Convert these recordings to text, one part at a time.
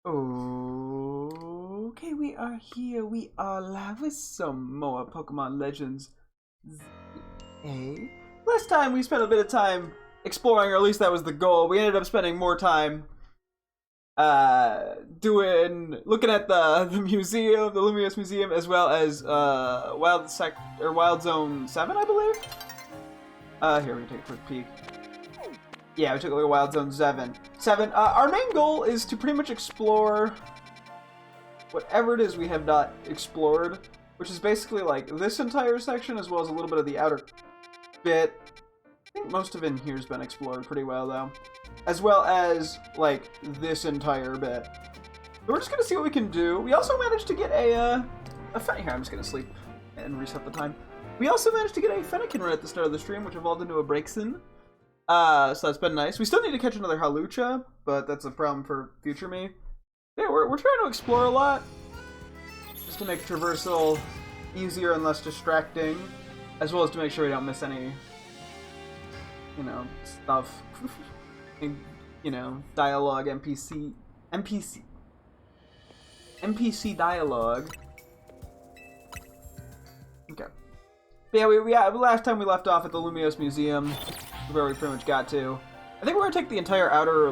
Okay, we are here. We are live with some more Pokemon Legends. Last time we spent a bit of time exploring, or at least that was the goal. We ended up spending more time looking at the museum, the Lumiose Museum, as well as Wild Zone 7, I believe. Here we can take a quick peek. Yeah, we took a look at Wild Zone 7. Our main goal is to pretty much explore whatever it is we have not explored, which is basically like this entire section as well as a little bit of the outer bit. I think most of in here has been explored pretty well though, as well as like this entire bit. So we're just gonna see what we can do. We also managed to get here. I'm just gonna sleep and reset the time. We also managed to get a Fennekin right at the start of the stream, which evolved into a Braixen. So that's been nice. We still need to catch another Halucha, but that's a problem for future me. Yeah, we're trying to explore a lot, just to make traversal easier and less distracting, as well as to make sure we don't miss any, stuff. Dialogue, NPC dialogue. Okay. But yeah, last time we left off at the Lumiose Museum, where we pretty much got to. I think we're gonna take the entire outer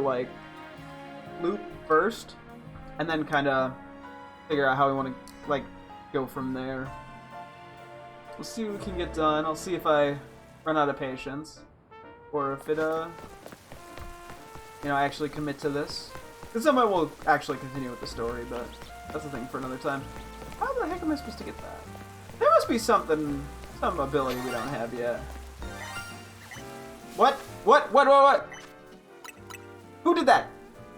loop first, and then kind of figure out how we want to go from there. We'll see what we can get done. I'll see if I run out of patience, or if it I actually commit to this. Because somehow we'll actually continue with the story, but that's a thing for another time. How the heck am I supposed to get that? There must be some ability we don't have yet. What? What? Who did that?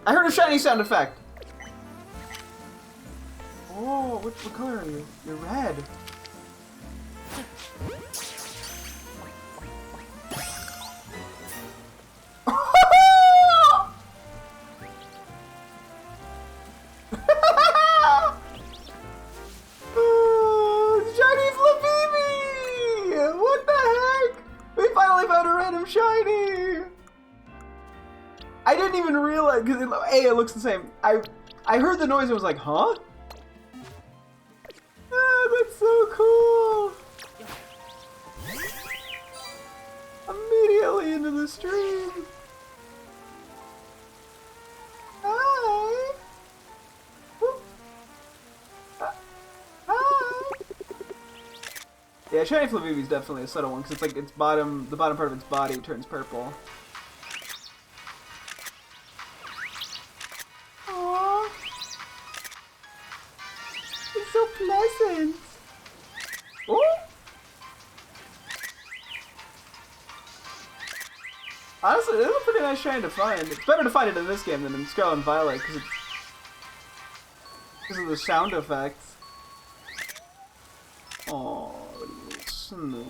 I heard a shiny sound effect. Oh, what color are you? You're red. Shiny Flabibi! What the heck? We finally found a random shiny! I didn't even realize, because it looks the same. I heard the noise and was like, huh? Ah, that's so cool! Immediately into the stream. Hi! Whoop. Hi! Yeah, shiny Flabibi is definitely a subtle one, because it's like the bottom part of its body turns purple. Aww. It's so pleasant. Ooh. Honestly, this is a pretty nice shiny to find. It's better to find it in this game than in Scarlet and Violet, because of the sound effects. Aww, little snooze.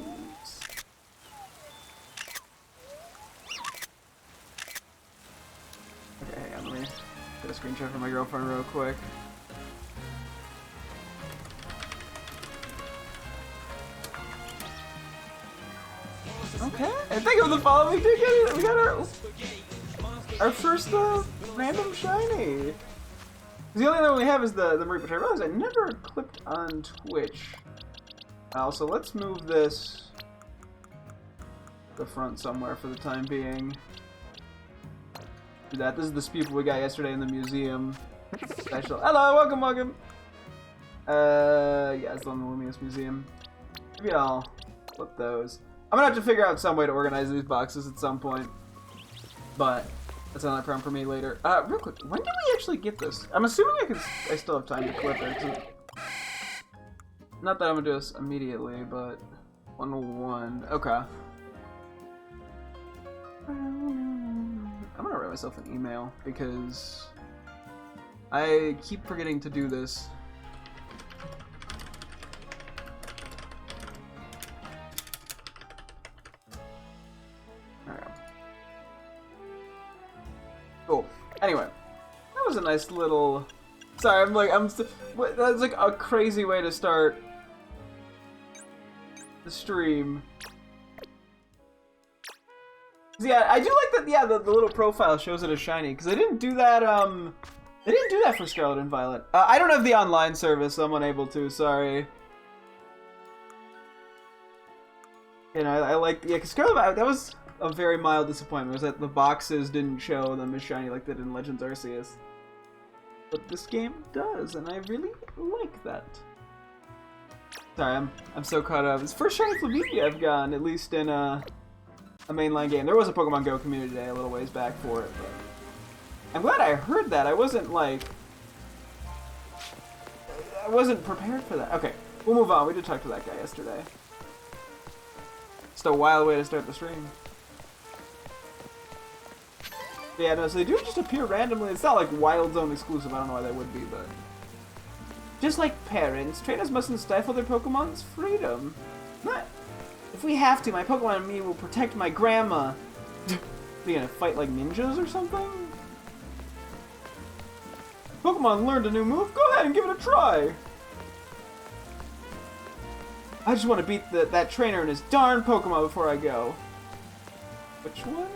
Okay, hang on, let me get a screenshot from my girlfriend real quick. Okay, and thank you for the follow. We did get it. We got our first random shiny. The only other one we have is the Marie, which I realized I never clipped on Twitch. Also, let's move this to the front somewhere for the time being. Do that. This is the Speeple we got yesterday in the museum. Special. Hello, welcome. Yeah, it's on the Lumiose Museum. Maybe I'll flip those. I'm gonna have to figure out some way to organize these boxes at some point, but that's another problem for me later. Real quick, when did we actually get this? I'm assuming I still have time to clip it. Not that I'm gonna do this immediately, but 101. Okay. I'm gonna write myself an email because I keep forgetting to do this. Cool. Anyway, that was a nice little. Sorry, that's like a crazy way to start the stream. Yeah, I do like that. Yeah, the little profile shows it as shiny because I didn't do that They didn't do that for Scarlet and Violet. I don't have the online service, so I'm unable to, sorry. And I like, yeah, because Scarlet Violet, that was a very mild disappointment, was that the boxes didn't show them as shiny like they did in Legends Arceus. But this game does, and I really like that. Sorry, I'm so caught up. It's the first shiny Flabébé I've gotten, at least in a mainline game. There was a Pokemon Go community day a little ways back for it, but I'm glad I heard that. I wasn't prepared for that. Okay, we'll move on. We did talk to that guy yesterday. Just a wild way to start the stream. But yeah, no, so they do just appear randomly. It's not like Wild Zone exclusive. I don't know why that would be, but just like parents, trainers mustn't stifle their Pokemon's freedom. Not if we have to. My Pokemon and me will protect my grandma. We gonna fight like ninjas or something? Pokemon learned a new move? Go ahead and give it a try! I just want to beat that trainer and his darn Pokemon before I go. Which one?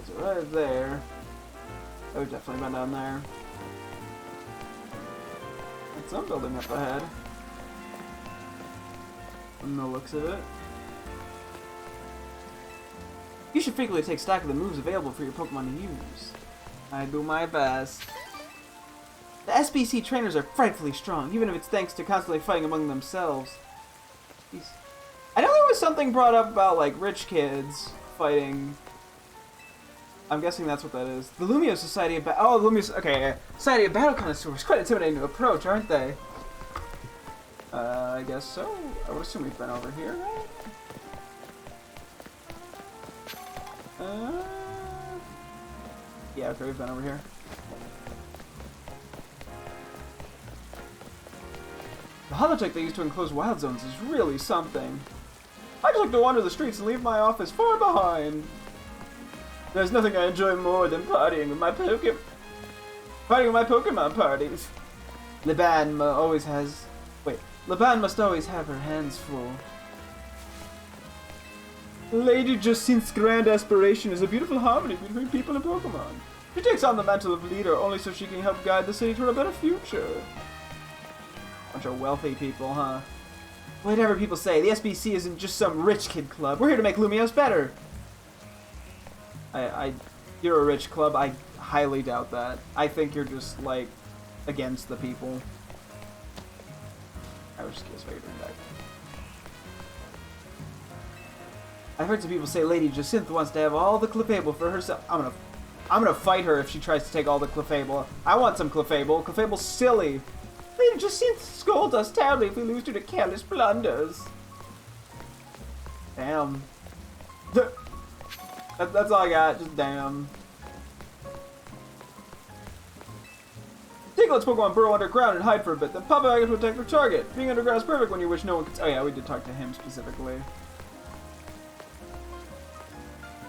It's right there. Oh, definitely been down there. And some building up ahead. From the looks of it. You should frequently take stock of the moves available for your Pokemon to use. I do my best. The SBC trainers are frightfully strong, even if it's thanks to constantly fighting among themselves. Jeez. I know there was something brought up about, like, rich kids fighting. I'm guessing that's what that is. The Lumiose Society of Lumiose, okay, Society of Battle Connoisseurs. Quite intimidating to approach, aren't they? I guess so. I would assume we've been over here, right? Yeah, okay, we've been over here. The holotech they use to enclose wild zones is really something. I just like to wander the streets and leave my office far behind. There's nothing I enjoy more than partying with my Pokemon parties. Liban must always have her hands full. Lady Jacint's grand aspiration is a beautiful harmony between people and Pokemon. She takes on the mantle of leader only so she can help guide the city toward a better future. Bunch of wealthy people, huh? Whatever people say, the SBC isn't just some rich kid club. We're here to make Lumiose better. You're a rich club. I highly doubt that. I think you're just, like, against the people. I was just curious if I could bring back. I've heard some people say Lady Jacinthe wants to have all the Clefable for herself. I'm gonna fight her if she tries to take all the Clefable. I want some Clefable. Clefable's silly. Lady Jacinthe scolds us terribly if we lose due to careless blunders. Damn. That's all I got. Just damn. Diglets Pokemon burrow underground and hide for a bit, then pop out to attack their target. Being underground is perfect when you wish no one can. Oh yeah, we did talk to him specifically.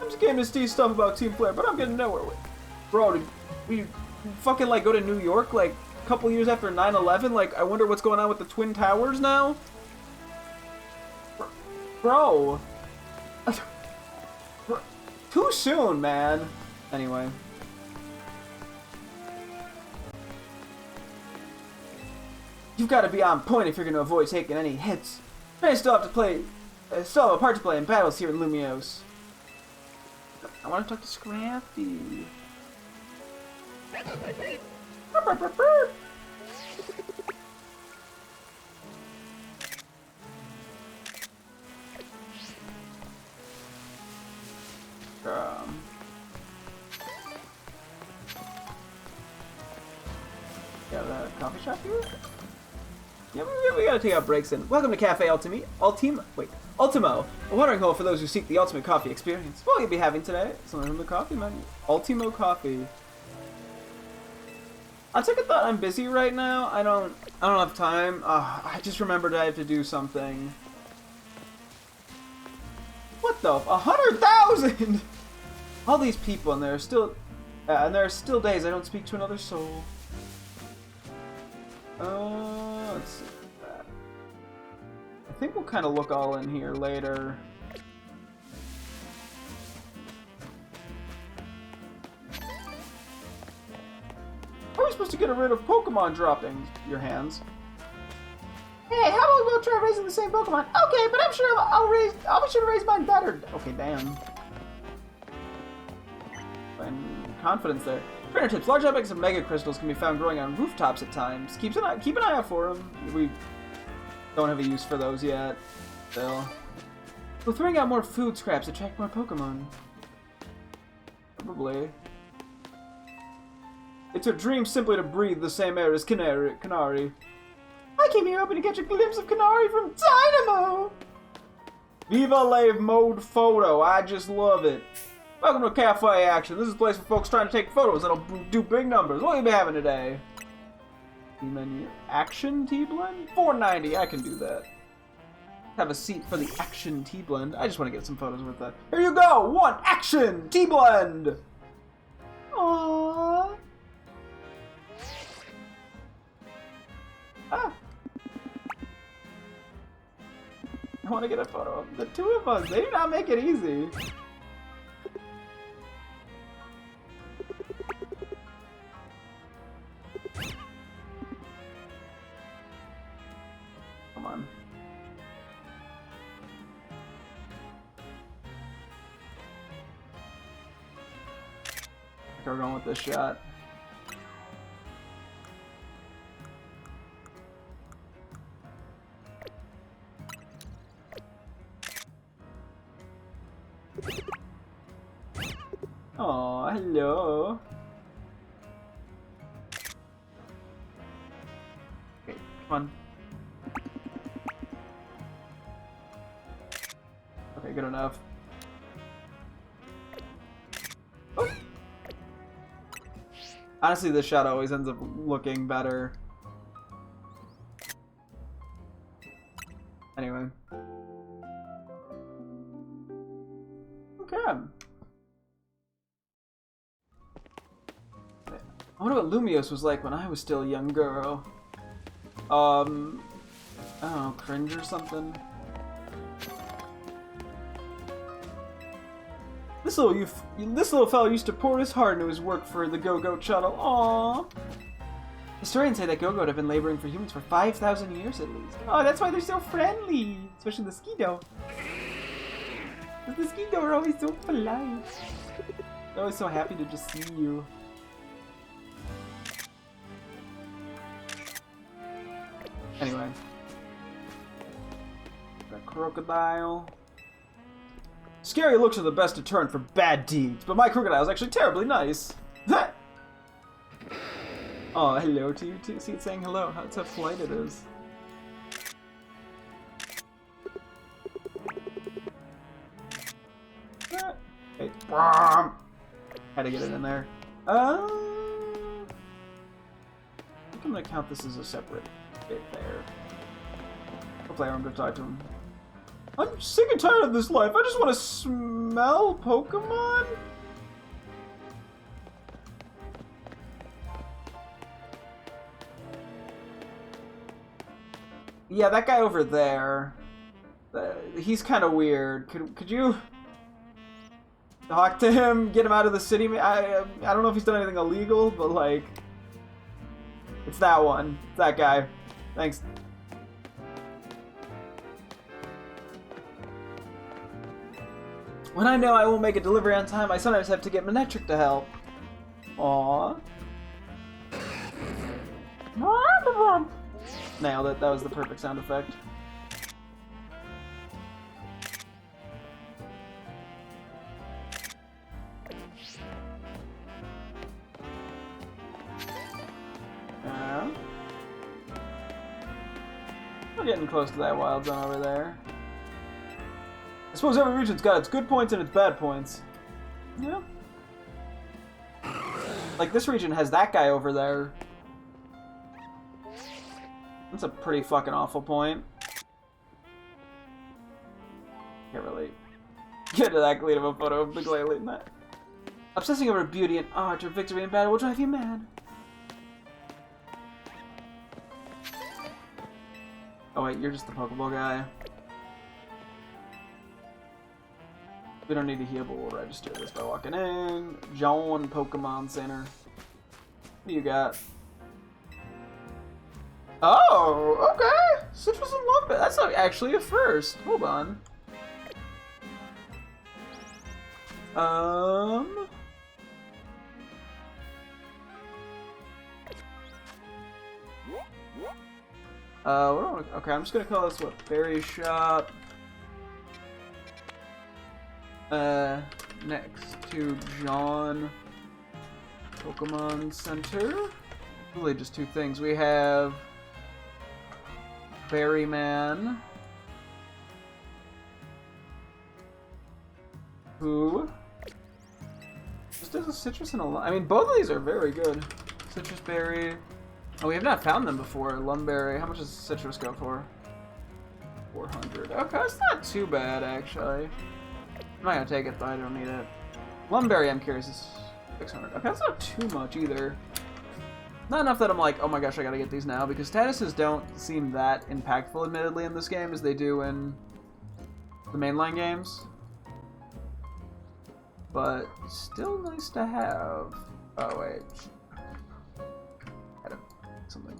I'm just getting to see stuff about Team Flare, but I'm getting nowhere with. Bro, did we fucking like go to New York like a couple years after 9/11? Like, I wonder what's going on with the Twin Towers now. Bro. Too soon, man. Anyway. You've got to be on point if you're going to avoid taking any hits. Fans still have a part to play in battles here in Lumiose. I want to talk to Scrappy. Got a coffee shop here? Yeah, we gotta take out breaks in. Welcome to Cafe Ultimo, a watering hole for those who seek the ultimate coffee experience. What will you be having today? Something from the coffee menu. Ultimo Coffee. On second thought, I'm busy right now. I don't have time. I just remembered I have to do something. What the? 100,000! All these people, and there are still days I don't speak to another soul. Let's see that. I think we'll kind of look all in here later. supposed to get rid of Pokemon dropping your hands. Hey, how about we go try raising the same Pokemon? Okay, but I'm sure I'll be sure to raise mine better. Okay, damn. And confidence there. Trainer tips: large objects of Mega Crystals can be found growing on rooftops at times. Keep an eye out for them. We don't have a use for those yet. Still. Will throwing out more food scraps attract more Pokemon? Probably. It's a dream simply to breathe the same air as Canary. I came here hoping to catch a glimpse of Canary from Dynamo! Viva Lave Mode Photo. I just love it. Welcome to Cafe Action. This is a place for folks trying to take photos that'll do big numbers. What will you be having today? Menu. Action Tea Blend? $4.90. I can do that. Have a seat for the Action Tea Blend. I just want to get some photos with that. Here you go! One Action Tea Blend! Aww. Ah. I want to get a photo of the two of us. They do not make it easy. Come on. We're going with this shot. Oh, hello. Okay, come on. Okay, good enough. Oh. Honestly, this shot always ends up looking better. Anyway. Okay. I wonder what Lumiose was like when I was still a young girl. I don't know, cringe or something. This little fellow used to pour his heart into his work for the Go-Goat shuttle. Aww. Historians say that Go-Goat have been laboring for humans for 5,000 years at least. Oh, that's why they're so friendly, especially the Skido. The Skido are always so polite. They're always so happy to just see you. Anyway. That crocodile. Scary looks are the best deterrent for bad deeds, but my crocodile is actually terribly nice. Oh, hello to you too. See it saying hello. That's how polite it is. Hey. Had to get it in there. I think I'm gonna count this as a separate bit there. Hopefully I remember to talk to him. I'm sick and tired of this life. I just want to smell Pokemon. Yeah, that guy over there. He's kind of weird. Could you talk to him? Get him out of the city? I don't know if he's done anything illegal, but like, it's that one. It's that guy. Thanks. When I know I won't make a delivery on time, I sometimes have to get Manectric to help. Aww. Nailed it. That was the perfect sound effect. We're getting close to that wild zone over there. I suppose every region's got its good points and its bad points. Yeah. Like, this region has that guy over there. That's a pretty fucking awful point. Can't really get to that clean of a photo of the Glalie in that. Obsessing over beauty and art or victory in battle will drive you mad. Oh wait, you're just the Pokeball guy. We don't need to heal, but we'll register this by walking in. John Pokemon Center. What do you got? Oh, okay. Citrus and Lumberry. That's not actually a first. Hold on. Okay, I'm just gonna call this what? Berry Shop. Next to John. Pokemon Center. Really just two things. We have Berryman, who just does a citrus and a I mean, both of these are very good. Citrus berry. Oh, we have not found them before. Lumberry. How much does citrus go for? 400. Okay, that's not too bad, actually. I'm not gonna take it, though. I don't need it. Lumberry, I'm curious, is 600. Okay, that's not too much, either. Not enough that I'm like, oh my gosh, I gotta get these now, because statuses don't seem that impactful, admittedly, in this game as they do in the mainline games. But still nice to have. Oh, wait. Had something.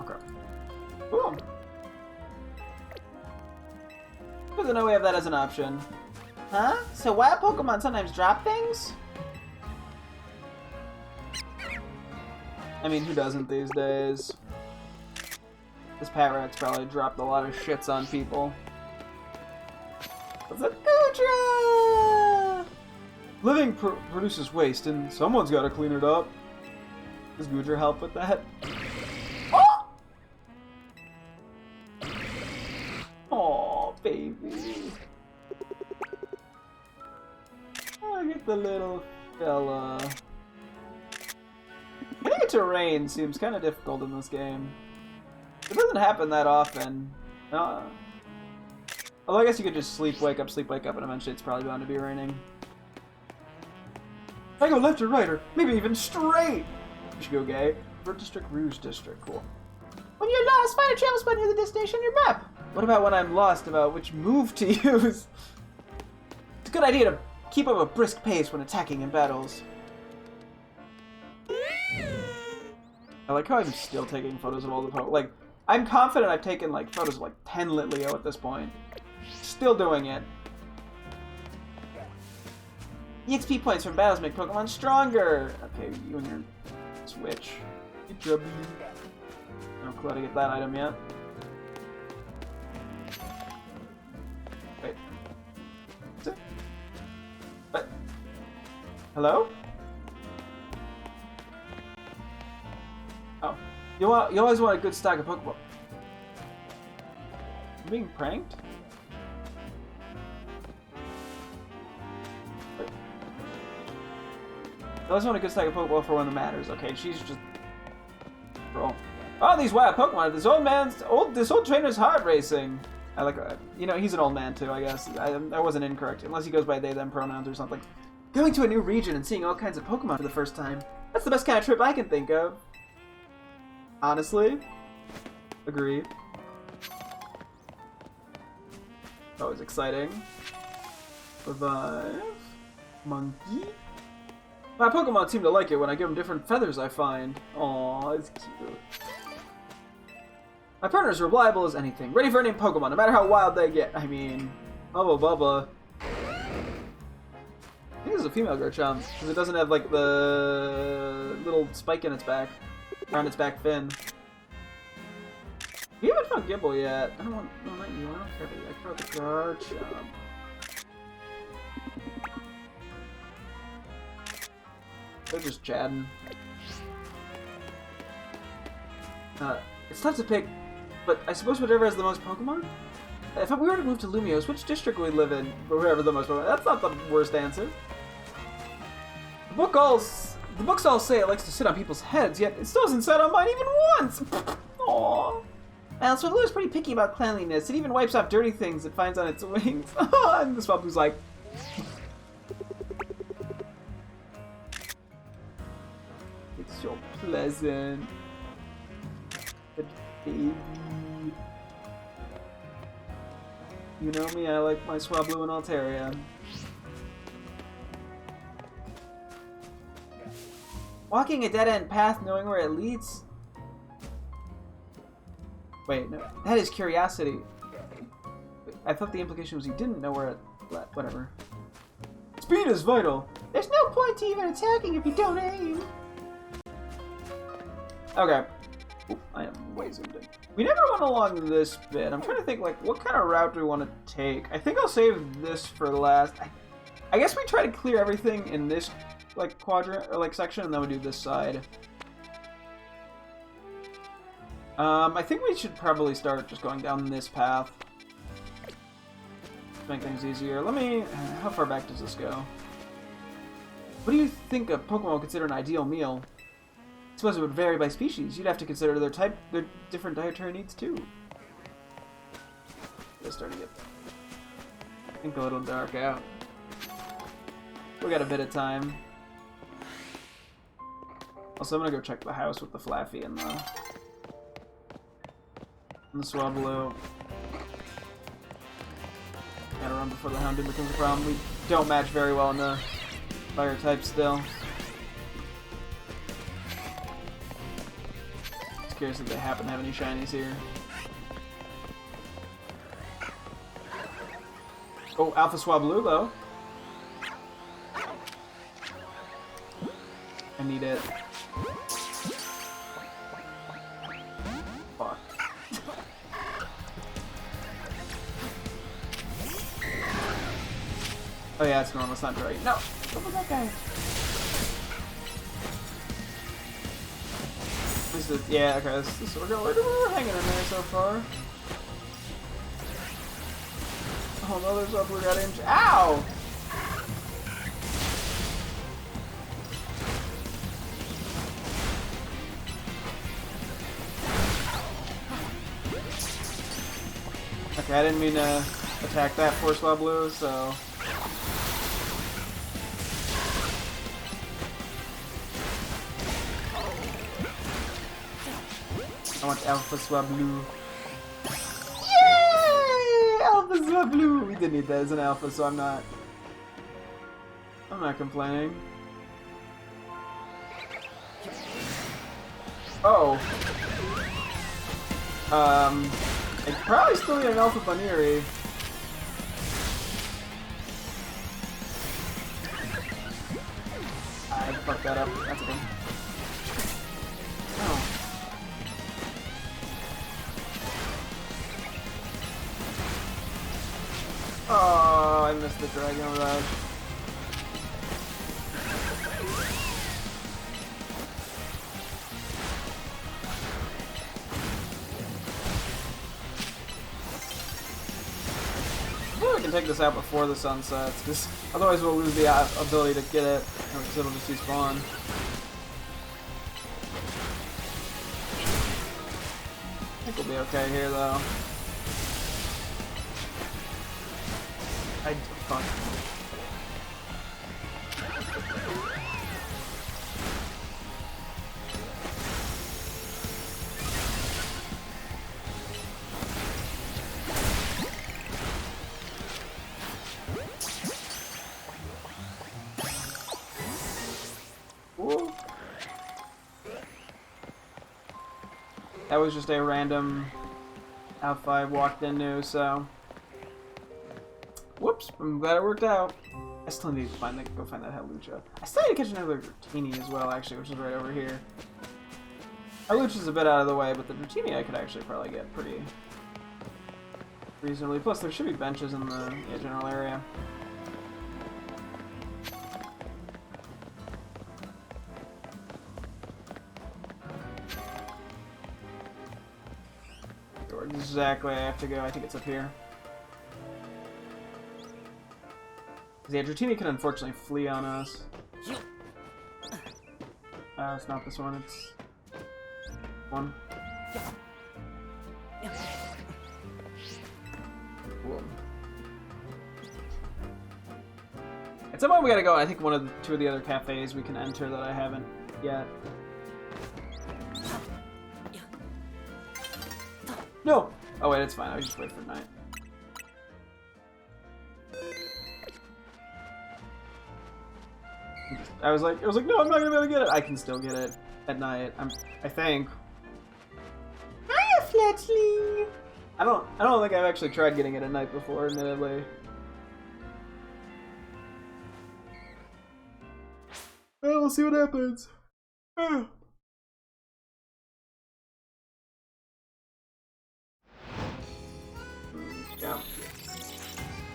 Okay. Boom. Good to know we have that as an option. Huh? So wild Pokemon sometimes drop things? I mean, who doesn't these days? This Patrat's probably dropped a lot of shits on people. It's a Goodra! Living produces waste, and someone's got to clean it up. Does Goodra help with that? Oh! Aw, baby. Look at the little fella. Getting it to rain seems kind of difficult in this game. It doesn't happen that often. Although I guess you could just sleep, wake up, and eventually it's probably bound to be raining. If I go left or right, or maybe even straight! You should go gay. Vert District, Rouge District, cool. When you're lost, find a travel spot near the destination on your map! What about when I'm lost about which move to use? It's a good idea to keep up a brisk pace when attacking in battles. I like how I'm still taking photos of all the Pokemon. Like, I'm confident I've taken, like, photos of, like, 10 Litleo at this point. Still doing it. EXP points from battles make Pokemon stronger! Okay, you and your Switch. Good job. I don't know how to get that item yet. Wait. Is it? What? Hello? Oh. You always want a good stock of Pokemon. I'm being pranked? Wait. You always want a good stock of Pokemon for when it matters. Okay, she's just... Bro. Oh, these wild Pokemon! This old trainer's heart racing! I like that. You know, he's an old man too, I guess. I wasn't incorrect. Unless he goes by they, them pronouns or something. Going to a new region and seeing all kinds of Pokemon for the first time. That's the best kind of trip I can think of. Honestly. Agreed. Always exciting. Revive. Monkey. My Pokemon seem to like it when I give them different feathers I find. Aww, it's cute. My partner's reliable as anything. Ready for any Pokemon, no matter how wild they get. I mean, Bubba. I think it's a female Garchomp, because it doesn't have, like, the little spike in its back. Around its back fin. We haven't found Gible yet. I don't want... No, not you. I don't care about you. I care about the Garchomp. They're just chatting. It's tough to pick, but I suppose whatever has the most Pokemon? If we were to move to Lumiose, which district would we live in? Whoever the most Pokemon. That's not the worst answer. The books all say it likes to sit on people's heads, yet it still hasn't sat on mine even once! Aww. And so Lumiose is pretty picky about cleanliness. It even wipes off dirty things it finds on its wings. And this Swablu's like... It's so pleasant. Good baby. You know me, I like my Swablu and Altaria. Walking a dead-end path, knowing where it leads. Wait, no, that is curiosity. I thought the implication was you didn't know where it led. Whatever. Speed is vital. There's no point to even attacking if you don't aim. Okay. Oop, I am way zoomed in. We never went along this bit. I'm trying to think, like, what kind of route do we want to take? I think I'll save this for last. I guess we try to clear everything in this, like, quadrant, or, like, section, and then we do this side. I think we should probably start just going down this path. To make things easier. Let me... How far back does this go? What do you think a Pokemon would consider an ideal meal? I suppose it would vary by species. You'd have to consider their type, their different dietary needs too. It's starting to get, I think, a little dark out. We got a bit of time. Also, I'm gonna go check the house with the Flaffy and the Swablu. Gotta run before the Houndoom becomes a problem. We don't match very well in the fire type still. Curious if they happen to have any shinies here. Oh, Alpha Swablu though. I need it. Fuck. Oh yeah, it's normal. It's not right. No, what was that guy? Yeah, okay, this we're hanging in there so far. Oh no, there's up, we got injured. Ow! Okay, I didn't mean to attack that poor Swablu, so... I want Alpha Swablu. Yay! Alpha Swablu! We did need that as an alpha, so I'm not complaining. Oh. I probably still need an Alpha Baniri. I fucked that up. That's okay. Oh. Oh, I missed the Dragon Rush. I feel like we can take this out before the sun sets, because otherwise we'll lose the ability to get it, because it'll just despawn. I think we'll be okay here, though. Fuck. Ooh. That was just a random alpha I walked into, so... Whoops, I'm glad it worked out. I still need to go find that Hawlucha. I still need to catch another Dratini as well, actually, which is right over here. Hawlucha's a bit out of the way, but the Dratini I could actually probably get pretty reasonably. Plus, there should be benches in the general area. Where exactly I have to go? I think it's up here. The Dratini can unfortunately flee on us. It's not this one, it's... one. Cool. At some point we gotta go, I think two of the other cafes we can enter that I haven't yet. No! Oh wait, it's fine, I'll just wait for night. I was like, no, I'm not gonna be able to get it. I can still get it at night. I think. Hiya, Fletchling! I don't think I've actually tried getting it at night before, admittedly. Well, we'll see what happens.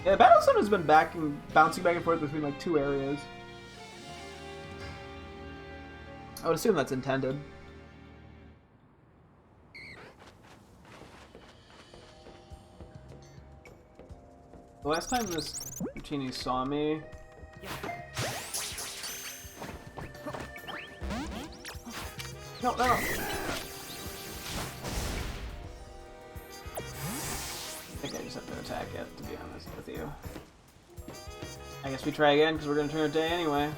Yeah, the battle zone has been bouncing back and forth between like 2 areas. I would assume that's intended. The last time this genie saw me... No, no! I think I just have to attack it, to be honest with you. I guess we try again, because we're going to turn a day anyway.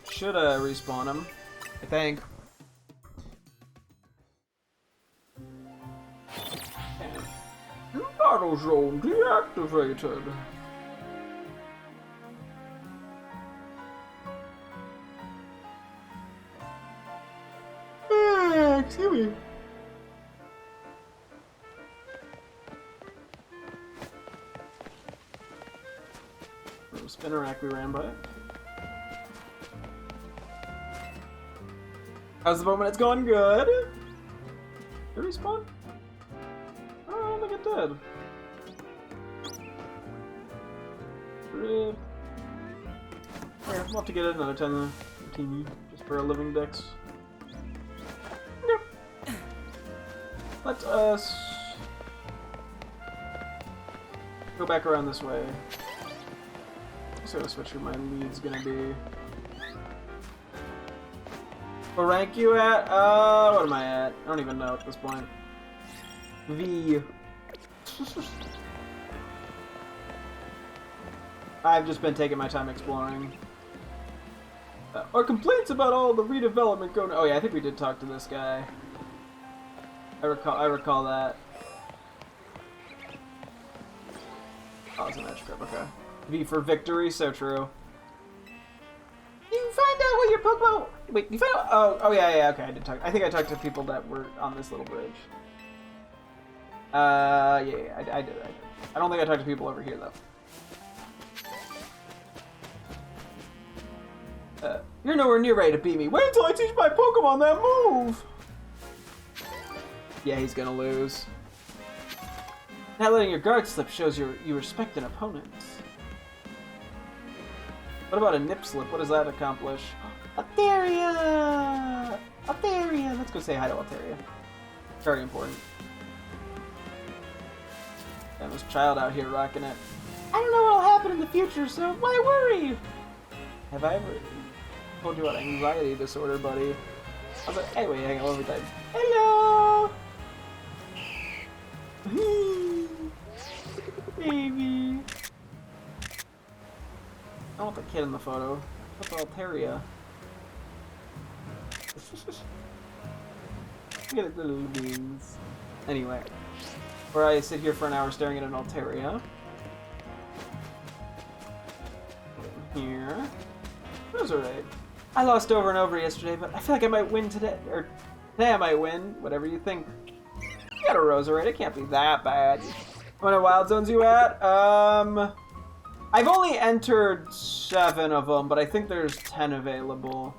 Should respawn him, I think. Battle zone deactivated. Excuse me. Spinner rack we ran by. How's the moment? It's going good. Did it respawn? Oh, I don't think it did. Here, we'll have to get another 10 teeny just for a living dex. Yep. Let us go back around this way. So switch who my lead's gonna be. What rank you at? What am I at? I don't even know at this point. V. I've just been taking my time exploring. Our complaints about all the redevelopment going. Oh yeah, I think we did talk to this guy. I recall that. Oh, it's an edge grip. Okay. V for victory. So true. You find out what your Pokemon. Wait, you find out. Oh yeah. Okay, I did talk. I think I talked to people that were on this little bridge. Yeah, I did. I don't think I talked to people over here though. You're nowhere near ready to beat me. Wait until I teach my Pokemon that move! Yeah, he's gonna lose. Not letting your guard slip shows you respect an opponent. What about a nip slip? What does that accomplish? Altaria! Altaria! Let's go say hi to Altaria. Very important. And this child out here rocking it. I don't know what'll happen in the future, so why worry? Have I ever told you about anxiety disorder, buddy? I was like, anyway, hang on, let me type. Hello! Baby! I want the kid in the photo. What's Altaria? Look at the little beans. Anyway, where I sit here for an hour staring at an Altaria. Here. That was alright. I lost over and over yesterday, but I feel like I might win today. Or today I might win. Whatever you think. You got a Roserade. It can't be that bad. How many wild zones you at? I've only entered 7 of them, but I think there's 10 available.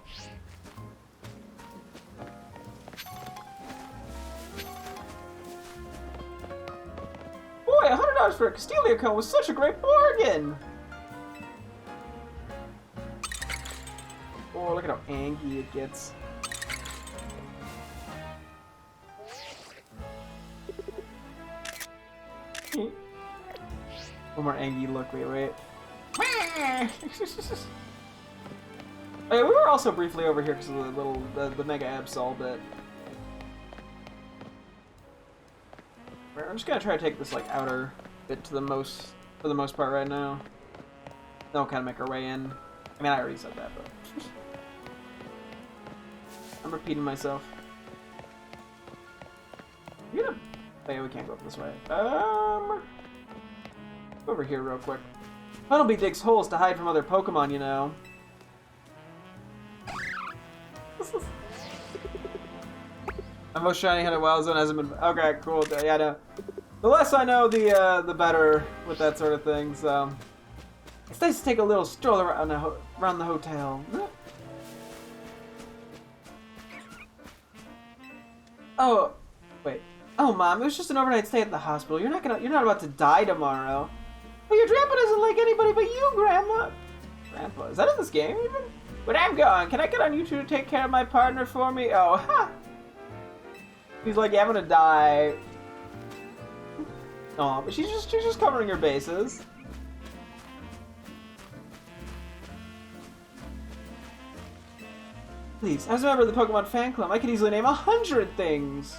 Boy, $100 for a Castelia cone was such a great bargain! Oh, look at how angry it gets. One more angry look, wait. Oh, yeah, we were also briefly over here because of the Mega Absol bit. I'm just gonna try to take this like outer bit for the most part right now. Then we'll kind of make our way in. I mean, I already said that, but I'm repeating myself. Oh yeah, we can't go up this way. Over here real quick. Funnelby digs holes to hide from other Pokemon, you know. My most shiny head of Wild Zone hasn't been... Okay, cool. Yeah, no. The less I know, the better with that sort of thing, so... It's nice to take a little stroll around the hotel. Oh, wait. Oh, Mom, it was just an overnight stay at the hospital. You're not about to die tomorrow. Well, your grandpa doesn't like anybody but you, Grandma. Grandpa, is that in this game even? When I'm gone, can I get on you two to take care of my partner for me? Oh, ha! He's like, yeah, I'm gonna die. Oh, but she's just covering her bases. Please, as a member of the Pokemon fan club, I could easily name 100 things.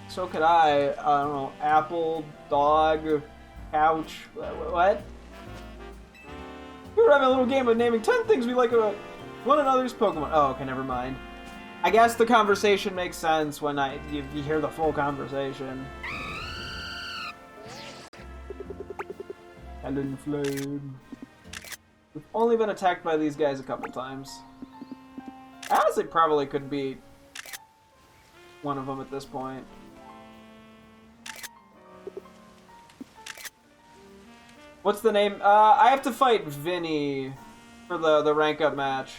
So could I don't know, apple, dog, couch, what? We were having a little game of naming 10 things we like about one another's Pokemon. Oh, okay, never mind. I guess the conversation makes sense when you hear the full conversation. Talonflame. We've only been attacked by these guys a couple times. I honestly probably could beat one of them at this point. What's the name? I have to fight Vinny for the rank up match.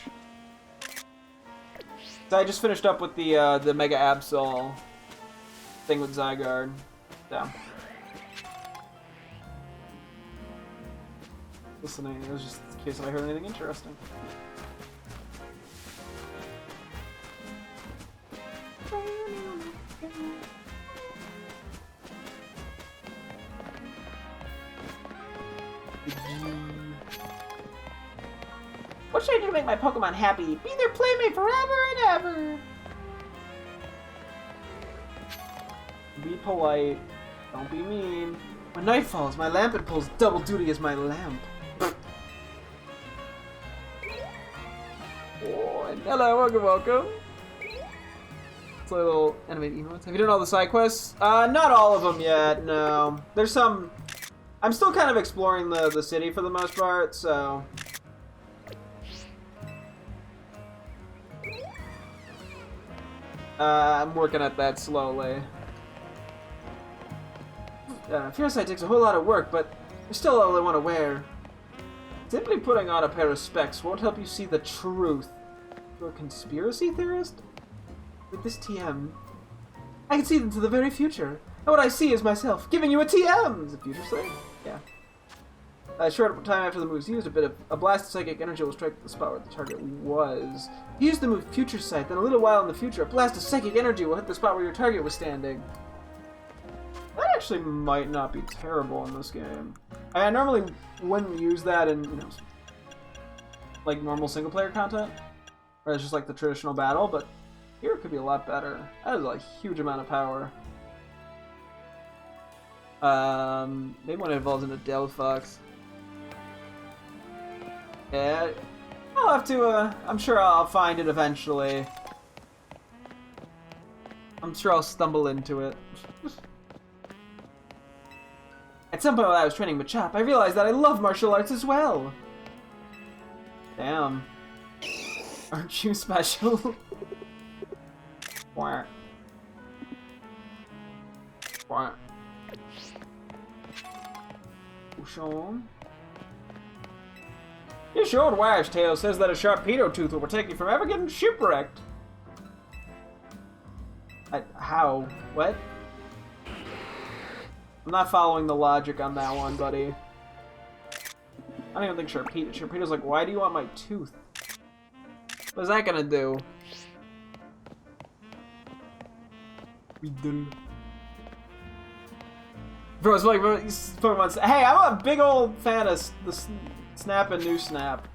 So I just finished up with the Mega Absol thing with Zygarde. Yeah. Listening, it was just in case I heard anything interesting. What should I do to make my Pokemon happy? Be their playmate forever and ever! Be polite. Don't be mean. When night falls, my Lampent pulls double duty as my lamp. Oh, and hello, welcome. It's a little animated emotes. Have you done all the side quests? Not all of them yet, no. There's some... I'm still kind of exploring the city for the most part, so... I'm working at that slowly. Puresight takes a whole lot of work, but you're still all I want to wear. Simply putting on a pair of specs won't help you see the truth. You're a conspiracy theorist? With this TM, I can see into the very future. And what I see is myself giving you a TM! Is it future sight? Yeah. A short time after the move is used, a blast of psychic energy will strike the spot where the target was. Use the move Future Sight, then a little while in the future, a blast of psychic energy will hit the spot where your target was standing. That actually might not be terrible in this game. I normally wouldn't use that in, you know, like normal single-player content, where it's just like the traditional battle, but here it could be a lot better. That is a huge amount of power. Maybe when it evolves into Delphox. Yeah, I'll have to, I'm sure I'll find it eventually. I'm sure I'll stumble into it. At some point while I was training Machop, I realized that I love martial arts as well. Damn. Aren't you special? Quack. Quack. Sean. Your short wives' tale says that a Sharpedo tooth will protect you from ever getting shipwrecked. How? What? I'm not following the logic on that one, buddy. I don't even think Sharpedo's like, why do you want my tooth? What's that gonna do? Bro, it's like Pokemon. Hey, I'm a big old fan of the Snap and New Snap.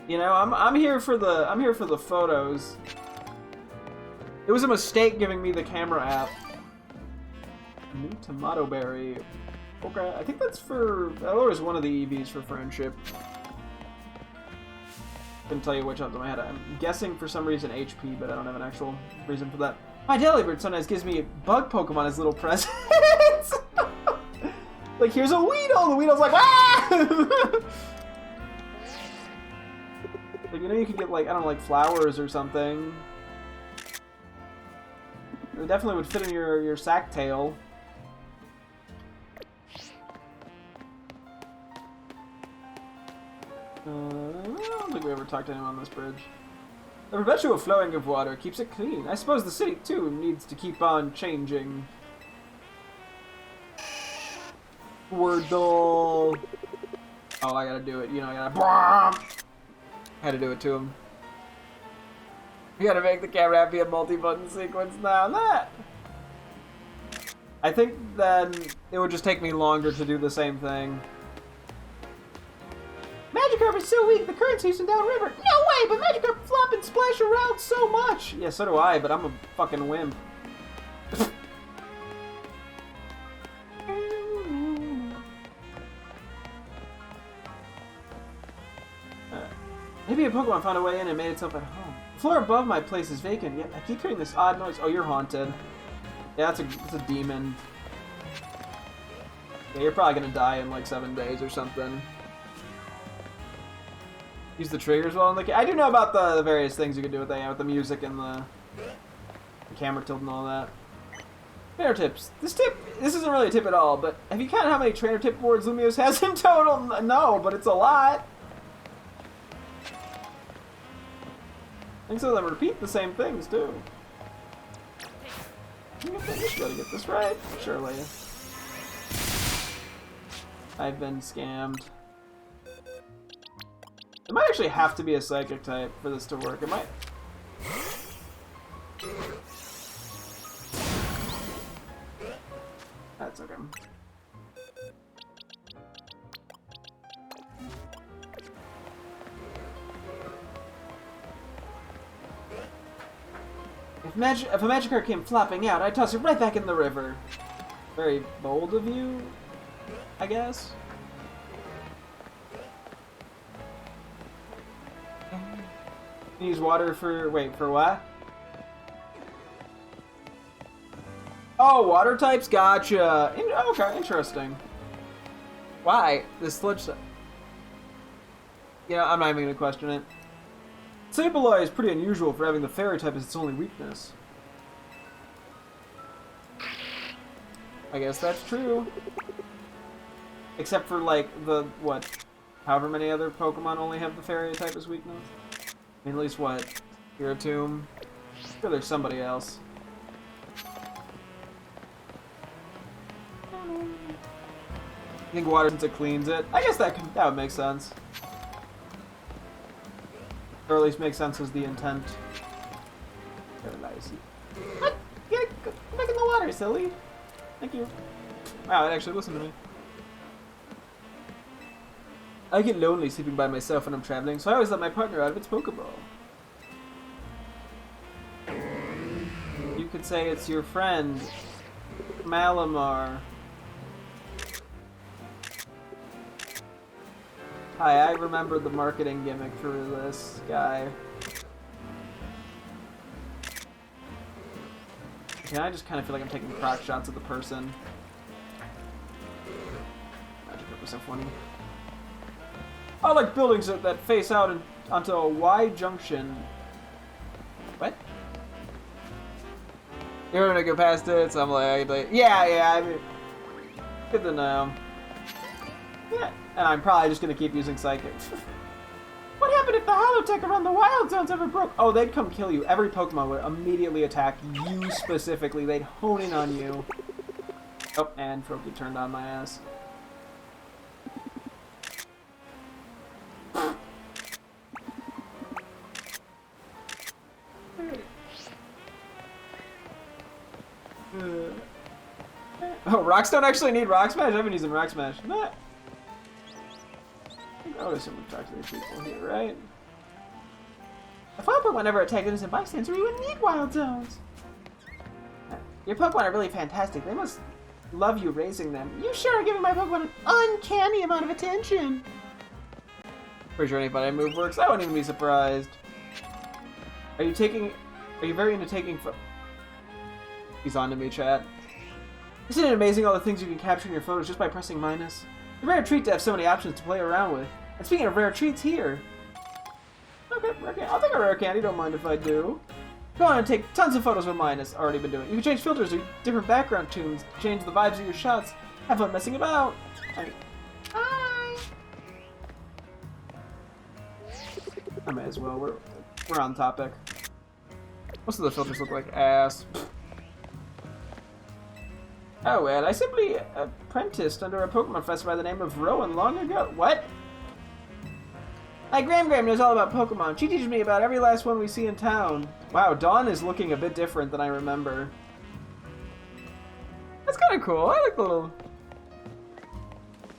You know, I'm here for the photos. It was a mistake giving me the camera app. New Tomato Berry. Okay, I think that's for... That was one of the EVs for Friendship. Couldn't tell you which off the top of my head. I'm guessing for some reason HP, but I don't have an actual reason for that. My Delibird sometimes gives me bug Pokemon as little presents. Like, here's a Weedle! The Weedle's like, ah! Like, you know, you could get, like, I don't know, like flowers or something. It definitely would fit in your sack tail. I don't think we ever talked to anyone on this bridge. The perpetual flowing of water keeps it clean. I suppose the city, too, needs to keep on changing. Wordle. Oh, I gotta do it. You know, I gotta... Had to do it to him. You gotta make the camera app be a multi-button sequence now. That! I think then it would just take me longer to do the same thing. Magikarp is so weak, the current's using downriver. No way, but Magikarp flop and splash around so much. Yeah, so do I, but I'm a fucking wimp. Maybe a Pokemon found a way in and made itself at home. The floor above my place is vacant, yet I keep hearing this odd noise. Oh, you're haunted. Yeah, that's a demon. Yeah, you're probably gonna die in like 7 days or something. Use the triggers well. I do know about the various things you can do with that, with the music and the camera tilt and all that. Trainer tips. This isn't really a tip at all, but have you counted how many trainer tip boards Lumiose has in total? No, but it's a lot. I think some of them repeat the same things, too. You should be able to get this right, surely. I've been scammed. It might actually have to be a psychic type for this to work. It might... That's okay. If a Magikarp came flopping out, I'd toss it right back in the river. Very bold of you, I guess. Use water for... Wait, for what? Oh, water types? Gotcha. Okay, interesting. Why? This sludge... You know, I'm not even going to question it. Sableye is pretty unusual for having the fairy type as its only weakness. I guess that's true. Except for, like, the, what, however many other Pokemon only have the fairy type as weakness? I mean, at least, what, Giratomb? Sure, there's somebody else. I think water, since it cleans it. I guess that would make sense. Or at least make sense as the intent. What? Get back in the water, silly. Thank you. Wow, it actually listened to me. I get lonely sleeping by myself when I'm traveling, so I always let my partner out of its Pokeball. You could say it's your friend, Malamar. Hi, I remember the marketing gimmick for this guy. Okay, I just kind of feel like I'm taking crock shots at the person. Magikarp was so funny. I like buildings that face out onto a Y junction. What? You're gonna go past it, so I'm like yeah, I mean, good to know. Yeah, and I'm probably just gonna keep using Psychic. What happened if the Holotech around the Wild Zones ever broke? Oh, they'd come kill you. Every Pokemon would immediately attack you specifically. They'd hone in on you. Oh, and Froakie turned on my ass. Oh, rocks don't actually need Rock Smash? I've been using Rock Smash. Nah. I would assume we talk to these people here, right? If our Pokemon never attacked innocent bystanders, we wouldn't need Wild Zones. Your Pokemon are really fantastic. They must love you raising them. You sure are giving my Pokemon an uncanny amount of attention. Pretty sure anybody move works. I wouldn't even be surprised. Are you very into taking He's on to me, chat. Isn't it amazing all the things you can capture in your photos just by pressing minus? It's a rare treat to have so many options to play around with. And speaking of rare treats, here. Okay, rare candy. I'll take a rare candy, don't mind if I do. Go on and take tons of photos with minus. Already been doing it. You can change filters or different background tunes, change the vibes of your shots. Have fun messing about. Hi. I may as well. We're on topic. Most of the filters look like ass. Oh, well, I simply apprenticed under a Pokemon professor by the name of Rowan long ago. What? My Gram knows all about Pokemon. She teaches me about every last one we see in town. Wow, Dawn is looking a bit different than I remember. That's kind of cool. I like the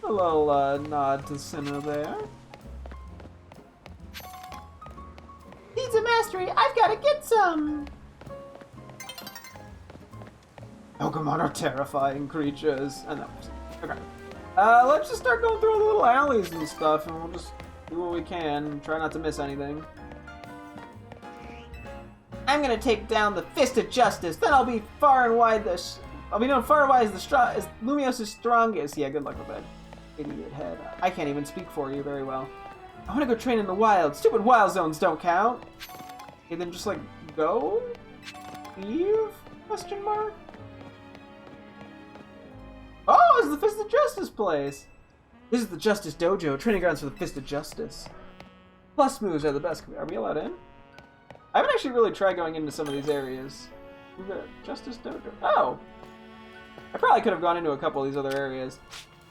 little nod to Sinnoh there. Needs a mastery. I've got to get some. Pokemon are terrifying creatures. I know. Okay. Let's just start going through the little alleys and stuff, and we'll just do what we can. Try not to miss anything. I'm gonna take down the Fist of Justice. Then I'll be far and wide. I'll be known far and wide as Lumiose's strongest. Yeah, good luck with that, idiot head. I can't even speak for you very well. I want to go train in the wild. Stupid wild zones don't count. Okay, then just like go. Leave? Question mark. Oh, it's the Fist of Justice place! This is the Justice Dojo, training grounds for the Fist of Justice. Plus moves are the best. Are we allowed in? I haven't actually really tried going into some of these areas. Justice Dojo. Oh! I probably could have gone into a couple of these other areas.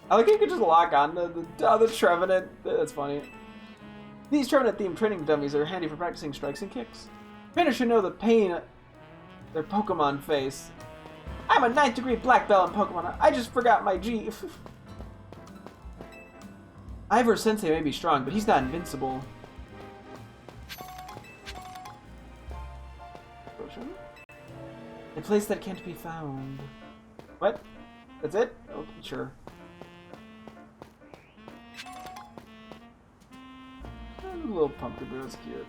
I like you could just lock on to the Trevenant. That's funny. These Trevenant-themed training dummies are handy for practicing strikes and kicks. Trainers should know the pain their Pokemon face. I'm a 9th degree black belt in Pokemon. I just forgot my G. Ivor Sensei may be strong, but he's not invincible. Potion? A place that can't be found. What? That's it? Okay, sure. A little pumpkin, but that's cute.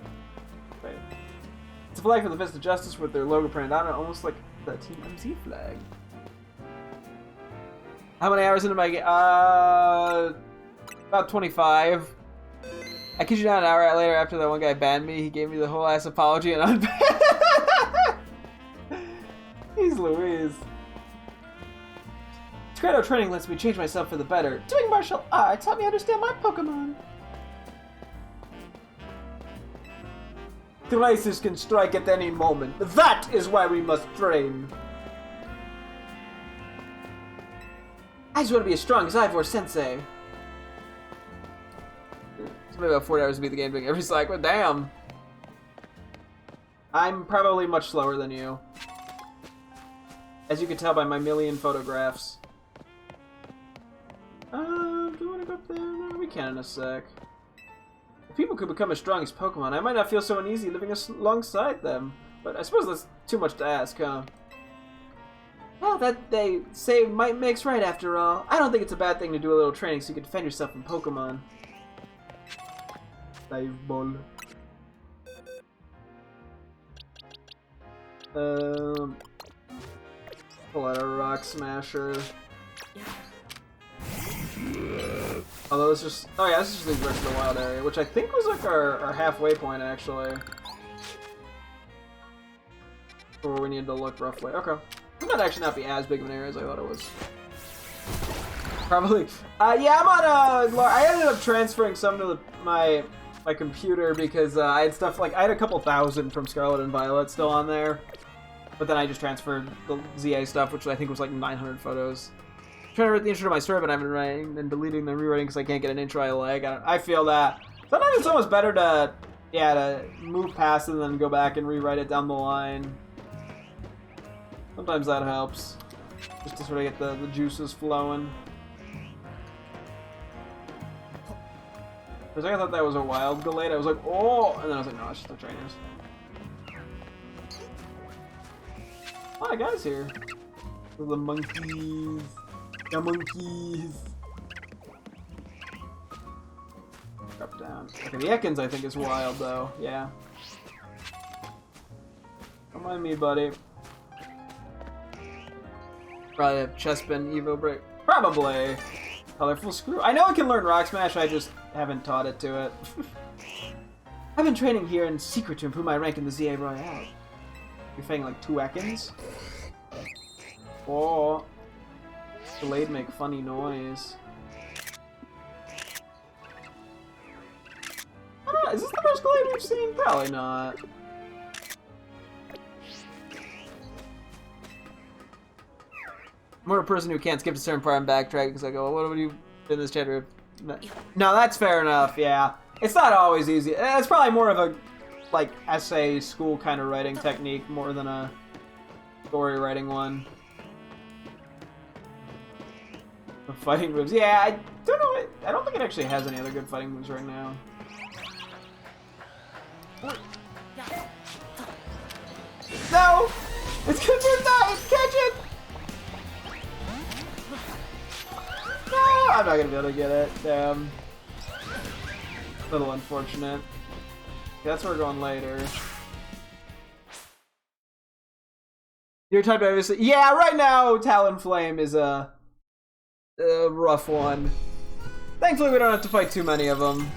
Wait. It's a flag for the Fist of Justice with their logo printed on it, almost like the Team MZ flag. How many hours into my game? About 25. I kid you not, an hour later after that one guy banned me, he gave me the whole ass apology and unbanned. He's Louise. Credo training lets me change myself for the better. Doing martial arts helped me understand my Pokemon. Crisis can strike at any moment. That is why we must train. I just want to be as strong as Ivor Sensei. It's maybe about 40 hours to beat the game doing every cycle. Damn. I'm probably much slower than you. As you can tell by my million photographs. Do you want to go up there? No, we can in a sec. If people could become as strong as Pokemon, I might not feel so uneasy living alongside them. But I suppose that's too much to ask, huh? Well, that they say might makes right after all. I don't think it's a bad thing to do a little training so you can defend yourself from Pokemon. Dive ball. Pull out a Rock Smasher. Although it's just... Oh yeah, this is just the rest of the wild area, which I think was like our halfway point, actually. Where we need to look roughly. Okay. It might actually not be as big of an area as I thought it was. Probably. Yeah, I'm on I ended up transferring some to my computer because I had stuff like... I had a couple thousand from Scarlet and Violet still on there. But then I just transferred the ZA stuff, which I think was like 900 photos. I'm trying to write the intro to my story, but I've been writing and deleting and rewriting because I can't get an intro I like. I feel that. Sometimes it's almost better to move past it and then go back and rewrite it down the line. Sometimes that helps. Just to sort of get the juices flowing. For a second I thought that was a wild Gallade. I was like, oh! And then I was like, no, it's just the trainers. A lot of guys here. The monkeys. The monkeys. Drop down. Okay, the Ekans I think is wild though. Yeah. Don't mind me, buddy. Probably have Chespin, Evo Break. Probably. Colorful Screw. I know it can learn Rock Smash, I just haven't taught it to it. I've been training here in secret to improve my rank in the ZA Royale. You're fighting like 2 Ekans? Oh. Delayed make funny noise. I don't know, is this the first Glade we've seen? Probably not. I'm more a person who can't skip a certain part and backtrack because I go, well, what would you in this chapter? No, that's fair enough, yeah. It's not always easy. It's probably more of a, like, essay school kind of writing technique more than a story writing one. The fighting moves. Yeah, I don't know. I don't think it actually has any other good fighting moves right now. No! It's because you're not! Catch it! No! I'm not gonna be able to get it. Damn. A little unfortunate. That's where we're going later. Your type obviously. Yeah, right now Talonflame is a rough one. Thankfully, we don't have to fight too many of them.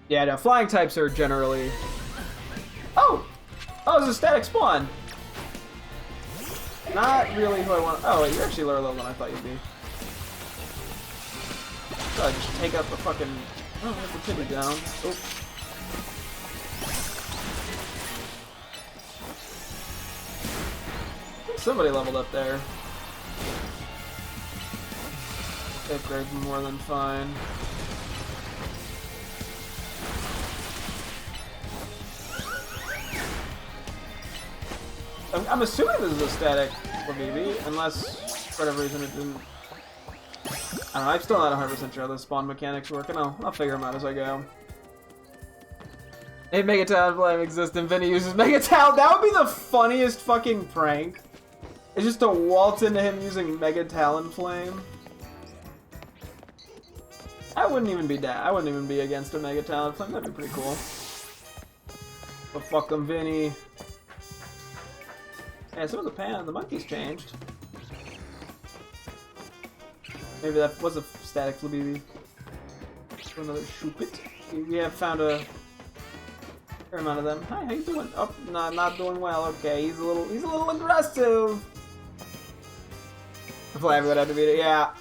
Yeah, no, flying types are generally. Oh! Oh, it's a static spawn! Not really who I want. Oh, wait, you're actually lower level than I thought you'd be. So I just take up the fucking. Oh, I have the pity down. Oh. Somebody leveled up there. Upgrade's more than fine. I'm assuming this is a static for BB, unless for whatever reason it didn't. I don't know, I'm still not 100% sure how the spawn mechanics work, and I'll figure them out as I go. Hey, Mega Talonflame exists and Vinny uses Mega Talon. That would be the funniest fucking prank. It's just to waltz into him using Mega Talonflame. I wouldn't even be down. I wouldn't even be against a Mega Talonflame. That'd be pretty cool. But fuck them, Vinny. Yeah, some of the monkeys changed. Maybe that was a static Flabibi. Another Shoopit. We have found a fair amount of them. Hi, how you doing? Oh, no, not doing well. Okay, he's a little aggressive. The Flabby would have to beat it. Yeah.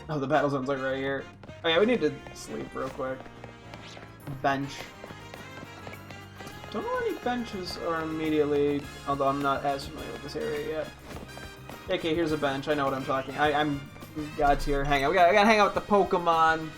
Oh, the battle zone's like right here. Oh yeah, we need to sleep real quick. Bench. Don't know any benches are immediately, although I'm not as familiar with this area yet. Okay, here's a bench. I know what I'm talking. I'm God tier. Hang out. I gotta hang out with the Pokemon.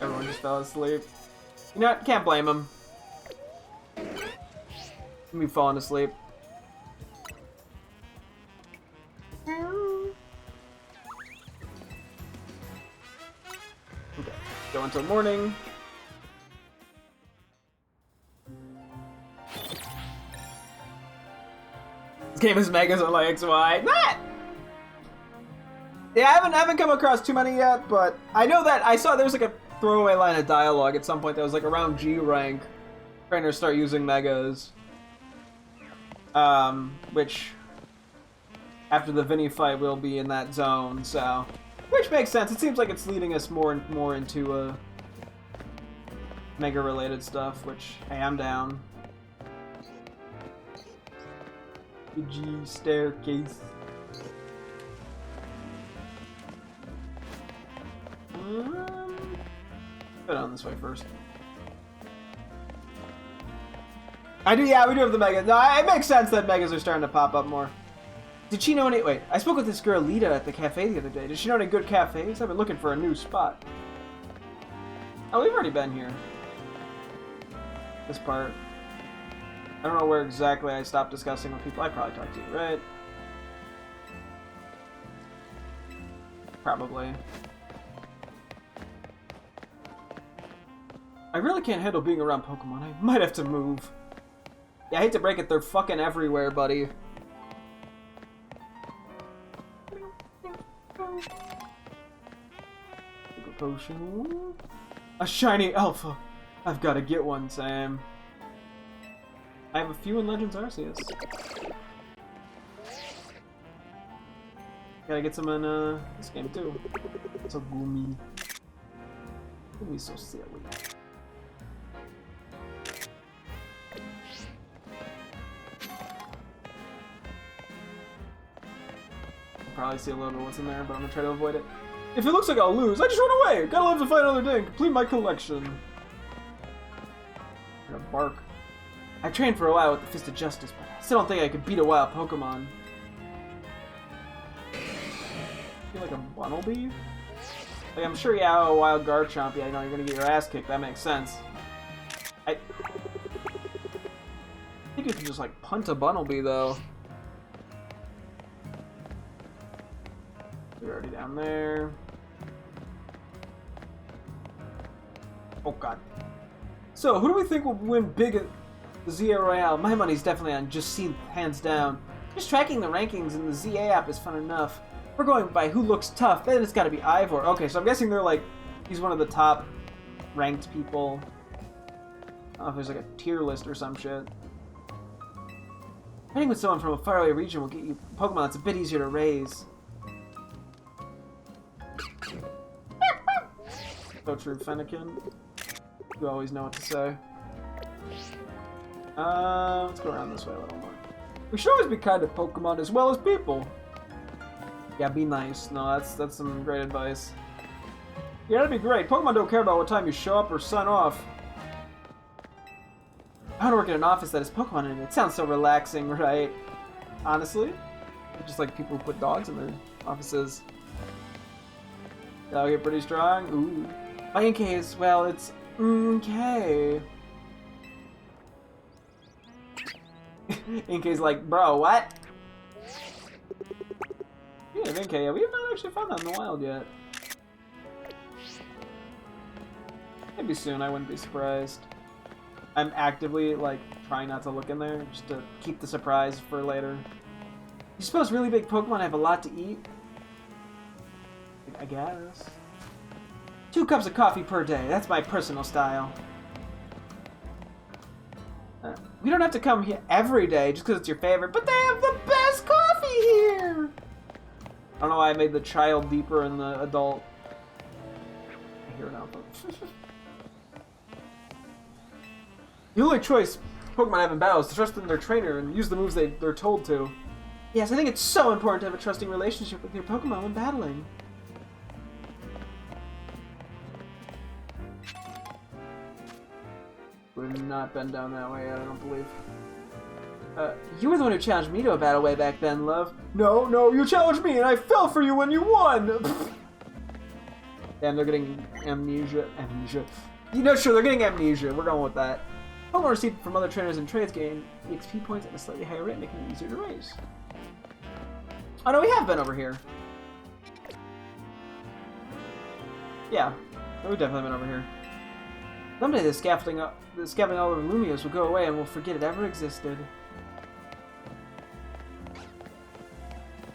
Everyone just fell asleep. You know what? Can't blame him. Me falling asleep. Okay, go until morning. This game is Megas on like XY. What? Yeah, I haven't come across too many yet, but I know that I saw there was like a throwaway line of dialogue at some point that was like around G rank. Trainers start using Megas. Which after the Vinny fight will be in that zone, so which makes sense. It seems like it's leading us more into Mega related stuff, which hey, I'm down. G staircase. Go down this way first. I do, yeah, we do have the Megas. No, it makes sense that Megas are starting to pop up more. Did she know any... Wait, I spoke with this girl, Lita, at the cafe the other day. Did she know any good cafes? I've been looking for a new spot. Oh, we've already been here. This part. I don't know where exactly I stopped discussing with people. I probably talked to you, right? Probably. I really can't handle being around Pokemon. I might have to move. Yeah, I hate to break it, they're fucking everywhere, buddy. Potion. A shiny alpha. I've got to get one, Sam. I have a few in Legends Arceus. Gotta get some in this game too. So gloomy. Glumi's so silly. I'll probably see a little bit of what's in there, but I'm gonna try to avoid it. If it looks like I'll lose, I just run away! Gotta live to fight another day and complete my collection. I'm gonna bark. I trained for a while with the Fist of Justice, but I still don't think I could beat a wild Pokemon. I feel like a Bunnelby? Like, I'm sure, yeah, a wild Garchomp, yeah, you know, you're gonna get your ass kicked, that makes sense. I think you can just, like, punt a Bunnelby, though. You're already down there. Oh, God. So, who do we think will win big at the ZA Royale? My money's definitely on Just Seen, hands down. Just tracking the rankings in the ZA app is fun enough. If we're going by who looks tough, then it's gotta be Ivor. Okay, so I'm guessing they're like, he's one of the top ranked people. I don't know if there's like a tier list or some shit. Fighting with someone from a faraway region will get you Pokemon that's a bit easier to raise. So true, Fennekin. You always know what to say. Let's go around this way a little more. We should always be kind to Pokemon as well as people. Yeah, be nice. No, that's some great advice. Yeah, that'd be great. Pokemon don't care about what time you show up or sign off. I want to work in an office that has Pokemon in it. It sounds so relaxing, right? Honestly. Just like people who put dogs in their offices. That'll get pretty strong. Ooh. My NK is, well, it's NK. NK's like, bro, what? Yeah, NK, we have not actually found that in the wild yet. Maybe soon, I wouldn't be surprised. I'm actively, like, trying not to look in there, just to keep the surprise for later. You suppose really big Pokemon have a lot to eat? I guess. 2 cups of coffee per day. That's my personal style. We don't have to come here every day just because it's your favorite, but they have the best coffee here! I don't know why I made the child deeper and the adult. I hear it now, but... The only choice Pokemon have in battle is to trust in their trainer and use the moves they're told to. Yes, I think it's so important to have a trusting relationship with your Pokemon when battling. We've not been down that way yet, I don't believe. You were the one who challenged me to a battle way back then, love. No, you challenged me and I fell for you when you won! Damn, they're getting amnesia. You know, sure, they're getting amnesia. We're going with that. Pokemon received from other trainers and trades gain XP points at a slightly higher rate, making it easier to raise. Oh no, we have been over here. Yeah, we've definitely been over here. Someday the scaffolding all over Lumiose will go away and we'll forget it ever existed.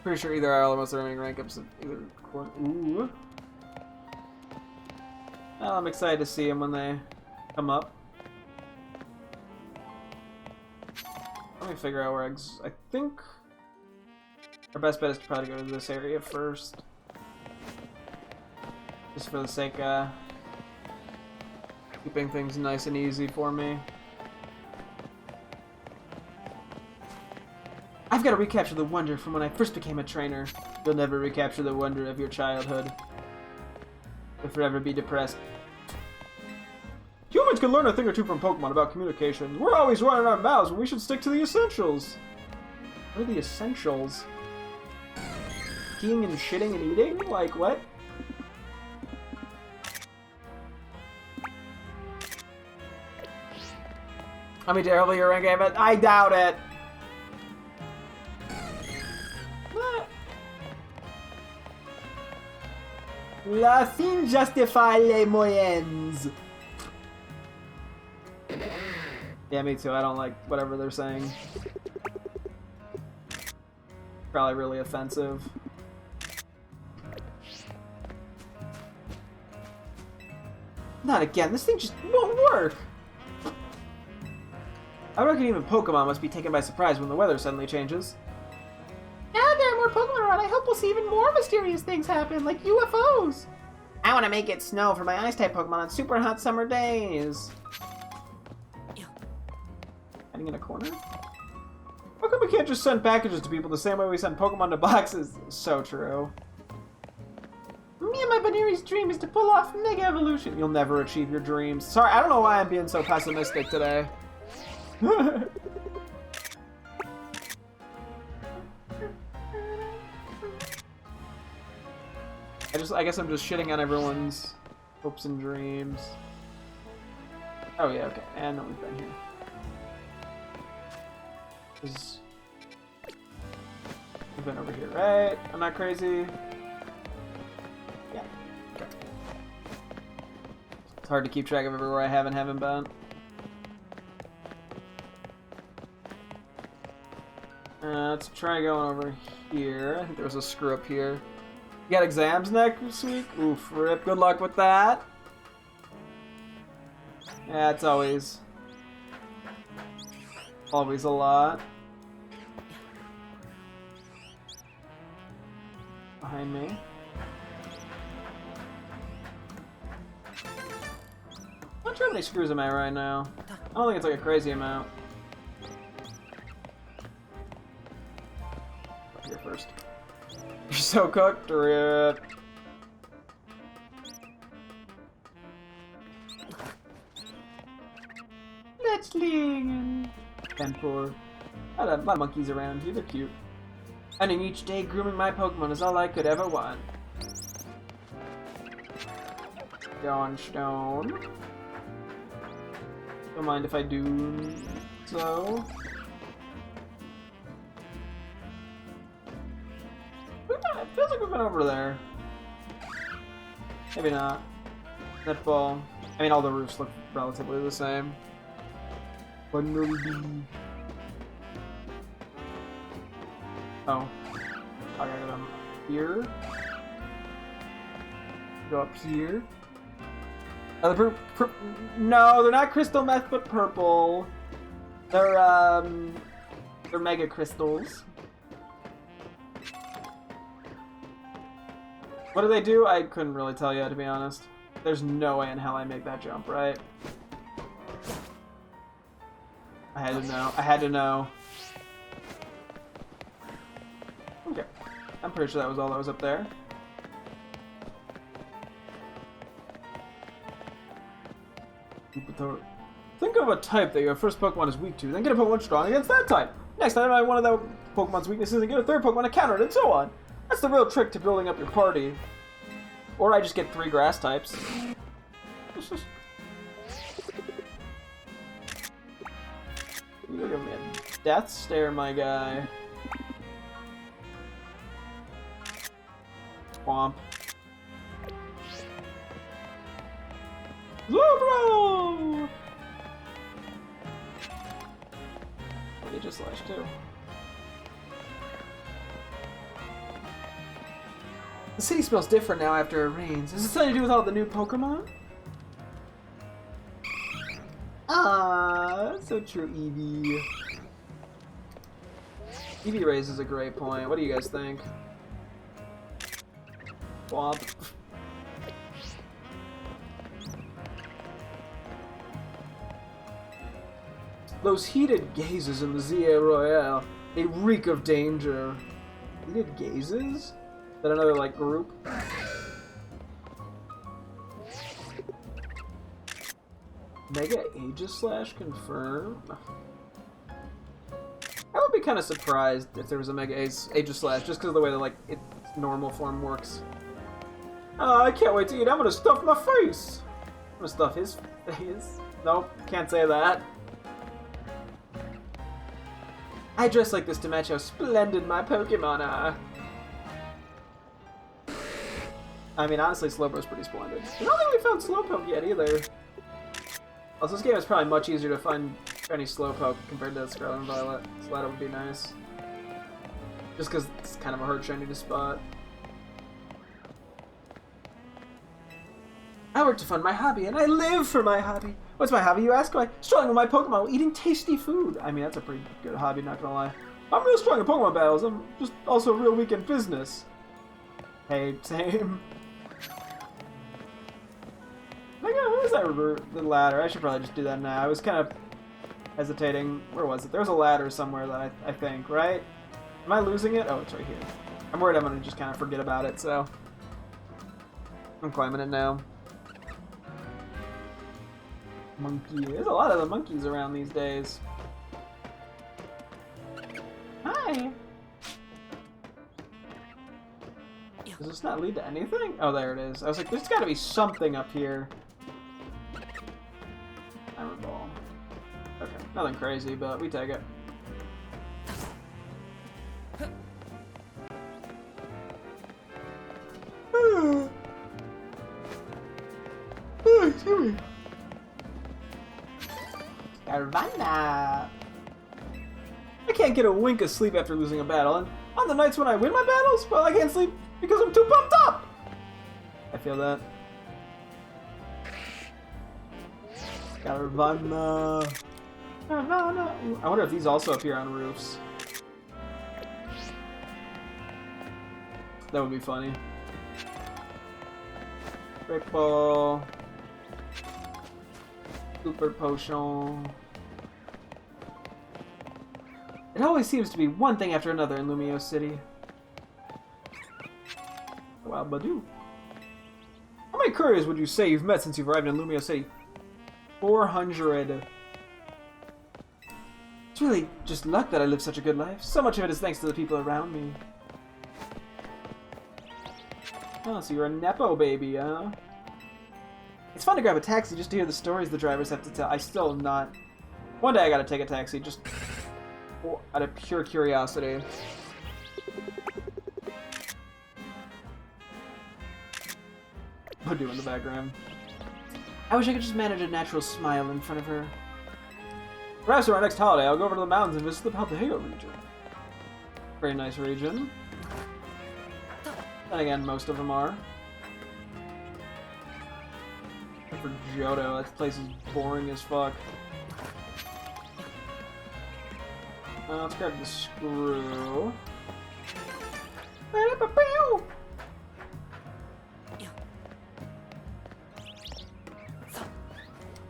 Pretty sure either all of us are remaining rank ups of either course. Ooh. Well, I'm excited to see them when they come up. Let me figure out where I think our best bet is to probably go to this area first. Just for the sake of keeping things nice and easy for me. I've got to recapture the wonder from when I first became a trainer. You'll never recapture the wonder of your childhood. You'll forever be depressed. Human Humans can learn a thing or two from Pokemon about communication. We're always running our mouths, but we should stick to the essentials. What are the essentials? Peeing and shitting and eating? Like, what? Let me terrible your rank game, but I doubt it. La fin justifie les moyens. Yeah, me too. I don't like whatever they're saying. Probably really offensive. Not again. This thing just won't work. I reckon even Pokemon must be taken by surprise when the weather suddenly changes. Now there are more Pokemon around, I hope we'll see even more mysterious things happen, like UFOs! I want to make it snow for my Ice-type Pokemon on super hot summer days. Hiding in a corner? How come we can't just send packages to people the same way we send Pokemon to boxes? So true. Me and my Baneri's dream is to pull off Mega Evolution. You'll never achieve your dreams. Sorry, I don't know why I'm being so pessimistic today. I guess I'm just shitting on everyone's hopes and dreams. Oh yeah, okay. And no one's been here. We've been over here, right? I'm not crazy. Yeah. Okay. It's hard to keep track of everywhere I have and haven't been. Let's try going over here. I think there was a screw up here. You got exams next week? Oof, rip. Good luck with that. Yeah, it's always a lot. Behind me. Not sure how many screws am I right now. I don't think it's like a crazy amount. Here first. You're so cooked, rip. Let's ling. Tempor. A lot of monkeys around here, they're cute. Spending each day grooming my Pokemon is all I could ever want. Dawn Stone. Don't mind if I do so. It feels like we've been over there. Maybe not. Netball. I mean, all the roofs look relatively the same. Bumblebee. Oh. I gotta go down here. Go up here. Oh, no, they're not crystal meth, but purple. They're mega crystals. What do they do? I couldn't really tell you, to be honest. There's no way in hell I make that jump, right? I had to know. I had to know. Okay. I'm pretty sure that was all that was up there. Think of a type that your first Pokemon is weak to, then get a Pokemon strong against that type. Next time, I one of that Pokemon's weaknesses and get a third Pokemon to counter it, and so on. That's the real trick to building up your party. Or I just get 3 grass types. You're giving me a death stare, my guy. Swamp. Lubro! What did just slash too? The city smells different now after it rains. Is it something to do with all the new Pokemon? Ah, so true, Eevee. Eevee raises a great point. What do you guys think? Swamp. Those heated gazes in the ZA Royale, they reek of danger. Heated gazes? Is that another, like, group? Mega Aegislash confirmed? I would be kind of surprised if there was a Mega Aegislash, just because of the way that, like, its normal form works. I can't wait to eat. I'm gonna stuff my face! I'm gonna stuff his face. Nope, can't say that. I dress like this to match how splendid my Pokemon are. I mean, honestly, Slowpoke's pretty splendid. I don't think we found Slowpoke yet, either. Also, this game is probably much easier to find any Slowpoke compared to Scarlet and Violet, so that would be nice. Just because it's kind of a hard shiny to spot. I work to fund my hobby, and I live for my hobby. What's my hobby, you ask? Why? Strolling with my Pokemon while eating tasty food. I mean, that's a pretty good hobby, not gonna lie. I'm real strong in Pokemon battles. I'm just also real weak in business. Hey, same. What was that? The ladder. I should probably just do that now. I was kind of hesitating. Where was it? There was a ladder somewhere that I think, right? Am I losing it? Oh, it's right here. I'm worried I'm going to just kind of forget about it, so I'm climbing it now. Monkey. There's a lot of the monkeys around these days. Hi! Does this not lead to anything? Oh, there it is. I was like, there's got to be something up here. Iron Ball. Okay, nothing crazy, but we take it. Excuse me. Carvana. I can't get a wink of sleep after losing a battle, and on the nights when I win my battles, well, I can't sleep because I'm too pumped up! I feel that. Caravana. Caravana. I wonder if these also appear on roofs. That would be funny. Great Ball. Super Potion. It always seems to be one thing after another in Lumiose City. Wow, Badoo. How many couriers would you say you've met since you've arrived in Lumiose City? 400. It's really just luck that I live such a good life. So much of it is thanks to the people around me. Oh, so you're a Nepo baby, huh? It's fun to grab a taxi just to hear the stories the drivers have to tell. I still am not... One day I gotta take a taxi, just out of pure curiosity. Badoo in the background. I wish I could just manage a natural smile in front of her. Perhaps for our next holiday, I'll go over to the mountains and visit the Paltaheo region. Very nice region. Then again, most of them are. Except for Johto, that place is boring as fuck. Let's grab the screw.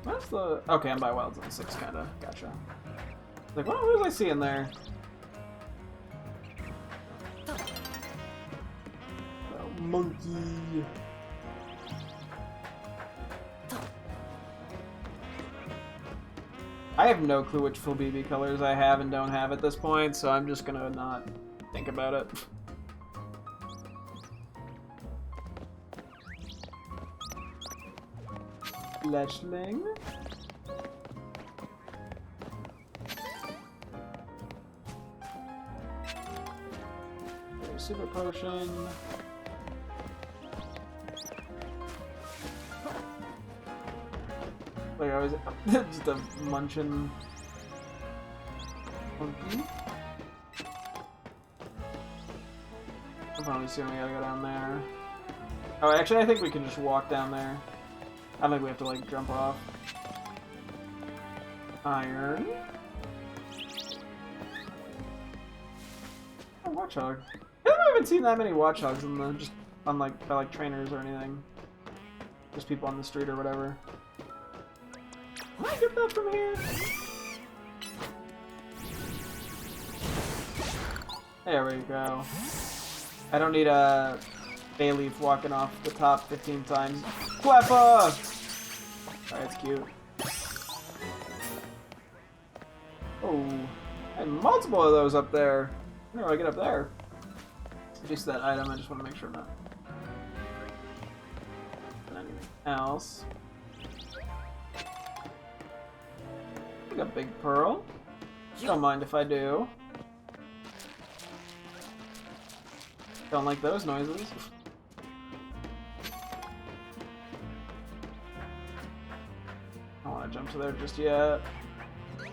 What's the... Okay, I'm by Wild Zone 6, kinda. Gotcha. Like, what was I seeing there? Oh, monkey. I have no clue which full BB colors I have and don't have at this point, so I'm just gonna not think about it. Fletchling. Super Potion. Like I was just a munchin' monkey. I'm probably assuming we gotta go down there. Oh, actually, I think we can just walk down there. I don't think we have to, like, jump off. Iron. Oh, Watchog. I haven't seen that many Watchogs in the, just on, like, by, like, trainers or anything. Just people on the street or whatever. Can I get that from here? There we go. I don't need a Bayleaf walking off the top 15 times. Cleffa! Alright, it's cute. Oh, and multiple of those up there. How do I get up there? Just that item, I just want to make sure not. And anything else. I got a big pearl. Don't mind if I do. Don't like those noises. I don't want to jump to there just yet.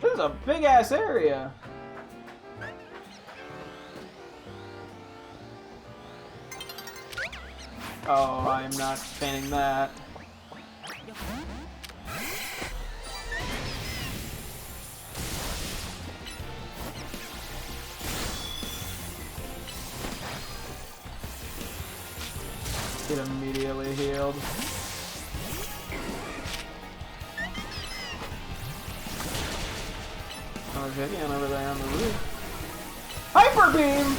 This is a big ass area. Oh, I am not fanning that. Get immediately healed. Oh, Vivian over there on the roof. Hyper beam!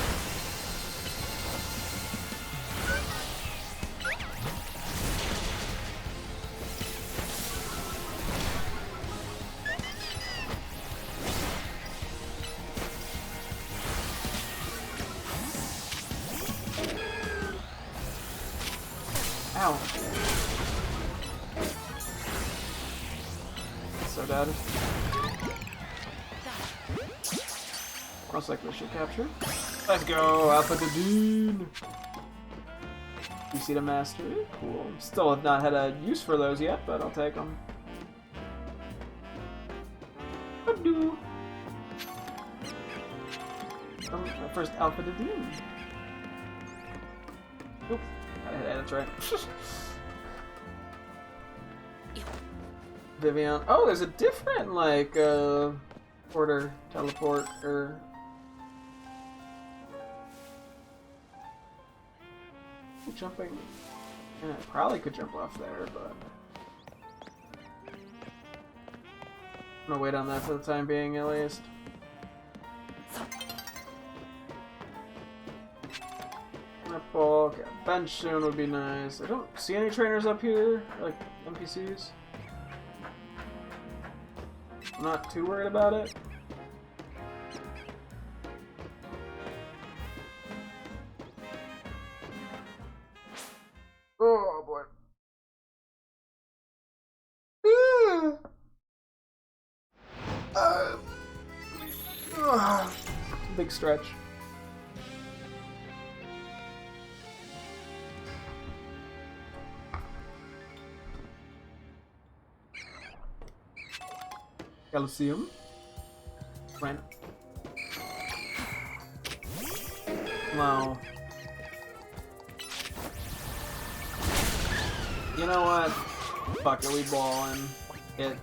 Ow. So dead. Most likely should capture. Let's go, Alpha to Dune! You see the mastery? Cool. Still have not had a use for those yet, but I'll take them. My first Alpha to Dune. Oop. That's right. Vivian. Oh, there's a different, like, order, teleport, or... Jumping... Yeah, I probably could jump off there, but... I'm gonna wait on that for the time being, at least. Okay, bench soon would be nice. I don't see any trainers up here, like NPCs. I'm not too worried about it. Oh boy. Big stretch. Coliseum. Right. Wow. You know what? Fuck it, we ballin'. It.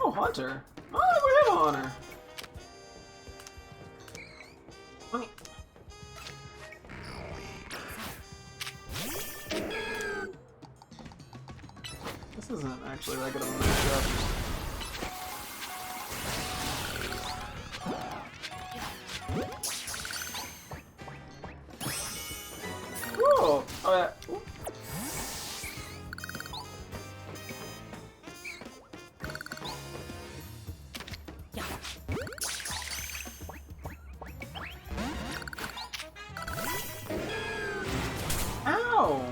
Oh, Hunter. Oh, we have a Hunter. Let me... This isn't actually regular matchup. Cool! Oh yeah. Ooh. Ow!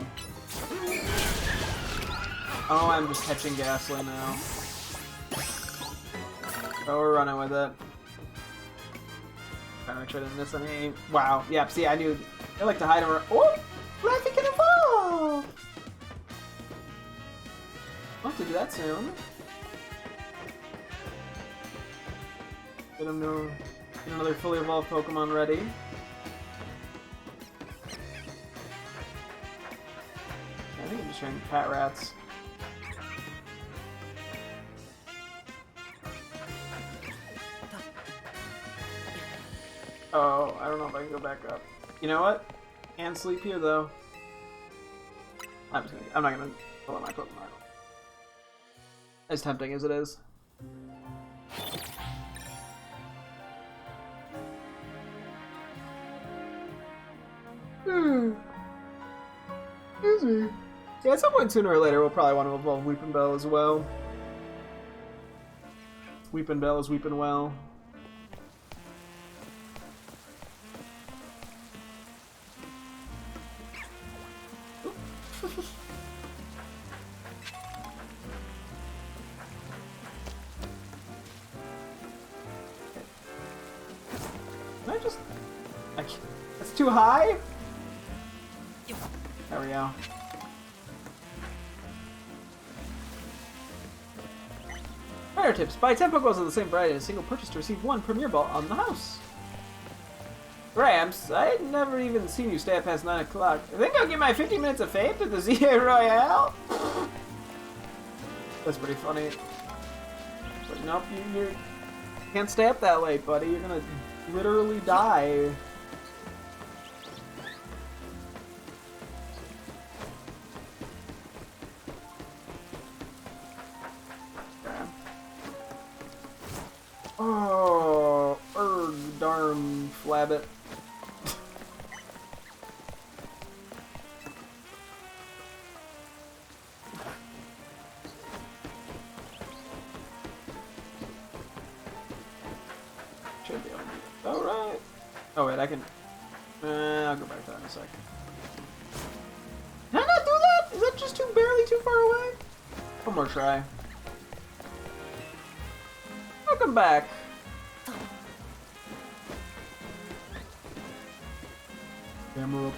Oh, I'm just catching Ghastly now. Oh, we're running with it. Trying to make sure I didn't miss any. Wow. Yep, see, I knew. I like to hide around. Oh! Fluffy can evolve! I'll have to do that soon. Get him to get another fully evolved Pokemon ready. I think I'm just trying Pat Rats. Oh, I don't know if I can go back up. You know what? Can't sleep here though. I'm not gonna pull out my Pokemon. As tempting as it is. Excuse me. Yeah, at some point sooner or later, we'll probably want to evolve Weeping Bell as well. Weeping Bell is weeping well. Can I just... It's too high? There we go. Fire tips. Buy 10 Pokeballs of the same variety in a single purchase to receive 1 Premier Ball on the house. Gramps, I had never even seen you stay up past 9 o'clock. I think I'll give my 50 minutes of fame to the ZA Royale. That's pretty funny. It's like, nope, you can't stay up that late, buddy. You're gonna literally die. Oh, darn flabbit. Should be able to do that. Alright. Oh wait, I can... I'll go back to that in a second. Can I not do that? Is that just barely too far away? One more try. Welcome back. Camera up.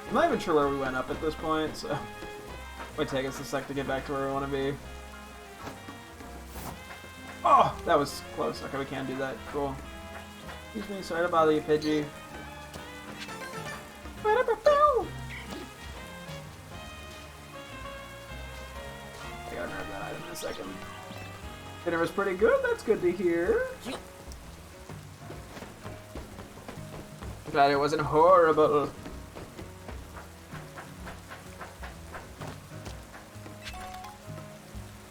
I'm not even sure where we went up at this point, so it might take us a sec to get back to where we want to be. Oh, that was close. Okay, we can do that. Cool. Excuse me, sorry to bother you, Pidgey. I gotta grab that item in a second. Dinner was pretty good. That's good to hear. Glad it wasn't horrible.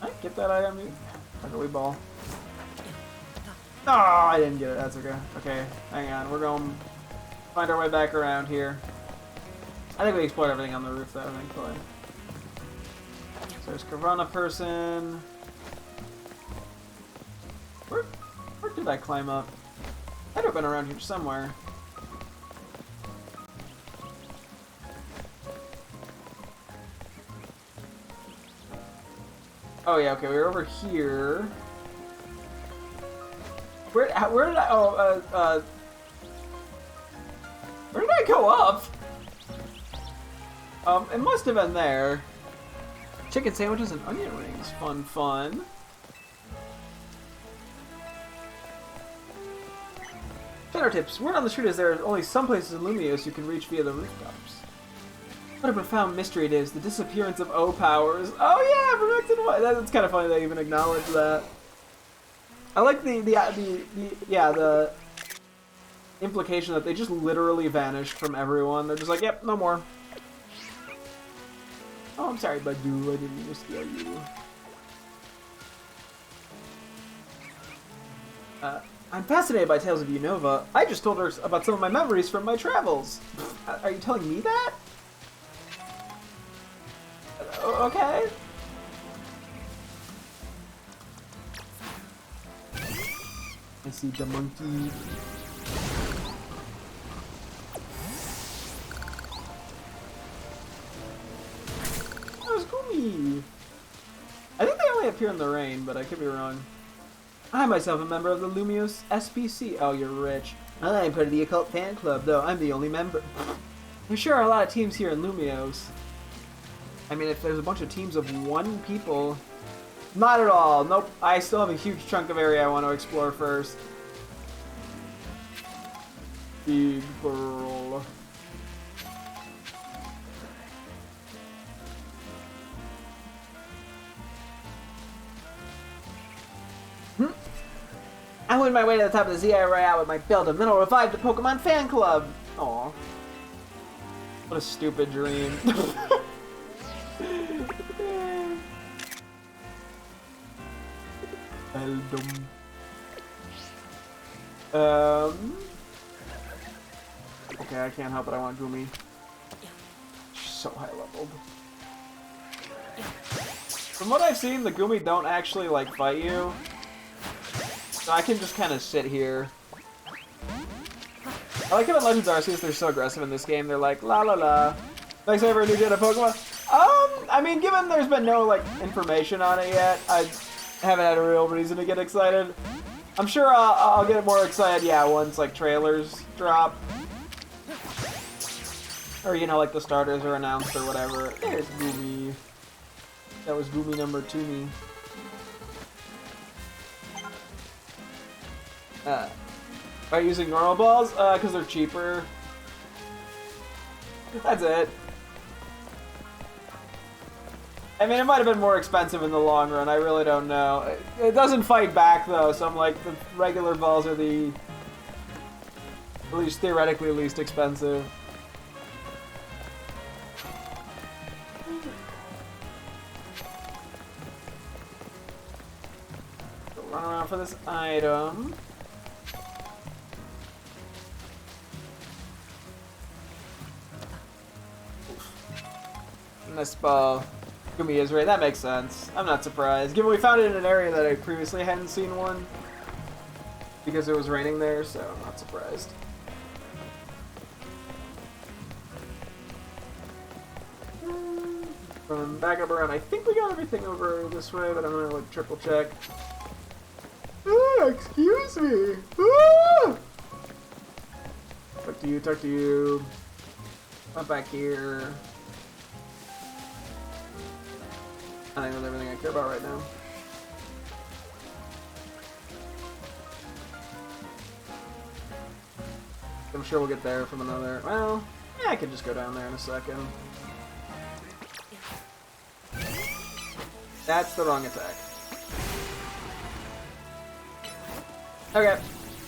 I get that item. Like a wee ball. Oh, I didn't get it. That's okay. Okay, hang on. We're going to find our way back around here. I think we explored everything on the roof, though, thankfully. So there's Corona person. Where did I climb up? I'd have been around here somewhere. Oh yeah, okay, we were over here. Where did I? Where did I go up? It must have been there. Chicken sandwiches and onion rings. Fun, fun. Dinner tips. Word on the street is there are only some places in Lumiose you can reach via the rooftops. What a profound mystery it is, the disappearance of O powers. Oh yeah, from X and Y. That's kind of funny they even acknowledge that. I like the implication that they just literally vanished from everyone. They're just like, yep, no more. Oh, I'm sorry, Badu. I didn't mean to steal you. I'm fascinated by tales of Unova. I just told her about some of my memories from my travels. Are you telling me that? Okay. I see the monkey. Oh, it's Gumi. I think they only appear in the rain, but I could be wrong. I myself am a member of the Lumiose SPC. Oh, you're rich. I'm part of the occult fan club, though I'm the only member. There sure are a lot of teams here in Lumiose. I mean, if there's a bunch of teams of 1 people... Not at all. Nope. I still have a huge chunk of area I want to explore first. Big Pearl. I went my way to the top of the ZI Royale with my build and then I'll revive the Pokemon fan club. Aw. What a stupid dream. Okay, I can't help it. I want Gumi. She's so high leveled. From what I've seen, the Gumi don't actually, like, fight you. So I can just kind of sit here. I like how in Legends Arceus they're so aggressive in this game. They're like, la la la. Next ever new gen of Pokemon. I mean, given there's been no, like, information on it yet, I haven't had a real reason to get excited. I'm sure I'll get more excited, yeah, once, like, trailers drop. Or, you know, like, the starters are announced or whatever. There's Gumi. That was Gumi number 2 me. By using normal balls? Because they're cheaper. That's it. I mean, it might have been more expensive in the long run. I really don't know. It doesn't fight back, though, so I'm like, the regular balls are the, at least theoretically, least expensive. So run around for this item. This ball. Gumi is right. That makes sense. I'm not surprised. Given we found it in an area that I previously hadn't seen one. Because it was raining there, so I'm not surprised. Back up around. I think we got everything over this way, but I'm gonna like triple check. Ah, excuse me. Ah! Talk to you, talk to you. Up back here. I think that's everything I care about right now. I'm sure we'll get there from another... Well, yeah, I could just go down there in a second. That's the wrong attack. Okay,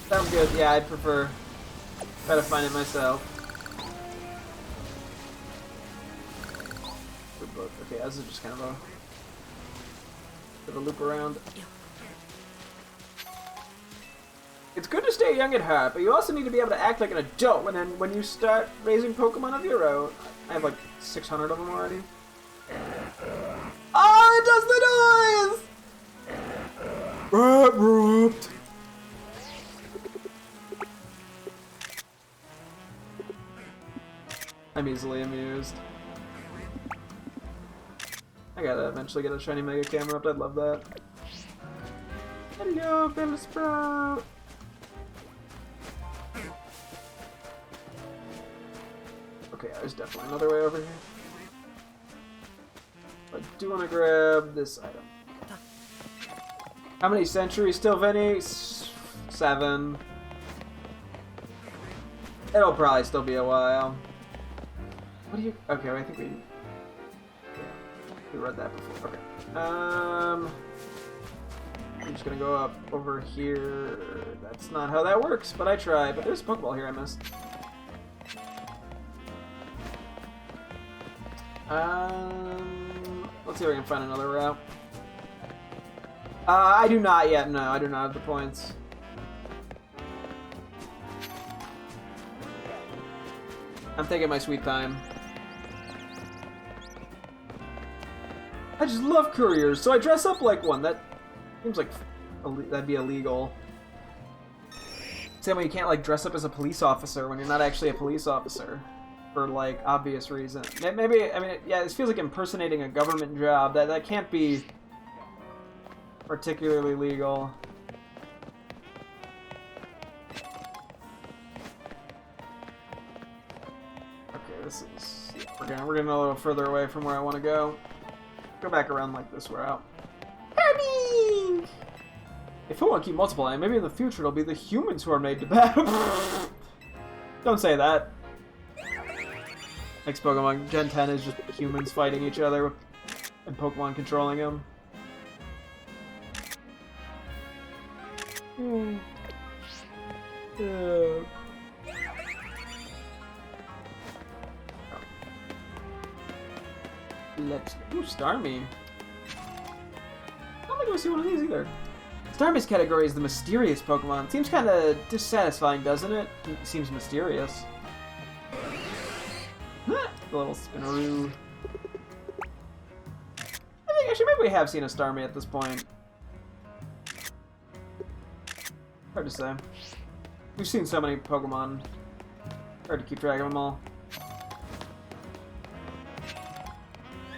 sounds good. Yeah, I'd prefer try to find it myself. Okay, this is just kind of a... bit of a loop around. It's good to stay young at heart, but you also need to be able to act like an adult when you start raising Pokemon of your own. I have like 600 of them already. Oh, it does the noise! I'm easily amused. I gotta eventually get a shiny Mega Camera up, I'd love that. Hello, Bellsprout! Okay, there's definitely another way over here. I do want to grab this item. How many centuries still, Vinny? 7. It'll probably still be a while. What do you... Okay, I think we read that before. Okay. I'm just gonna go up over here. That's not how that works, but I tried. But there's a Pokeball here I missed. Let's see if I can find another route. I do not yet. No, I do not have the points. I'm taking my sweet time. I just love couriers, so I dress up like one. That seems like that'd be illegal. Same way you can't like dress up as a police officer when you're not actually a police officer. For like obvious reasons. Maybe, I mean, yeah, this feels like impersonating a government job. That can't be particularly legal. Okay, this is... We're getting a little further away from where I want to go. Go back around like this route. Herbie! If we want to keep multiplying, maybe in the future it'll be the humans who are made to battle. Don't say that. Next Pokemon, Gen 10 is just humans fighting each other and Pokemon controlling them. Let's... Ooh, Starmie. I don't think we see one of these either. Starmie's category is the mysterious Pokemon. Seems kind of dissatisfying, doesn't it? It seems mysterious. The little Spinaroo. I think I Actually, maybe we have seen a Starmie at this point. Hard to say. We've seen so many Pokemon. Hard to keep track of them all.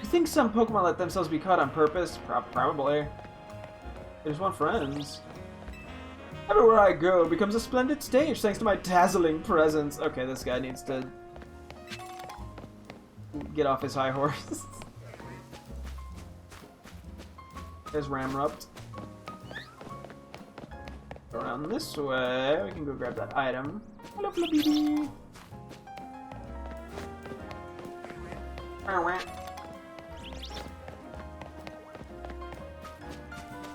You think some Pokemon let themselves be caught on purpose? Probably. They just want friends. Everywhere I go becomes a splendid stage thanks to my dazzling presence. Okay, this guy needs to get off his high horse. There's Ramrupt. Around this way, we can go grab that item. Hello, Flabby.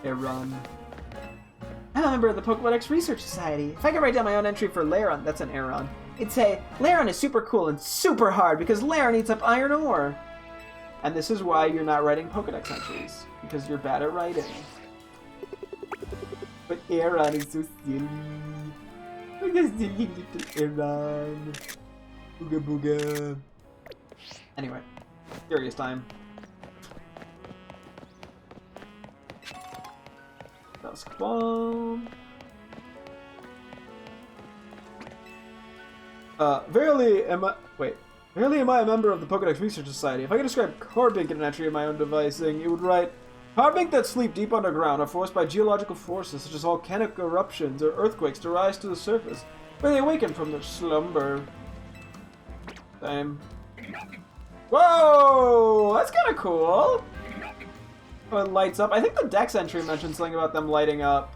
Aron. I'm a member of the Pokédex Research Society. If I could write down my own entry for Lairon, that's an Aron. It'd say, Lairon is super cool and super hard because Lairon eats up iron ore. And this is why you're not writing Pokédex entries. Because you're bad at writing. But Aron is so silly. Look at silly little Aron. Booga booga. Anyway, curious time. Dusk Bomb. Verily am I a member of the Pokédex Research Society. If I could describe Carbink in an entry of my own devising, it would write, Carbink that sleep deep underground are forced by geological forces such as volcanic eruptions or earthquakes to rise to the surface, where they awaken from their slumber. Same. Whoa! That's kind of cool! Oh, it lights up. I think the Dex entry mentioned something about them lighting up.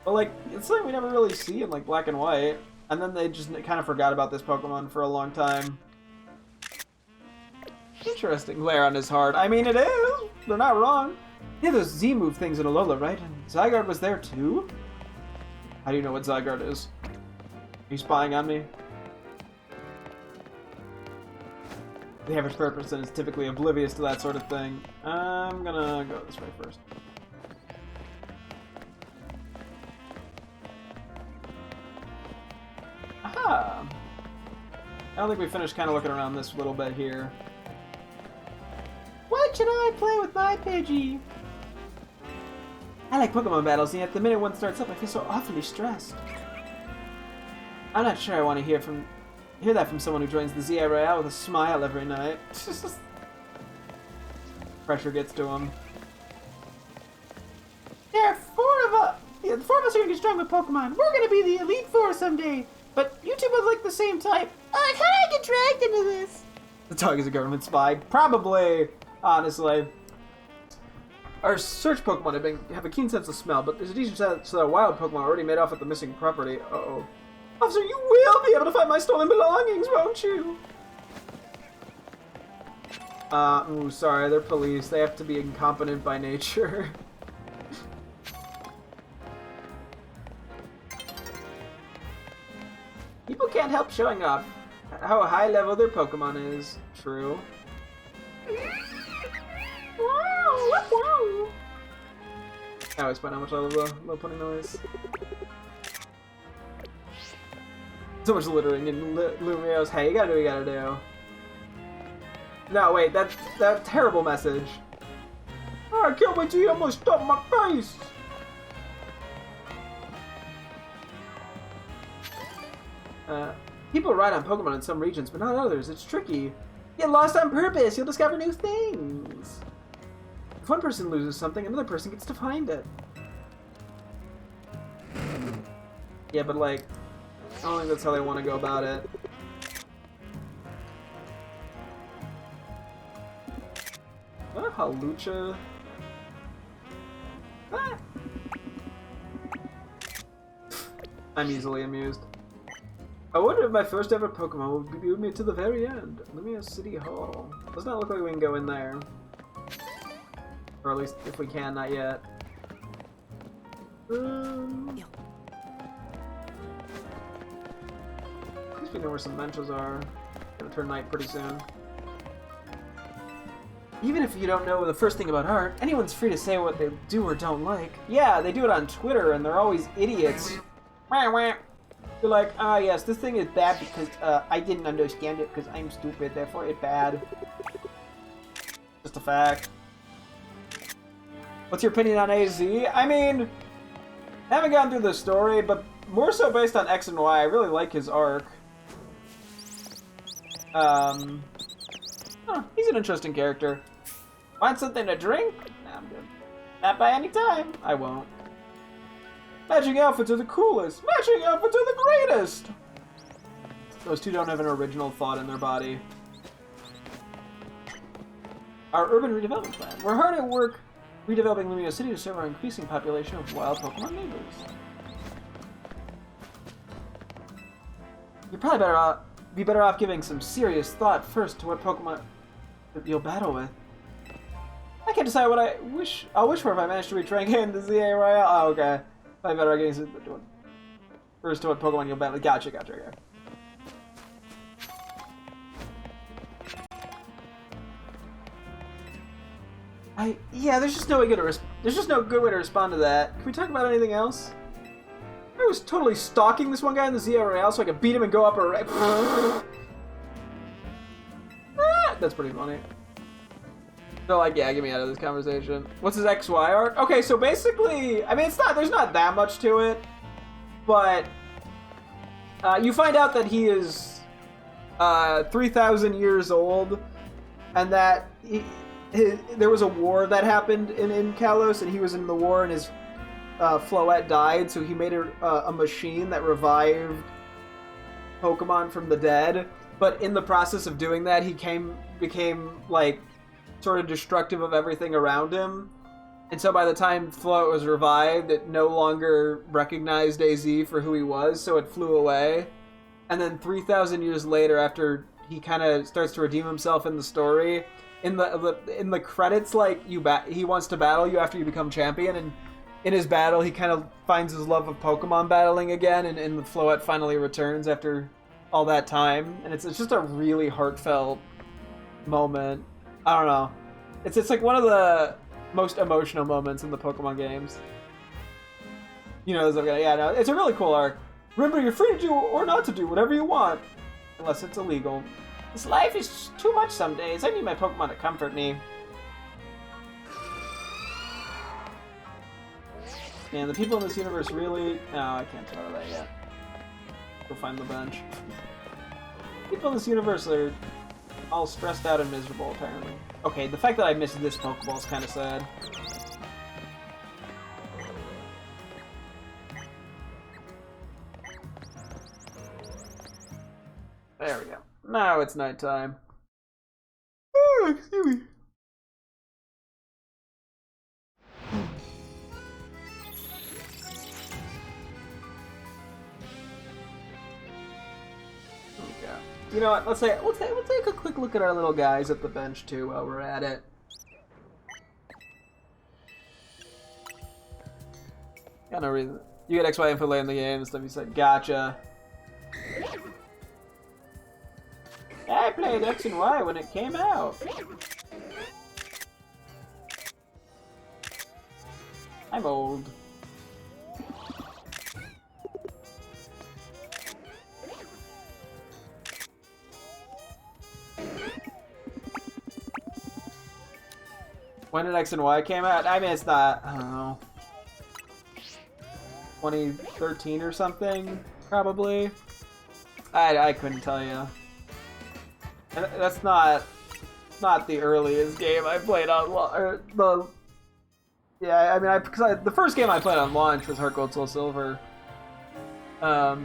But, like, it's something we never really see in, like, black and white. And then they just kind of forgot about this Pokemon for a long time. Interesting. Lairon is hard. I mean, it is. They're not wrong. Yeah, those Z-move things in Alola, right? And Zygarde was there, too? How do you know what Zygarde is? Are you spying on me? The average person is typically oblivious to that sort of thing. I'm gonna go this way first. Aha! I don't think we finished kind of looking around this little bit here. What should I play with my Pidgey? I like Pokemon battles, and yet the minute one starts up, I feel so awfully stressed. I'm not sure I want to hear that from someone who joins the ZI Royale with a smile every night. Pressure gets to him. There are four of us! Yeah, the four of us are gonna get strong with Pokemon. We're gonna be the Elite Four someday! But you two both like the same type. How did I get dragged into this? The dog is a government spy. Probably, honestly. Our search Pokemon have a keen sense of smell, but there's a decent chance that a wild Pokemon already made off with the missing property. Uh-oh. Officer, you will be able to find my stolen belongings, won't you? Ooh, sorry, they're police. They have to be incompetent by nature. People can't help showing off how high level their Pokemon is. True. I always find how much I love the low putting noise. So much littering in Lumiose. Hey, you gotta do what you gotta do. No, wait, that's that terrible message. Oh, I can't wait till you almost stuck my face! People ride on Pokemon in some regions, but not others. It's tricky. Get lost on purpose, you'll discover new things. If one person loses something, another person gets to find it. Yeah, but like, I don't think that's how they want to go about it. What, Halucha? Ah. I'm easily amused. I wonder if my first ever Pokemon will be with me to the very end. Lumiose City Hall. Does not look like we can go in there. Or at least if we can, not yet. At least we know where some benches are. Gonna turn night pretty soon. Even if you don't know the first thing about art, anyone's free to say what they do or don't like. Yeah, they do it on Twitter and they're always idiots. They're like, ah yes, this thing is bad because I didn't understand it because I'm stupid, therefore it's bad. Just a fact. What's your opinion on AZ? I mean, I haven't gone through the story, but more so based on X and Y. I really like his arc. He's an interesting character. Want something to drink? Nah, I'm good. Not by any time. I won't. Matching outfits are the coolest. Matching outfits are the greatest. Those two don't have an original thought in their body. Our urban redevelopment plan. We're hard at work redeveloping Lumiose City to serve our increasing population of wild Pokemon neighbors. You're probably be better off giving some serious thought first to what Pokemon you'll battle with. I can't decide what I'll wish for if I manage to reach rank in the ZA Royale. Oh, okay. Probably better off getting some first to what Pokemon you'll battle. Gotcha. Yeah, there's just no good way to respond to that. Can we talk about anything else? I was totally stalking this one guy in the ZA Royale so I could beat him and go up a That's pretty funny. So like, yeah, get me out of this conversation. What's his XY arc? Okay, so basically, I mean, there's not that much to it, but you find out that he is 3,000 years old, and that there was a war that happened in Kalos, and he was in the war, and his Floette died, so he made a machine that revived Pokemon from the dead. But in the process of doing that, he became like sort of destructive of everything around him. And so by the time Floette was revived, it no longer recognized AZ for who he was, so it flew away. And then 3,000 years later, after he kind of starts to redeem himself in the story, in the credits, like he wants to battle you after you become champion, and in his battle, he kind of finds his love of Pokemon battling again, and the Floette finally returns after all that time, and it's just a really heartfelt moment. I don't know. It's like one of the most emotional moments in the Pokemon games. You know, it's a really cool arc. Remember, you're free to do or not to do whatever you want, unless it's illegal. This life is too much some days. I need my Pokemon to comfort me. Man, the people in this universe really... No, I can't tell her that yet. Go find the bench. People in this universe are all stressed out and miserable, apparently. Okay, the fact that I missed this Pokeball is kind of sad. There we go. Now it's nighttime. Oh, excuse me. You know what? We'll take a quick look at our little guys at the bench too while we're at it. Got no reason. You get XY info late in the game and stuff. You said, gotcha. I played X and Y when it came out. I'm old. When did X and Y came out? I mean, it's not, I don't know, 2013 or something, probably. I couldn't tell you. That's not the earliest game I played on yeah, I mean, because the first game I played on launch was Heart Gold Soul Silver. So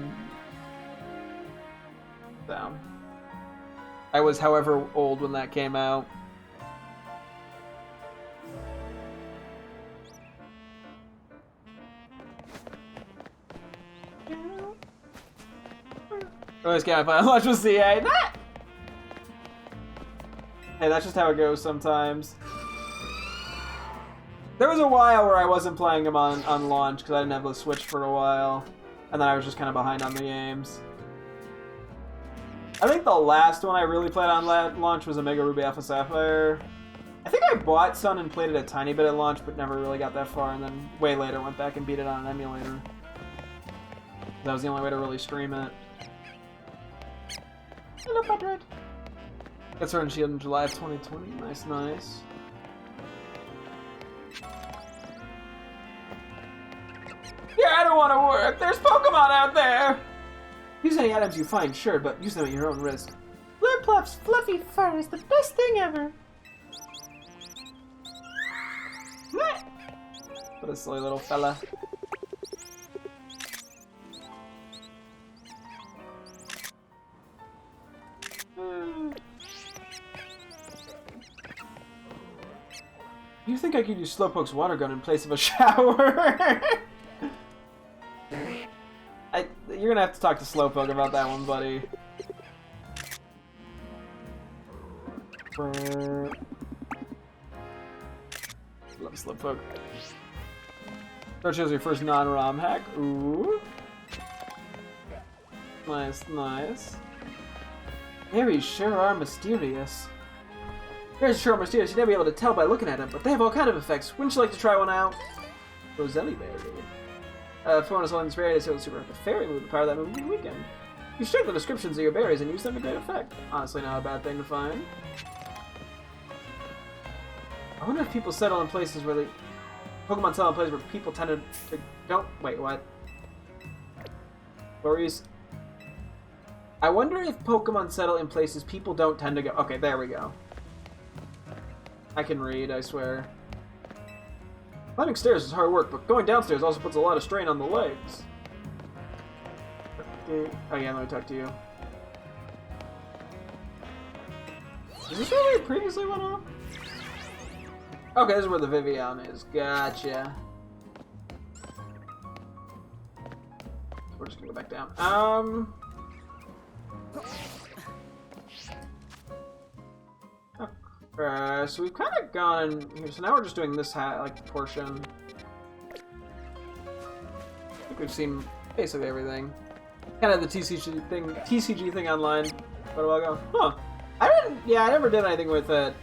I was however old when that came out. First game I played on launch was CA. Hey, that's just how it goes sometimes. There was a while where I wasn't playing them on launch because I didn't have the Switch for a while. And then I was just kind of behind on the games. I think the last one I really played on launch was Omega Ruby Alpha Sapphire. I think I bought Sun and played it a tiny bit at launch, but never really got that far. And then way later went back and beat it on an emulator. That was the only way to really stream it. Hello, Patrick. Got Sword and Shield in July of 2020. Nice, nice. Yeah, I don't want to work. There's Pokemon out there. Use any items you find, sure, but use them at your own risk. Flipplop's fluffy fur is the best thing ever. What a silly little fella. You think I could use Slowpoke's water gun in place of a shower? You're gonna have to talk to Slowpoke about that one, buddy. Love Slowpoke. That shows your first non-ROM hack. Ooh. Nice, nice. Berries sure are mysterious. Berries sure are mysterious. You'd never be able to tell by looking at them, but they have all kind of effects. Wouldn't you like to try one out? Roselli berry. If you want to sell this berry, it's super like a fairy move. The power of that move every weekend. You check the descriptions of your berries and use them to great effect. Honestly, not a bad thing to find. I wonder if people settle in places where Pokemon settle in places where people tend to don't. Wait, what? Worries. I wonder if Pokemon settle in places people don't tend to go. Okay, there we go. I can read, I swear. Climbing stairs is hard work, but going downstairs also puts a lot of strain on the legs. Okay. Oh yeah, let me talk to you. Is this where we previously went off? Okay, this is where the Vivian is. Gotcha. We're just gonna go back down. Okay, so we've kind of gone in here. So now we're just doing this portion. I think we've seen basically everything. Kind of the TCG thing online. What do I go? Huh? I never did anything with it.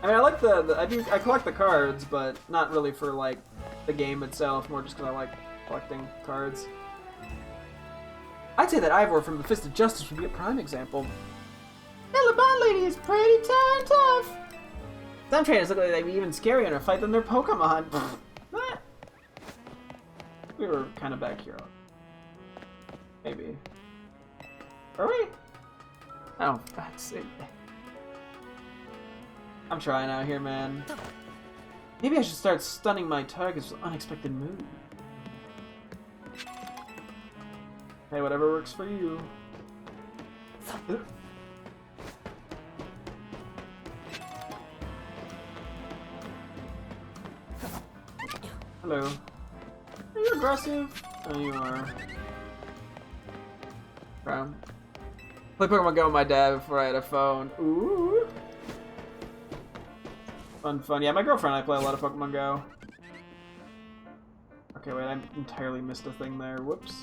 I mean, I like I collect the cards, but not really for like the game itself. More just because I like collecting cards. I'd say that Ivor from the Fist of Justice would be a prime example. That LeBron lady is pretty darn tough. Some trainers look like they'd be even scarier in a fight than their Pokemon. We were kind of back here. Maybe. Are we? Oh, that's it. I'm trying out here, man. Maybe I should start stunning my targets with unexpected moves. Hey, whatever works for you. Hello. Are you aggressive? Oh, you are. Bro. Play Pokemon Go with my dad before I had a phone. Ooh. Fun. Yeah, my girlfriend and I play a lot of Pokemon Go. Okay, wait, I entirely missed a thing there. Whoops.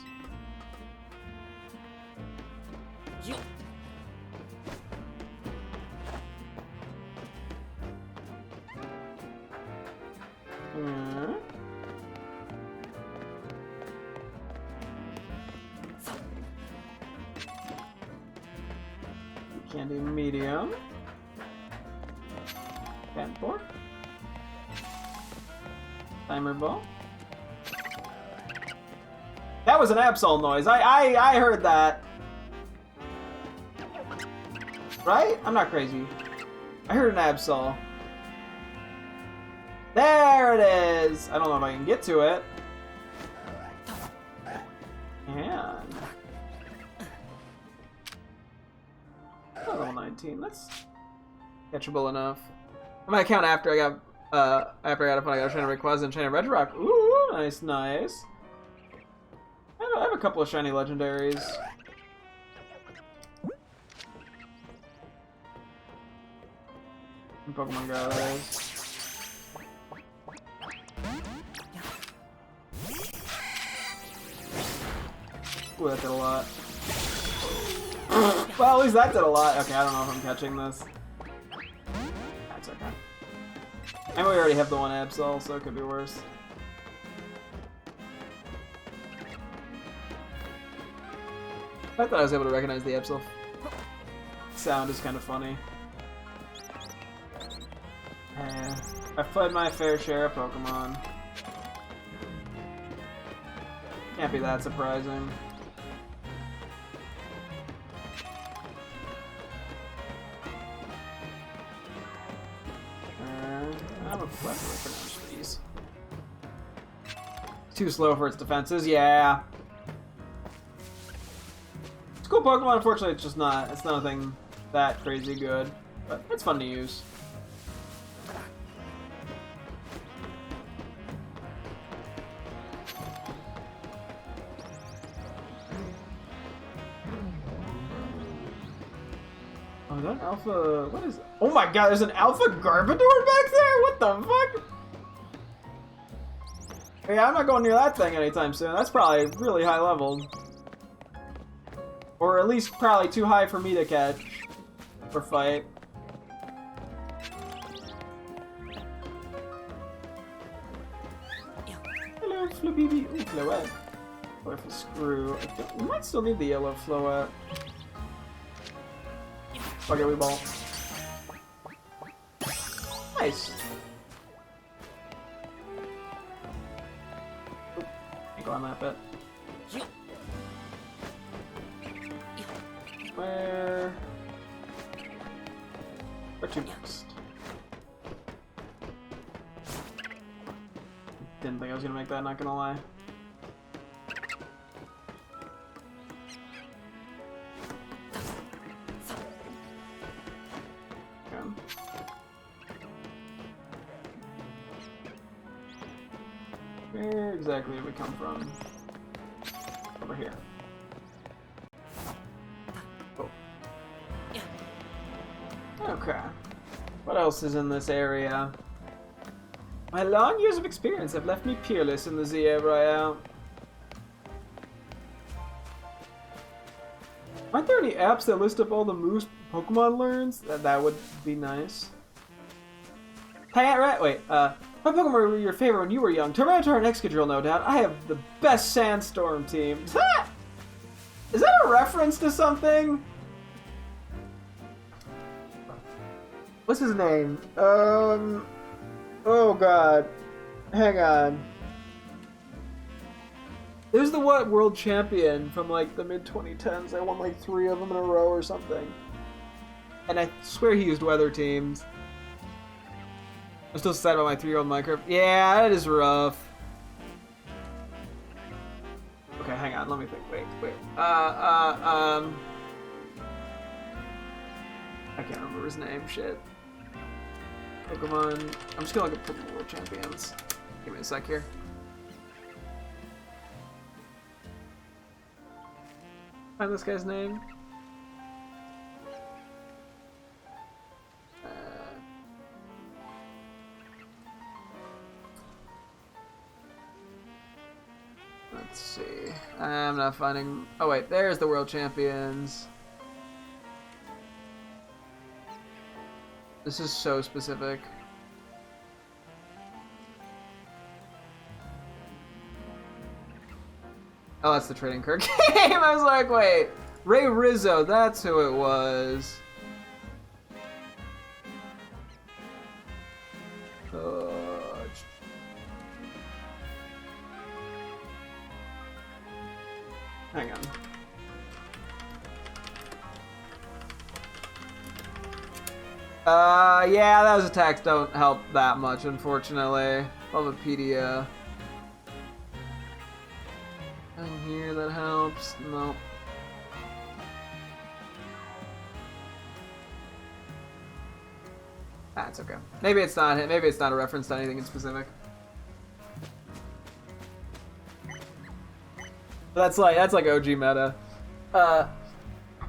Candy medium. Panport. Timer ball. That was an Absol noise. I heard that. Right? I'm not crazy. I heard an Absol. There it is! I don't know if I can get to it. And... level 19, that's catchable enough. On my account after I got a phone, I got a shiny Rayquaza and shiny Regirock. Ooh, nice. I have a couple of shiny legendaries. In Pokemon Go, that is. Ooh, that did a lot. Well, at least that did a lot. Okay, I don't know if I'm catching this. That's okay. And we already have the one Absol, so it could be worse. I thought I was able to recognize the Absol sound is kind of funny. I've played my fair share of Pokemon. Can't be that surprising. I'm a plethora pronounce these. Too slow for its defenses, yeah. It's a cool Pokemon, unfortunately it's just not, it's nothing that crazy good. But it's fun to use. Oh, that alpha... What is... Oh my god, there's an alpha Garbodor back there? What the fuck? Yeah, I'm not going near that thing anytime soon. That's probably really high level. Or at least probably too high for me to catch. Or fight. Hello, Flubibi. Ooh, Floette. What if a screw? We might still need the yellow Floette. Okay, we ball. Nice. Oop, can't go on that bit. Where to next? Didn't think I was gonna make that, not gonna lie. Where exactly did we come from? Over here. Oh. Okay. What else is in this area? My long years of experience have left me peerless in the ZA Royale. Aren't there any apps that list up all the moves Pokemon learns? That would be nice. Hey, right, wait, what Pokemon were your favorite when you were young? Tyranitar and Excadrill, no doubt. I have the best Sandstorm team. Is that a reference to something? What's his name? Oh god. Hang on. There's the what world champion from like the mid-2010s. I won like 3 of them in a row or something. And I swear he used weather teams. I'm still sad about my 3-year-old Minecraft. Yeah, that is rough. Okay, hang on. Let me think. Wait. I can't remember his name. Shit. Pokemon. I'm just gonna look at Pokemon World Champions. Give me a sec here. Find this guy's name. Let's see. I'm not finding... Oh wait, there's the World Champions. This is so specific. Oh, that's the trading card game. I was like, wait. Ray Rizzo, that's who it was. Hang on. Yeah, those attacks don't help that much, unfortunately. Bulbapedia. Down here, that helps. Nope. That's okay. Maybe it's not. Maybe it's not a reference to anything in specific. That's like OG meta.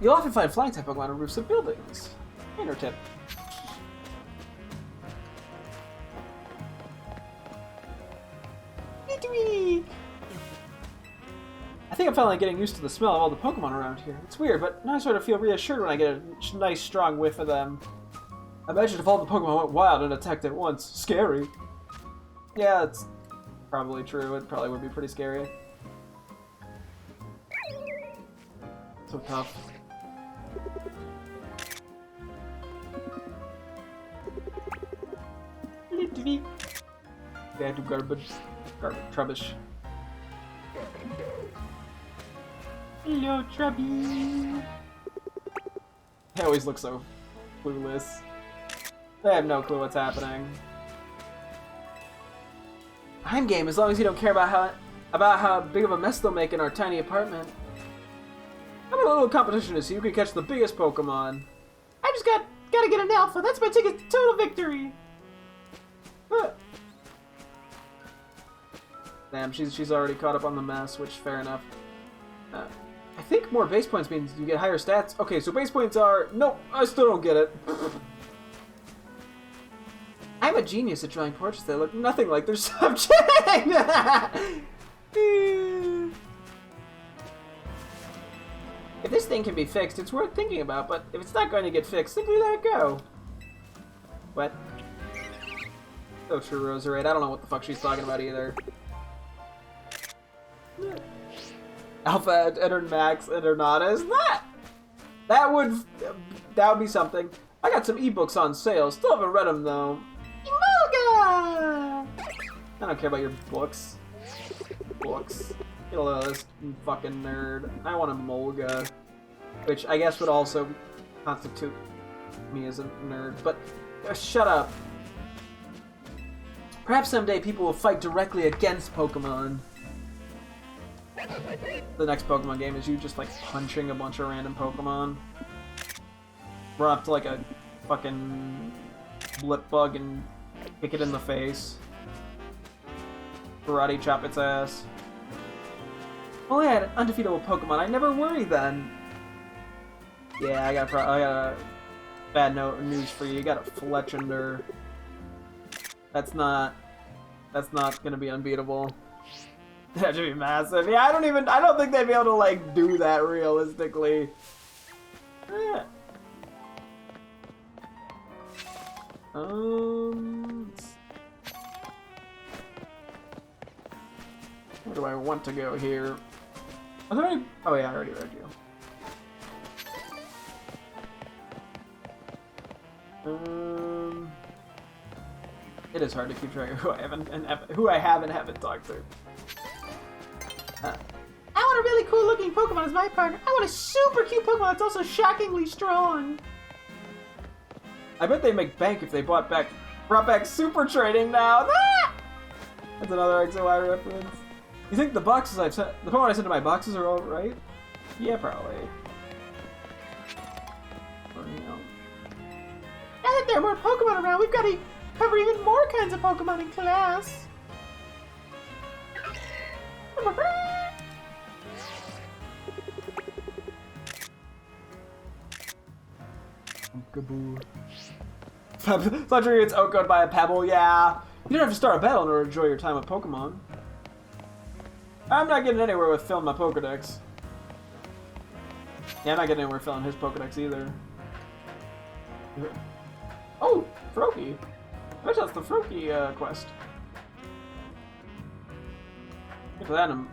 You'll often find flying type Pokemon on roofs of buildings. Trainer tip. I think I'm finally getting used to the smell of all the Pokemon around here. It's weird, but now I sort of feel reassured when I get a nice strong whiff of them. Imagine if all the Pokemon went wild and attacked at once. Scary. Yeah, that's probably true. It probably would be pretty scary. So tough. Yeah, do garbage. Garbage. Trubbish. Hello, Trubby. They always look so clueless. They have no clue what's happening. I'm game as long as you don't care about how big of a mess they'll make in our tiny apartment. How about a little competition to see who can catch the biggest Pokemon? I just gotta get an alpha. That's my ticket to total victory. Damn, she's already caught up on the mess, which fair enough. I think more base points means you get higher stats. Okay, so base points are... Nope, I still don't get it. I'm a genius at drawing portraits that look nothing like their subject. If this thing can be fixed, it's worth thinking about, but if it's not going to get fixed, simply let it go. What? Oh, true Roserade. I don't know what the fuck she's talking about either. Alpha, Enter Max, Eternata. That would be something. I got some ebooks on sale. Still haven't read them though. Emolga! I don't care about your books. Get a load of this, you fucking nerd. I want Emolga, which I guess would also constitute me as a nerd. But shut up. Perhaps someday people will fight directly against Pokemon. The next Pokemon game is you just like punching a bunch of random Pokemon. Run up to like a fucking blip bug and kick it in the face. Karate chop its ass. Well, I had an undefeatable Pokemon. I never worry then. Yeah, I got a bad news for you. You got a Fletchender. That's not gonna be unbeatable. That should be massive. Yeah, I don't think they'd be able to like do that realistically. Where do I want to go here? Are there any... Oh yeah, I already read you. It is hard to keep track of who I have and haven't talked to. I want a really cool looking Pokemon as my partner. I want a super cute Pokemon that's also shockingly strong. I bet they make bank if they brought back super trading now. Ah! That's another X and Y reference. You think the Pokemon I sent to my boxes are all right? Yeah, probably. Or, you know. Now that there are more Pokemon around, we've got to cover even more kinds of Pokemon in class. Kaboo. Fletcher gets outgunned by a pebble, yeah. You don't have to start a battle in order to enjoy your time with Pokemon. I'm not getting anywhere with filling my Pokedex. Yeah, I'm not getting anywhere filling his Pokedex either. Oh, Froakie. I bet that's the Froakie quest. Get to that in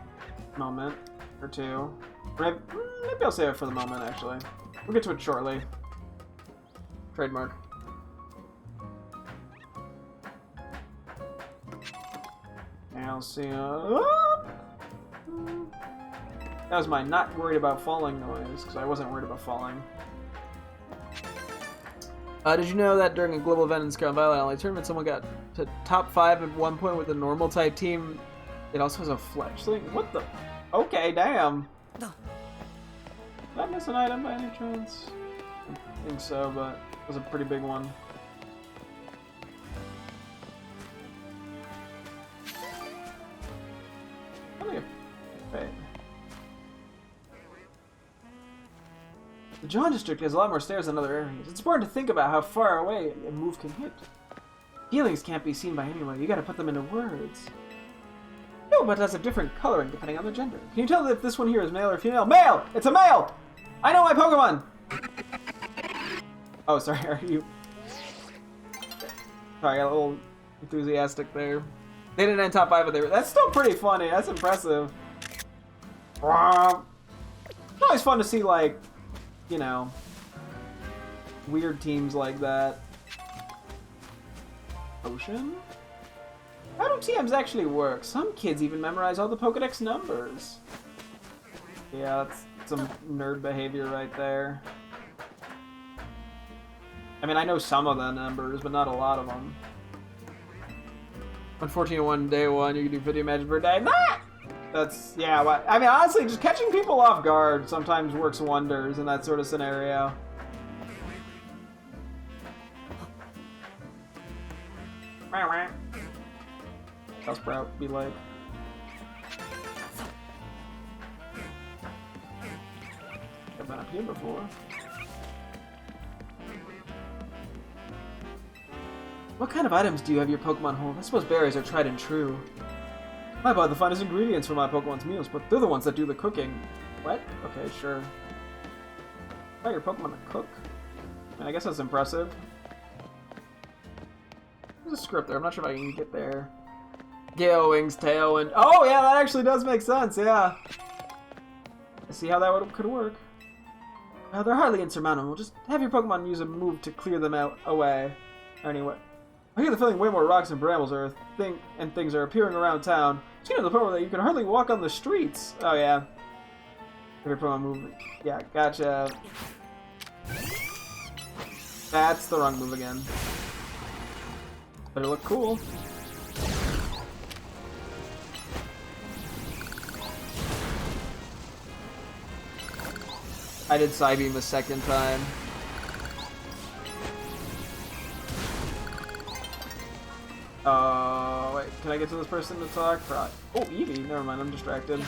a moment or two. Maybe I'll save it for the moment, actually. We'll get to it shortly. Trademark. I'll see. That was my not worried about falling noise, because I wasn't worried about falling. Did you know that during a global event in Scarlet Violet Alley tournament, someone got to top 5 at one point with a normal type team? It also has a fletchling. What the? Okay, damn. Did I miss an item by any chance? I think so, but it was a pretty big one. Right. The John District has a lot more stairs than other areas. It's important to think about how far away a move can hit. Feelings can't be seen by anyone. You gotta put them into words. No, but it has a different coloring depending on the gender. Can you tell if this one here is male or female? Male! It's a male! I know my Pokemon! Oh, sorry, are you... Sorry, I got a little enthusiastic there. They didn't end top 5, but they were... That's still pretty funny. That's impressive. It's always fun to see, like, you know, weird teams like that. Ocean? How do TMs actually work? Some kids even memorize all the Pokedex numbers. Yeah, Some nerd behavior right there. I mean, I know some of the numbers, but not a lot of them. 114 day one, you can do 50 matches per day. That's, yeah, I mean, honestly, just catching people off guard sometimes works wonders in that sort of scenario. How Sprout be like. I've been up here before. What kind of items do you have your Pokemon hold? I suppose berries are tried and true. I buy the finest ingredients for my Pokemon's meals, but they're the ones that do the cooking. What? Okay, sure. Buy your Pokemon to cook? I mean, I guess that's impressive. There's a script there. I'm not sure if I can get there. Gale Wings, Tailwind. Oh, yeah, that actually does make sense, yeah. I see how that could work. They're hardly insurmountable. Just have your Pokemon use a move to clear them away. Anyway. I get the feeling way more rocks and brambles and things are appearing around town. It's getting to the point where you can hardly walk on the streets. Oh, yeah. Every Pokemon movement. Yeah, gotcha. That's the wrong move again. Better look cool. I did Psybeam a second time. Wait, can I get to this person to talk? Oh, Eevee, never mind, I'm distracted.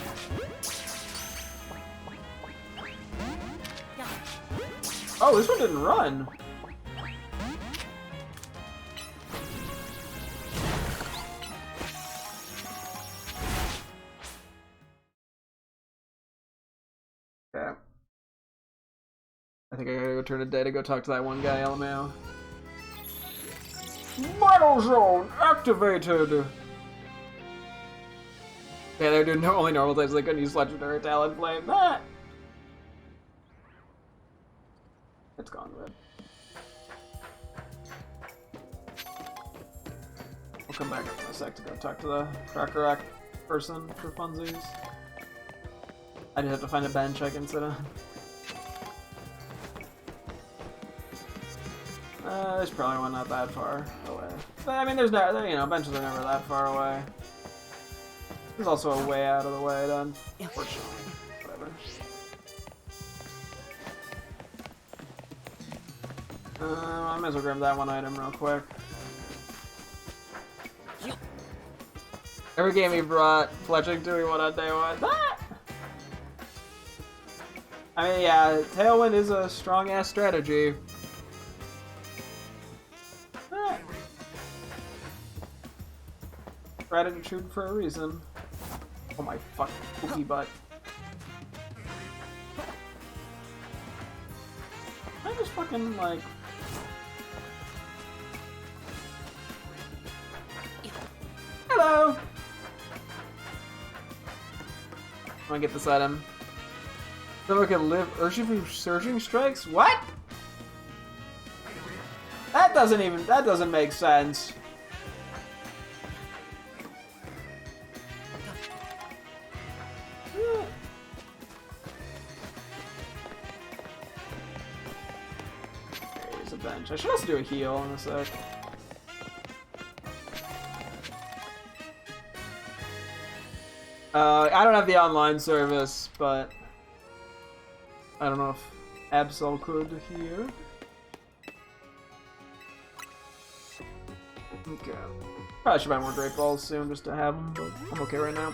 Oh, this one didn't run. Okay. I think I gotta go turn a day to go talk to that one guy, LMAO. Battle Zone activated! Yeah, they're doing only normal types, so they couldn't use Legendary Talonflame. That! It's gone red. We'll come back up in a sec to go talk to the Crocorock person for funsies. I just have to find a bench I can sit on. There's probably one not that far away. But, I mean, there's no, you know, benches are never that far away. There's also a way out of the way, then. Unfortunately. Whatever. I might as well grab that one item real quick. Every game he brought Fletching 2v1 on day one. Ah! I mean, yeah, Tailwind is a strong-ass strategy. Gratitude for a reason. Oh my fucking poopy butt. I just fucking like. Hello! I'm gonna get this item. Someone can live urging from surging strikes? What? That doesn't make sense. There's a bench. I should also do a heal in a sec. I don't have the online service, but I don't know if Absol could here. Okay. Probably should buy more Great Balls soon just to have them, but I'm okay right now.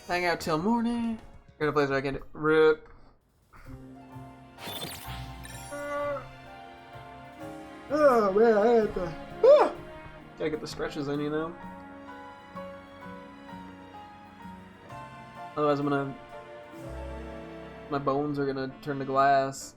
Hang out till morning. Gonna play so I can rip. Oh man, I had to. Gotta get the stretches in, you know. Otherwise, my bones are gonna turn to glass.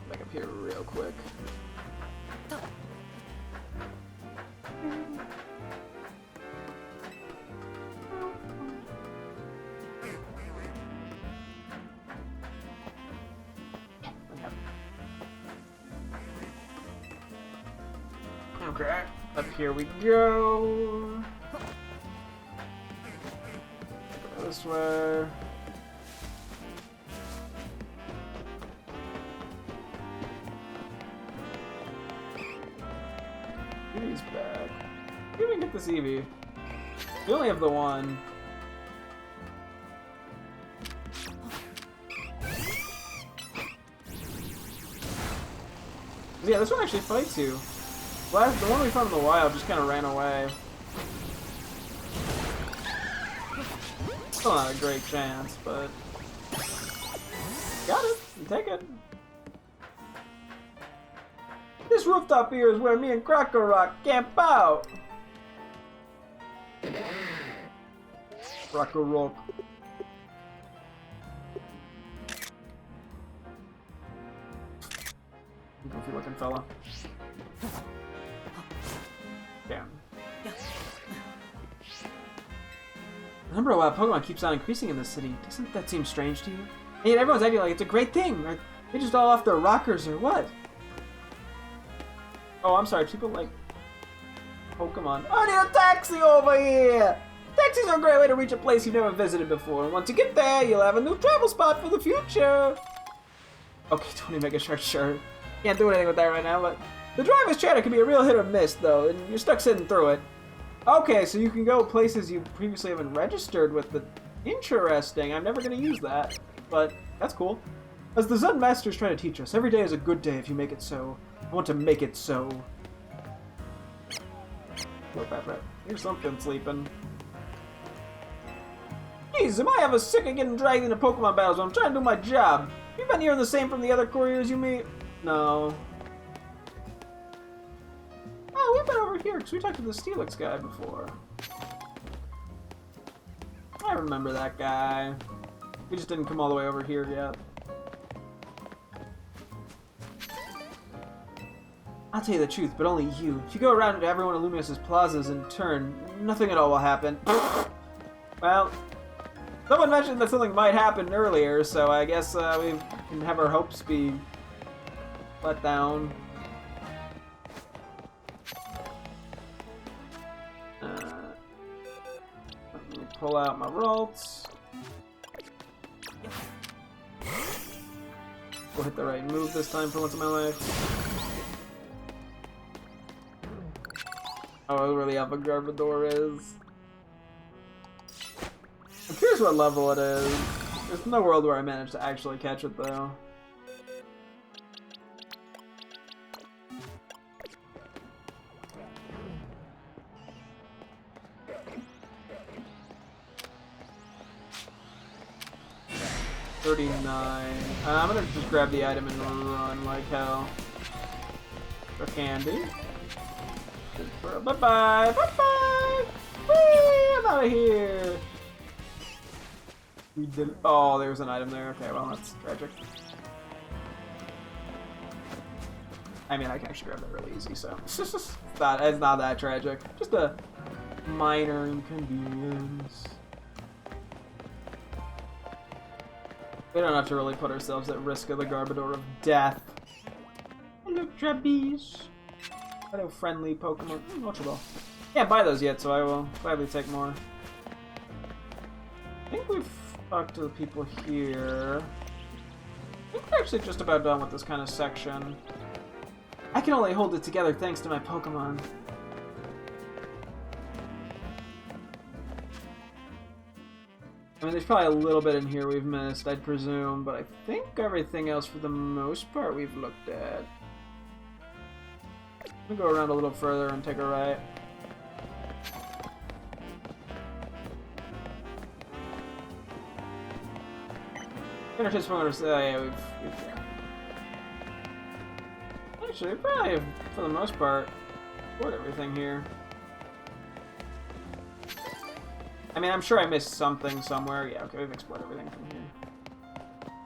Back up here real quick. Okay, up here we go. Go this way. Eevee's back. Maybe we can get this Eevee. We only have the one. Yeah, this one actually fights you. The one we found in the wild just kind of ran away. Still not a great chance, but... Got it! You take it. This rooftop here is where me and Cracker Rock camp out! Cracker Rock. Goofy looking fella. Damn. The number of Pokemon keeps on increasing in this city. Doesn't that seem strange to you? And yet everyone's acting like it's a great thing. Are they just all off their rockers or what? Oh, I'm sorry. People like Pokemon. I need a taxi over here! Taxis are a great way to reach a place you've never visited before. And once you get there, you'll have a new travel spot for the future. Okay, 20 Mega Shark, sure. Can't do anything with that right now, but the driver's chatter can be a real hit or miss, though, and you're stuck sitting through it. Okay, so you can go places you previously haven't registered with the... Interesting. I'm never going to use that, but that's cool. As the Zen Master's trying to teach us, every day is a good day if you make it so. I want to make it so. Look, Pepper. Here's something sleeping. Jeez, am I ever sick of getting dragged into Pokemon battles when I'm trying to do my job? You been hearing the same from the other couriers you meet? No. Oh, we've been over here because we talked to the Steelix guy before. I remember that guy. We just didn't come all the way over here yet. I'll tell you the truth, but only you. If you go around to everyone at Lumiose's plazas in turn, nothing at all will happen. Well, someone mentioned that something might happen earlier, so I guess we can have our hopes be let down. Let me pull out my Ralts. We'll hit the right move this time for once in my life. Oh, where the Alpha Garbodor is. I'm curious what level it is. There's no world where I managed to actually catch it, though. I'm gonna just grab the item and run like hell. For candy. Bye-bye! Bye-bye! Whee! I'm out of here! We did. Oh, there's an item there. Okay, well, that's tragic. I mean, I can actually grab that really easy, so. It's not that tragic. Just a minor inconvenience. We don't have to really put ourselves at risk of the Garbodor of death. Hello, Trapeze. Hello, friendly Pokemon. Ultra Ball. Can't buy those yet, so I will gladly take more. I think we've talked to the people here. I think we're actually just about done with this kind of section. I can only hold it together thanks to my Pokemon. I mean, there's probably a little bit in here we've missed, I'd presume, but I think everything else, for the most part, we've looked at. I'm gonna go around a little further and take a right. Finish this one, yeah, we've actually, probably, for the most part, explored everything here. I mean, I'm sure I missed something somewhere. Yeah, okay, we've explored everything from here.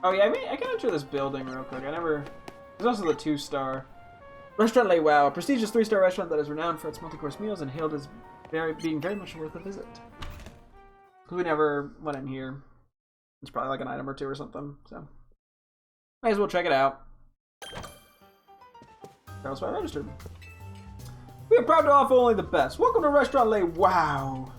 Oh yeah, I mean, I can enter this building real quick. There's also the 2-star. Restaurant Le Wow, a prestigious 3-star restaurant that is renowned for its multi-course meals and hailed as being very much worth a visit. We never went in here. It's probably like an item or two or something, so. Might as well check it out. Travel spot registered. We are proud to offer only the best. Welcome to Restaurant Le Wow.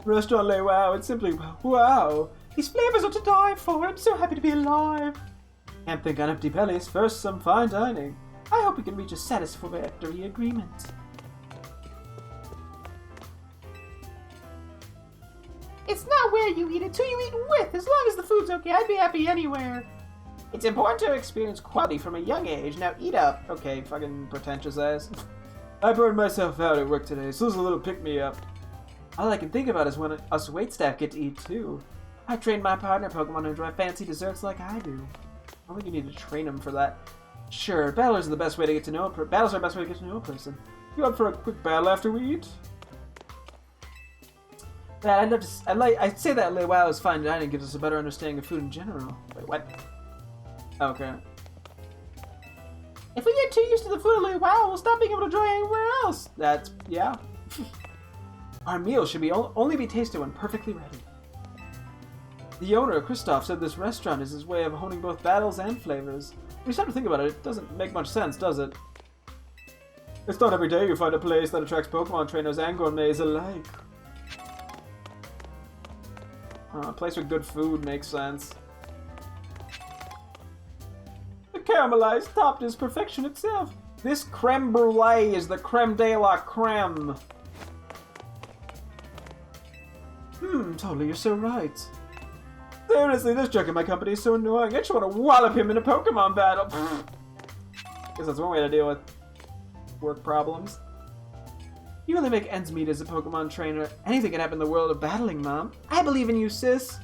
Restaurant Le Wow, it's simply wow. These flavors are to die for. I'm so happy to be alive. Can't think on empty bellies. First, some fine dining. I hope we can reach a satisfactory agreement. It's not where you eat, it's who you eat with. As long as the food's okay, I'd be happy anywhere. It's important to experience quality from a young age. Now eat up. Okay, fucking pretentious ass. I burned myself out at work today, so this is a little pick-me-up. All I can think about is when us waitstaff get to eat too. I trained my partner Pokemon to enjoy fancy desserts like I do. I think you need to train him for that. Sure, battles are the best way to get to know a battles are the best way to get to know a person. You up for a quick battle after we eat? I'd say that Le Wow's fine dining gives us a better understanding of food in general. Wait, what? Okay. If we get too used to the food of Le Wow, we'll stop being able to enjoy anywhere else. That's, yeah. Our meal should be only be tasted when perfectly ready. The owner, Christoph, said this restaurant is his way of honing both battles and flavors. When you start to think about it, it doesn't make much sense, does it? It's not every day you find a place that attracts Pokemon trainers and gourmets alike. A place with good food makes sense. The caramelized topped is perfection itself. This creme brulee is the creme de la creme. Totally, you're so right. Seriously, this jerk in my company is so annoying. I just want to wallop him in a Pokemon battle. Guess that's one way to deal with work problems. You really make ends meet as a Pokemon trainer. Anything can happen in the world of battling, Mom. I believe in you, sis.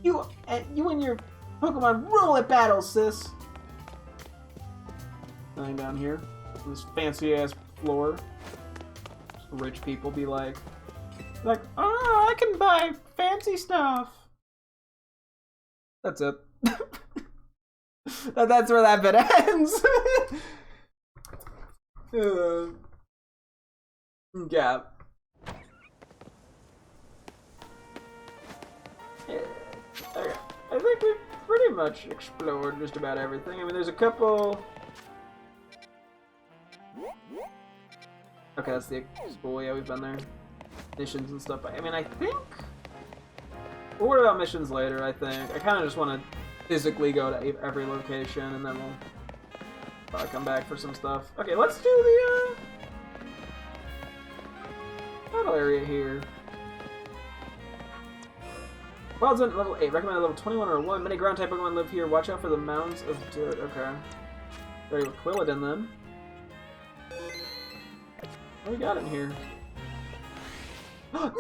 You and your Pokemon rule at battle, sis. Lying down here, on this fancy-ass floor. Rich people be like, oh, I can buy fancy stuff. That's it. That's where that bit ends. Yeah. Okay. I think we've pretty much explored just about everything. I mean, there's a couple... Okay, that's the school. Yeah, we've been there. Missions and stuff. I mean, I think... We'll worry about missions later, I think. I kind of just want to physically go to every location, and then we'll probably come back for some stuff. Okay, let's do the, battle area here. Well done, level 8. Recommended level 21 or 1. Many ground-type Pokemon live here. Watch out for the mounds of dirt. Okay. Ready with Quilladin, then. What do we got in here? No!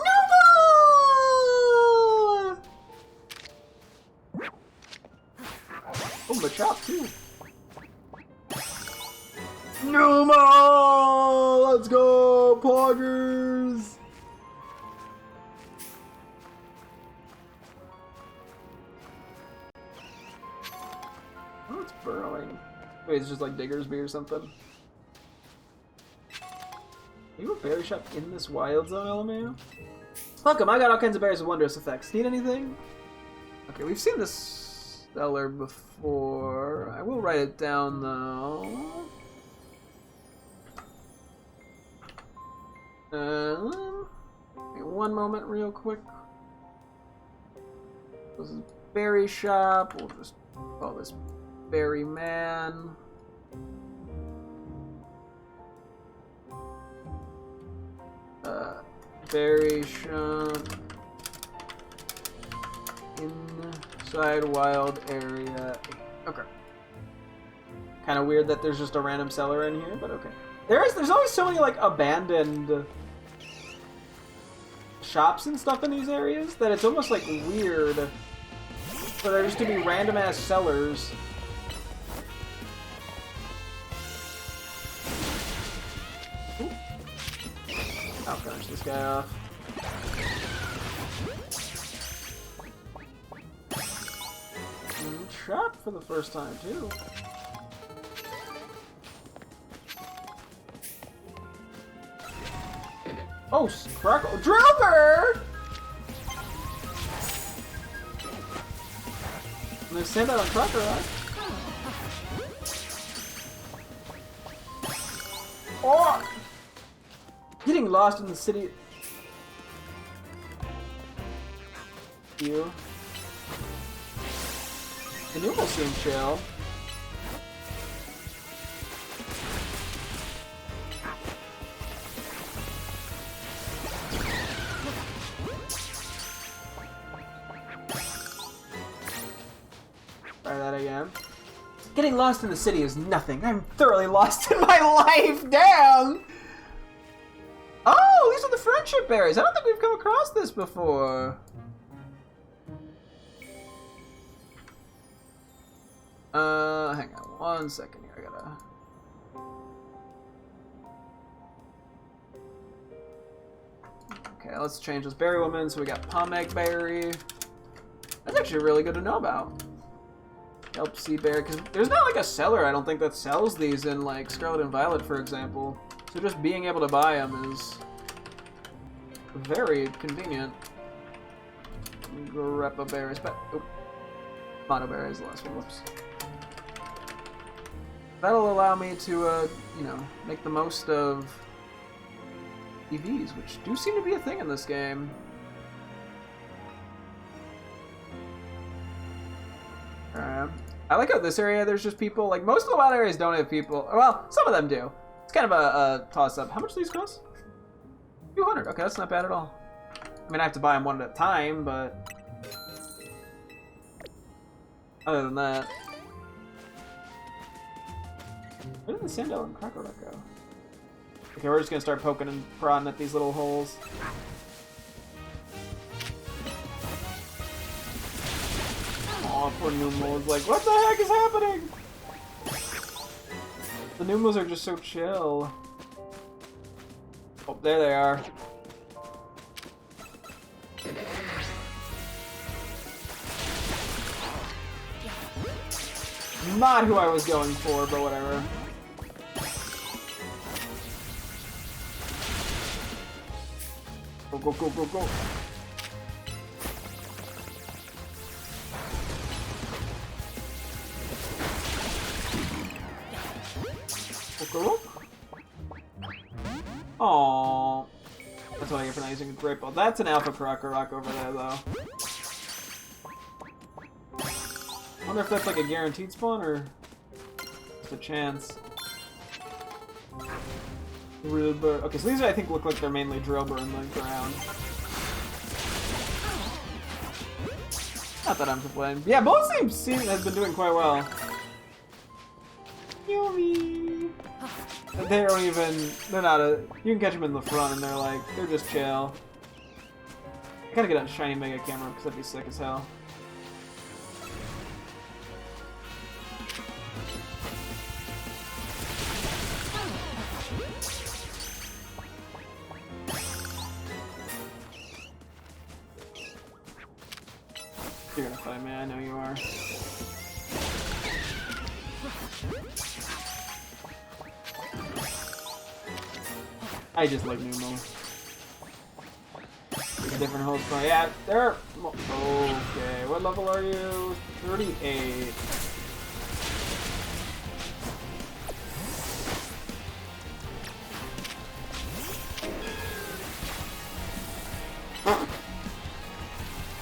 Oh, Machop too. Numa! Let's go, Poggers! Oh, it's burrowing. Wait, it's just like Diggersby or something. Are you a berry shop in this wild zone, LMAO? Welcome, I got all kinds of berries with wondrous effects. Need anything? Okay, we've seen this seller before. I will write it down though. One moment real quick. This is berry shop. We'll just call this berry man. Berry shop. Inside wild area. Okay. Kind of weird that there's just a random seller in here, but okay. There's always so many like abandoned shops and stuff in these areas that it's almost like weird for there just to be random ass sellers. Ooh. I'll finish this guy off. Shop for the first time too. Oh, Sparkle Drillbur! I'm gonna send that on Crocker, right? Oh! Getting lost in the city. You. The Numo seem chill. Try that again. Getting lost in the city is nothing. I'm thoroughly lost in my life. Damn! Oh, these are the friendship berries. I don't think we've come across this before. Hang on 1 second here. I gotta. Okay, let's change this berry woman. So we got pomegg berry. That's actually really good to know about. Kelp sea berry, because there's not like a seller, I don't think, that sells these in like Scarlet and Violet, for example. So just being able to buy them is very convenient. Greppa berries, but oh, mono berry is the last one. Whoops. That'll allow me to, you know, make the most of EVs, which do seem to be a thing in this game. Alright. I like how this area, there's just people, like, most of the wild areas don't have people. Well, some of them do. It's kind of a toss-up. How much do these cost? 200. Okay, that's not bad at all. I mean, I have to buy them one at a time, but other than that. Where did the Sandel and Crocodile go? Okay, we're just gonna start poking and prodding at these little holes. Aw, poor Numos. Like, what the heck is happening? The Numos are just so chill. Oh, there they are. Not who I was going for, but whatever. Go, go, go, go, go. Aww. That's what I get for not using a great ball. That's an Alpha Rock over there, though. I wonder if that's like a guaranteed spawn or just a chance. Drillbur. Okay, so these I think look like they're mainly Drillbur in the ground. Not that I'm complaining. Yeah, both teams has been doing quite well. Yummy. They don't even. They're not a. You can catch them in the front, and they're just chill. I gotta get a shiny mega camera because that'd be sick as hell. You're gonna fight me, I know you are. I just like Numo. Different holes, but yeah, they're okay. What level are you? 38.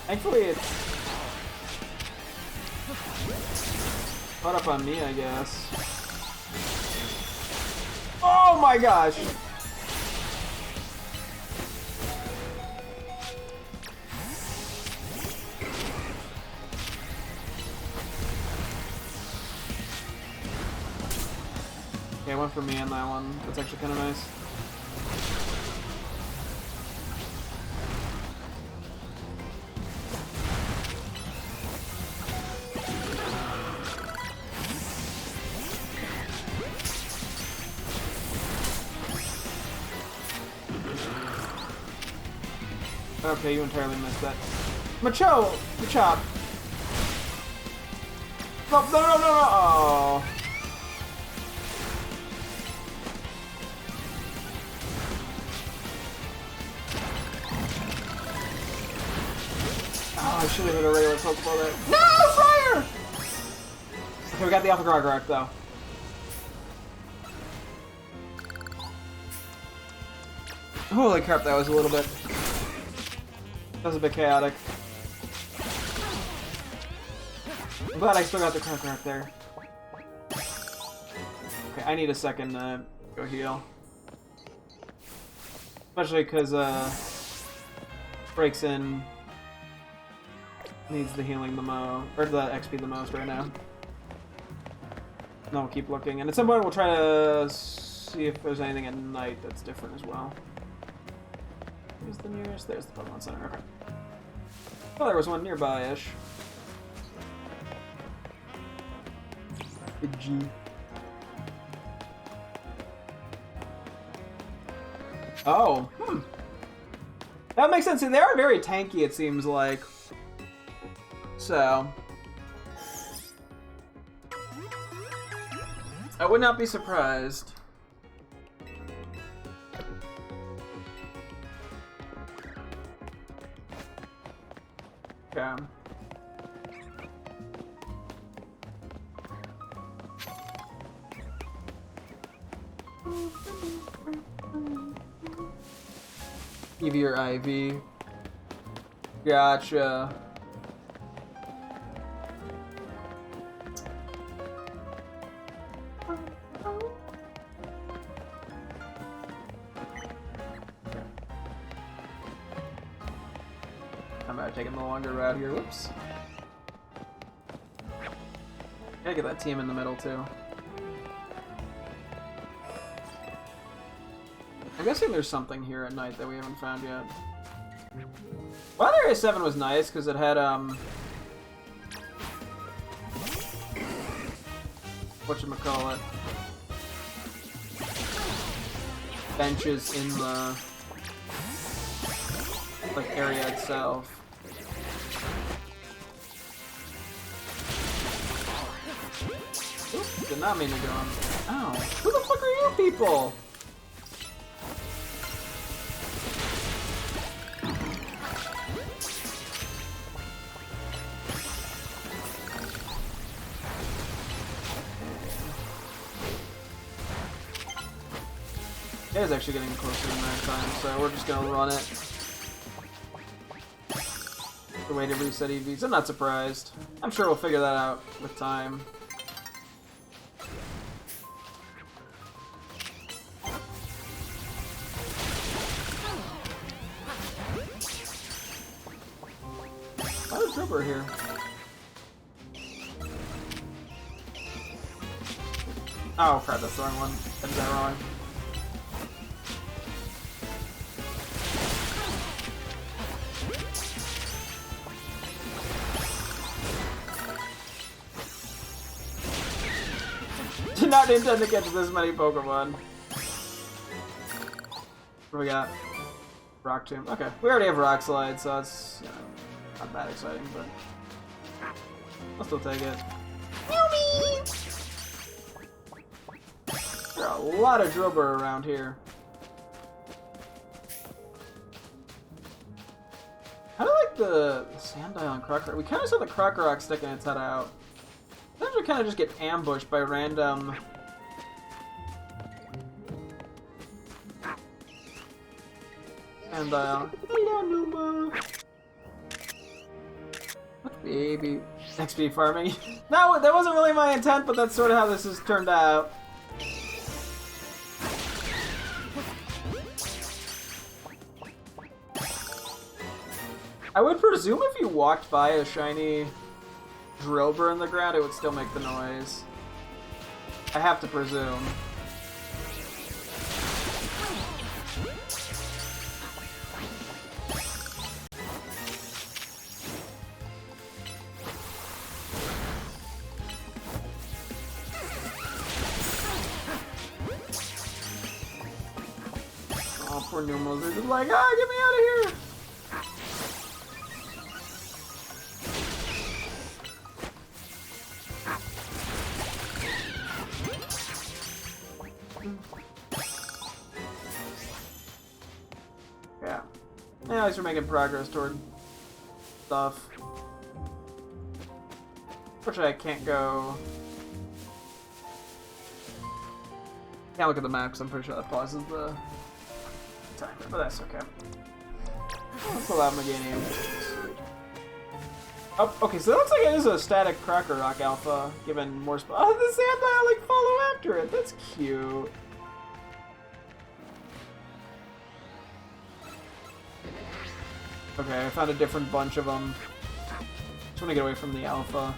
Thankfully, it's caught up on me, I guess. Oh my gosh! Okay, I went for me on that one. That's actually kind of nice. Okay, you entirely missed that. Machop! No, no, no, no, no! Oh. Oh, I should have hit a regular Pokeball there. No! Fire! Okay, we got the Alpha Gargarak, though. Holy crap, that was a little bit... That was a bit chaotic. I'm glad I still got the Crocker up there. Okay, I need a second to go heal. Especially because, Breaks In needs the healing the most, or the XP the most right now. And we'll keep looking, and at some point we'll try to see if there's anything at night that's different as well. Where's the nearest? There's the Pokemon Center, okay. Oh, there was one nearby-ish. Good G. Oh, that makes sense. They are very tanky, it seems like. So, I would not be surprised. Okay. Give you your IV. Gotcha. I might have taken the longer route here. Whoops. Gotta get that team in the middle too. I'm guessing there's something here at night that we haven't found yet. Well, Area 7 was nice because it had whatchamacallit, benches in the like area itself. Oops, did not mean to go on. Ow. Who the fuck are you people? It is actually getting closer than that time, so we're just gonna run it. The way to reset EVs. I'm not surprised. I'm sure we'll figure that out with time. Why is Dribber here? Oh crap, that's the wrong one. I did that wrong. Did not intend to catch this many Pokemon. What do we got? Rock Tomb. Okay, we already have Rock Slide, so it's not that exciting, but I'll still take it. There are a lot of Drillbur around here. I like the Sandile and Crocker. We kind of saw the Krokorok sticking its head out. Sometimes we kind of just get ambushed by random... Sandile. Hello, Numa. Baby. XP farming. No, that wasn't really my intent, but that's sort of how this has turned out. I would presume if you walked by a shiny Drillbur in the ground, it would still make the noise. I have to presume. Oh, poor Numos. They're just like, ah, get me out of here! Yeah. Yeah, at least we're making progress toward stuff. Unfortunately, I can't go... Can't look at the map because I'm pretty sure that pauses the timer, but that's okay. Let's allow Meganium. Oh, okay, so that looks like it is a static Cracker Rock Alpha, given more spot. Oh, the Sandile, like, follow after it. That's cute. Okay, I found a different bunch of them. Just want to get away from the Alpha.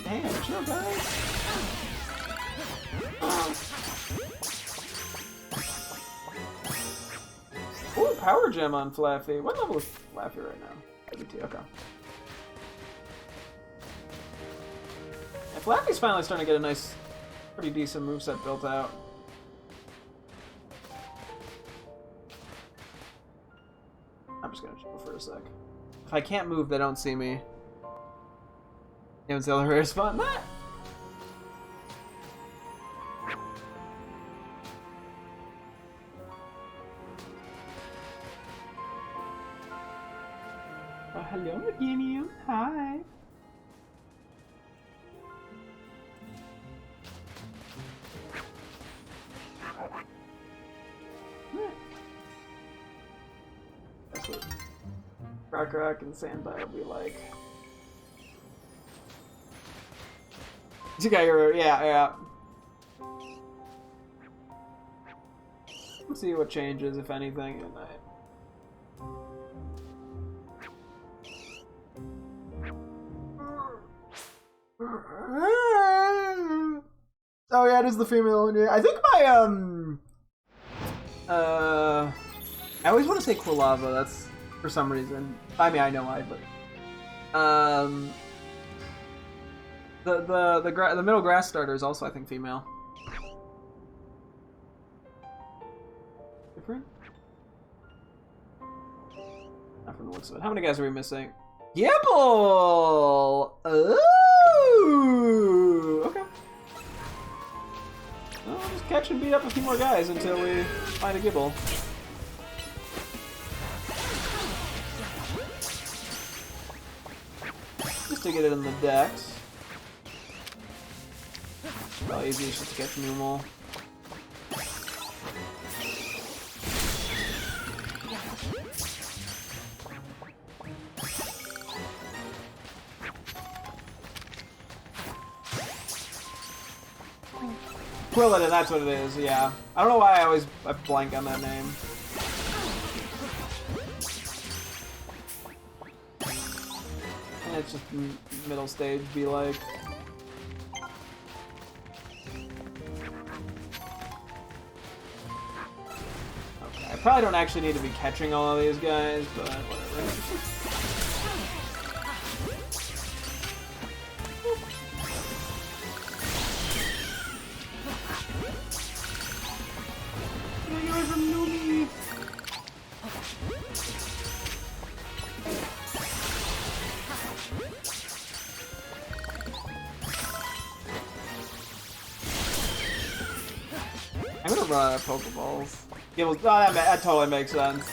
Damn, chill, guys. Ooh, Power Gem on Flaffy. What level is Flaffy right now? 32, okay. Yeah, Flaffy's finally starting to get a nice, pretty decent moveset built out. I'm just gonna chill for a sec. If I can't move, they don't see me. You haven't seen the rare spot? Nah. Oh, hello, Meganium. Hi. That's what Rock and Sandbite will be like. You got your, yeah. Let's see what changes, if anything, at night. Oh yeah, it is the female one. I think my I always want to say Quilava. That's for some reason. I mean, I know why, but the middle grass starter is also, I think, female. Different? Not from the looks of it. How many guys are we missing? Gibble! Ooh! Okay. Well, we'll just catch and beat up a few more guys until we find a Gibble. Just to get it in the decks. Probably easiest just to catch Numel. Quilladin, that's what it is, yeah. I don't know why I always blank on that name. And it's just middle stage, be like. Okay, I probably don't actually need to be catching all of these guys, but whatever. I'm gonna run out of Pokeballs. Oh, that totally makes sense.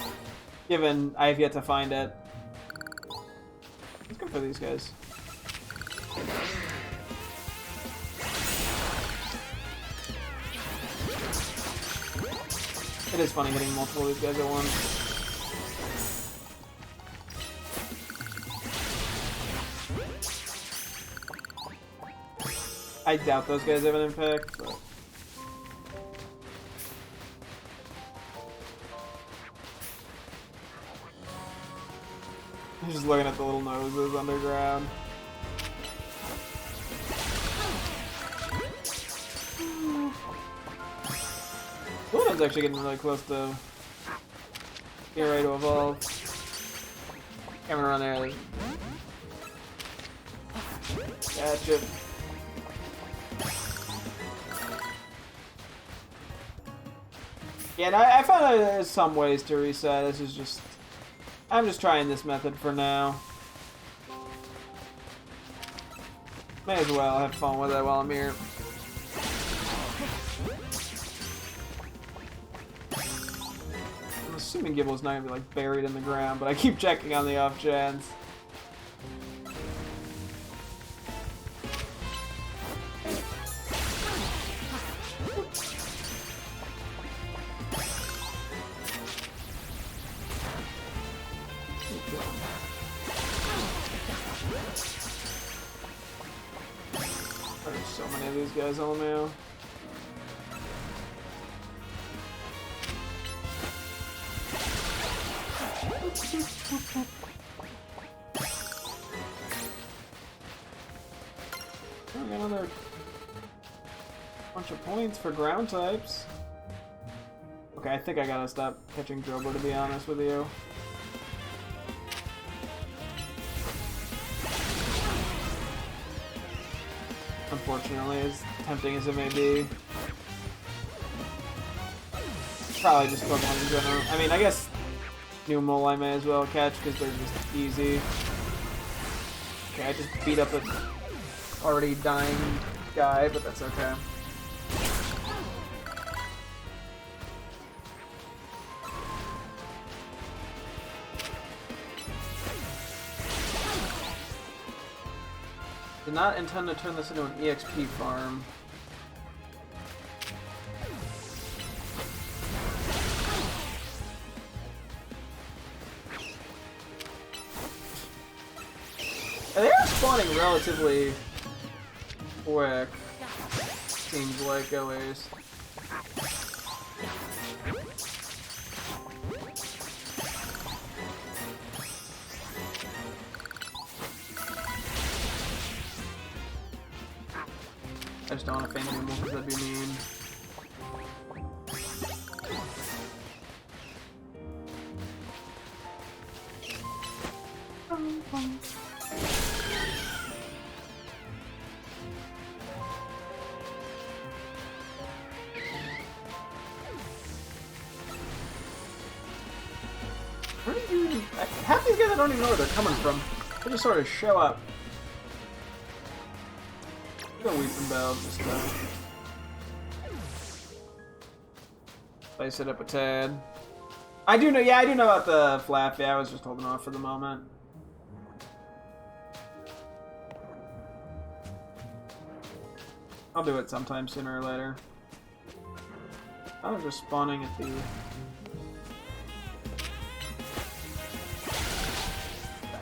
Given I have yet to find it. Let's go for these guys. It is funny hitting multiple of these guys at once. I doubt those guys have an impact, but... I'm just looking at the little noses underground. Luna's actually getting really close to getting ready to evolve. I'm gonna run there. Gotcha. Yeah, and I found that there's some ways to reset. This is just... I'm just trying this method for now. May as well have fun with it while I'm here. I'm assuming Gibble's not gonna be like buried in the ground, but I keep checking on the off chance. any of these guys, LMAO. Oh, got another bunch of points for ground types. Okay, I think I gotta stop catching Drobo, to be honest with you. Unfortunately, as tempting as it may be. Probably just Pokemon in general. I mean, I guess Numel I may as well catch because they're just easy. Okay, I just beat up an already dying guy, but that's okay. Did not intend to turn this into an EXP farm. And they are spawning relatively quick, seems like at least. I just don't want to faint anymore because that'd be mean. Where do you even... Half these guys I don't even know where they're coming from. They just sort of show up. I'm gonna Weeping Bell this time. Spice it up a tad. I do know, yeah, I do know about the flap. Yeah, I was just holding off for the moment. I'll do it sometime sooner or later. I was just spawning at the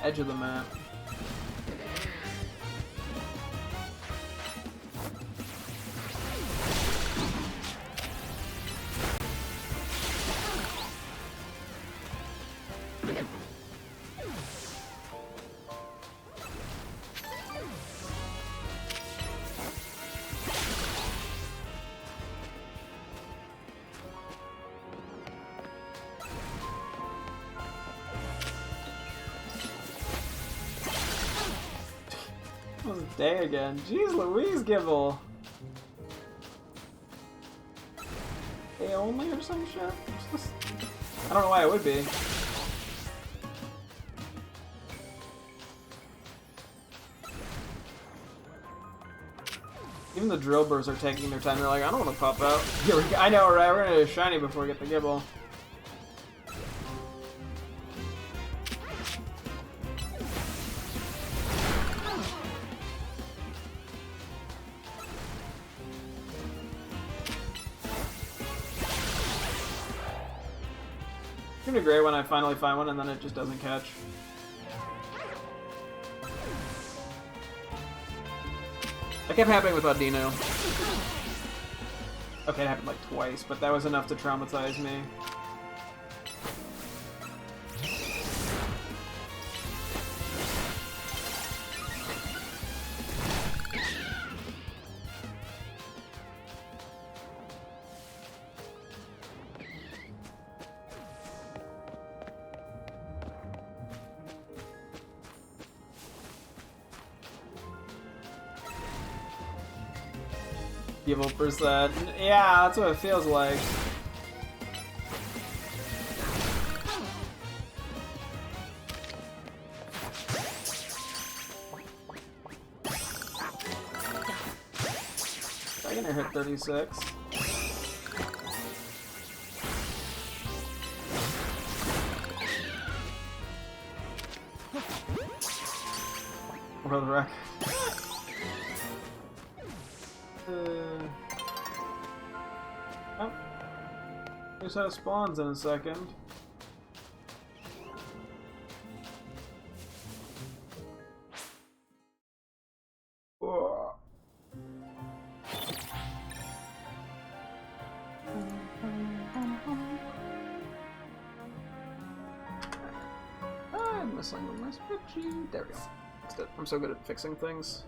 edge of the map. Day again. Jeez Louise, Gibble. Day only or some shit? I don't know why it would be. Even the Drillburs are taking their time. They're like, I don't want to pop out. Here we go. I know, right? We're gonna do a shiny before we get the Gibble. It's gonna be great when I finally find one and then it just doesn't catch. That kept happening with Audino. Okay, it happened like twice, but that was enough to traumatize me. Evil percent. Yeah, that's what it feels like. I'm gonna hit 36. World record. Oh. Here's how it spawns in a second. Whoa. missing with my spreadsheet. There we go. Fixed it. I'm so good at fixing things.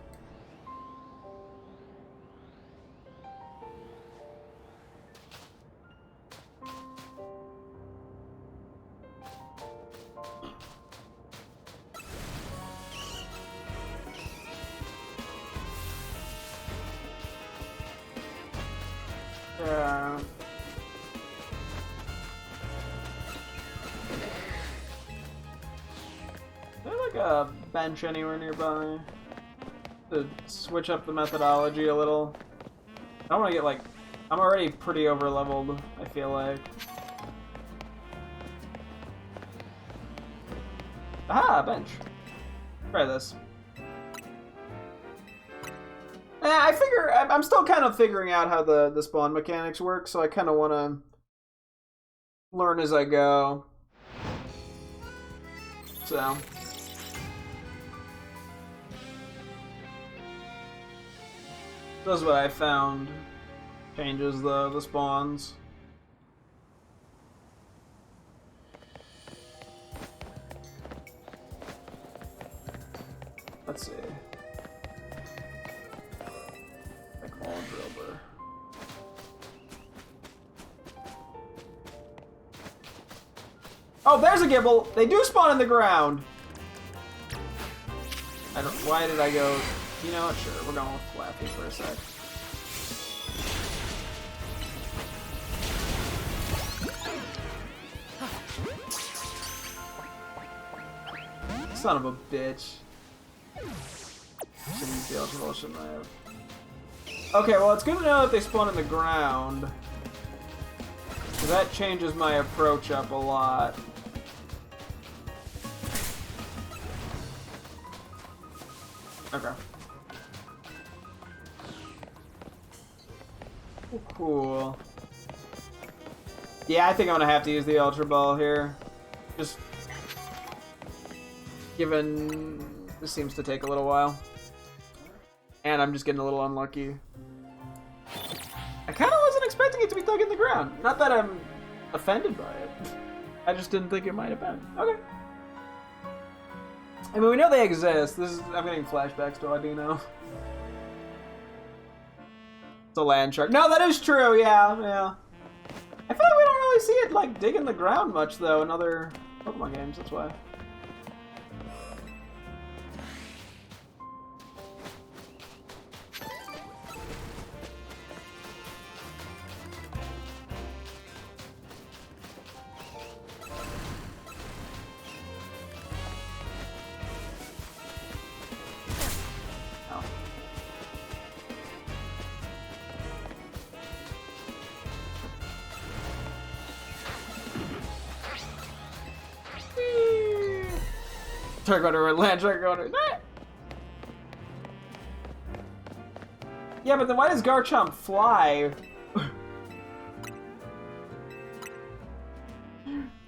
Yeah. Is there like a bench anywhere nearby to switch up the methodology a little? I don't want to get like... I'm already pretty over-leveled, I feel like. Aha, bench. Try this. I figure I'm still kind of figuring out how the spawn mechanics work, so I kind of want to learn as I go. So that's what I found changes the spawns. Let's see. Oh, there's a Gibble! They do spawn in the ground! I don't... Why did I go... You know what? Sure, we're going with Flappy for a sec. Son of a bitch. Shouldn't use the Ultra Ball, shouldn't I have? Okay, well, it's good to know that they spawn in the ground. That changes my approach up a lot. Okay. Oh, cool. Yeah, I think I'm gonna have to use the Ultra Ball here. Just given this seems to take a little while. And I'm just getting a little unlucky. I kind of wasn't expecting it to be dug in the ground. Not that I'm offended by it. I just didn't think it might have been. Okay. I mean, we know they exist. I'm getting flashbacks to Audino. It's a land shark. No, that is true. Yeah, yeah. I feel like we don't really see it like digging the ground much though in other Pokemon games. That's why. Talk about a land shark going. Yeah, but then why does Garchomp fly?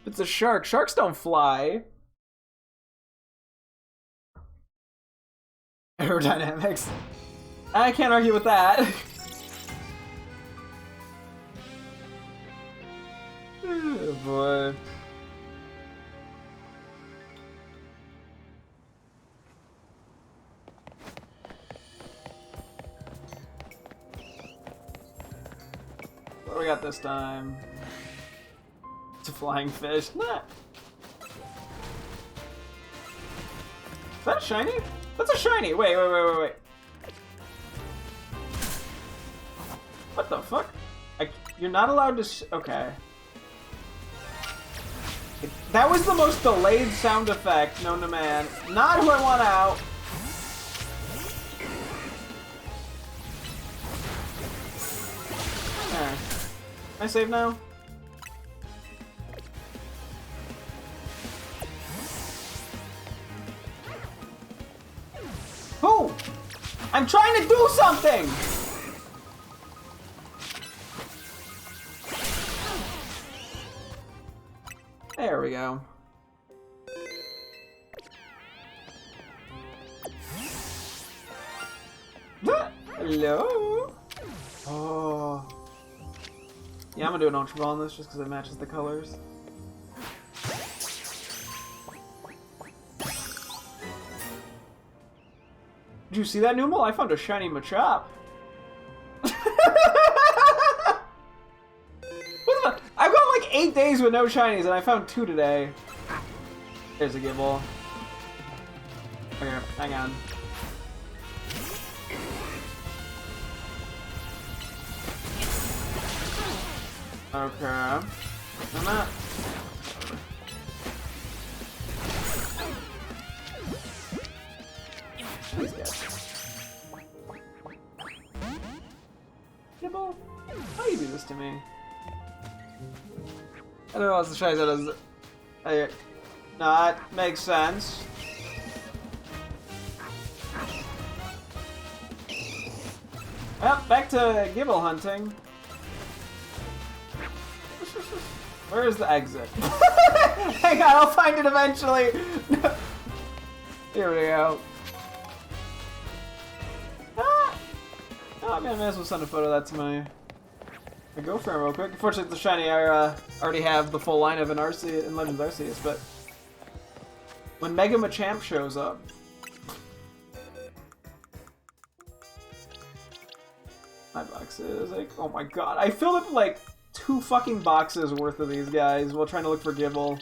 It's a shark. Sharks don't fly. Aerodynamics. I can't argue with that. Oh boy. What do we got this time? It's a flying fish. Nah. Is that a shiny? That's a shiny! Wait. What the fuck? You're not allowed to okay. That was the most delayed sound effect known to man. Not who I want out. There. Can I save now? Who? I'm trying to do something! There we go. Hello? Oh. Yeah, I'm gonna do an Ultra Ball on this just because it matches the colors. Did you see that, Numal? I found a shiny Machop. What the? I've gone like 8 days with no shinies, and I found 2 today. There's a Gibble. Okay, hang on. Okay. I'm not. These guys. Gibble, how do you do this to me? I don't know what's the shiny that does. No, that makes sense. Well, back to Gibble hunting. Where is the exit? Hang on, I'll find it eventually. Here we go. Ah! Oh man, I may as well send a photo of that to my girlfriend real quick. Unfortunately, the shiny I already have the full line of in Legends Arceus, but when Mega Machamp shows up. My box is like, oh my god, I filled up like 2 fucking boxes worth of these guys while trying to look for Gibble.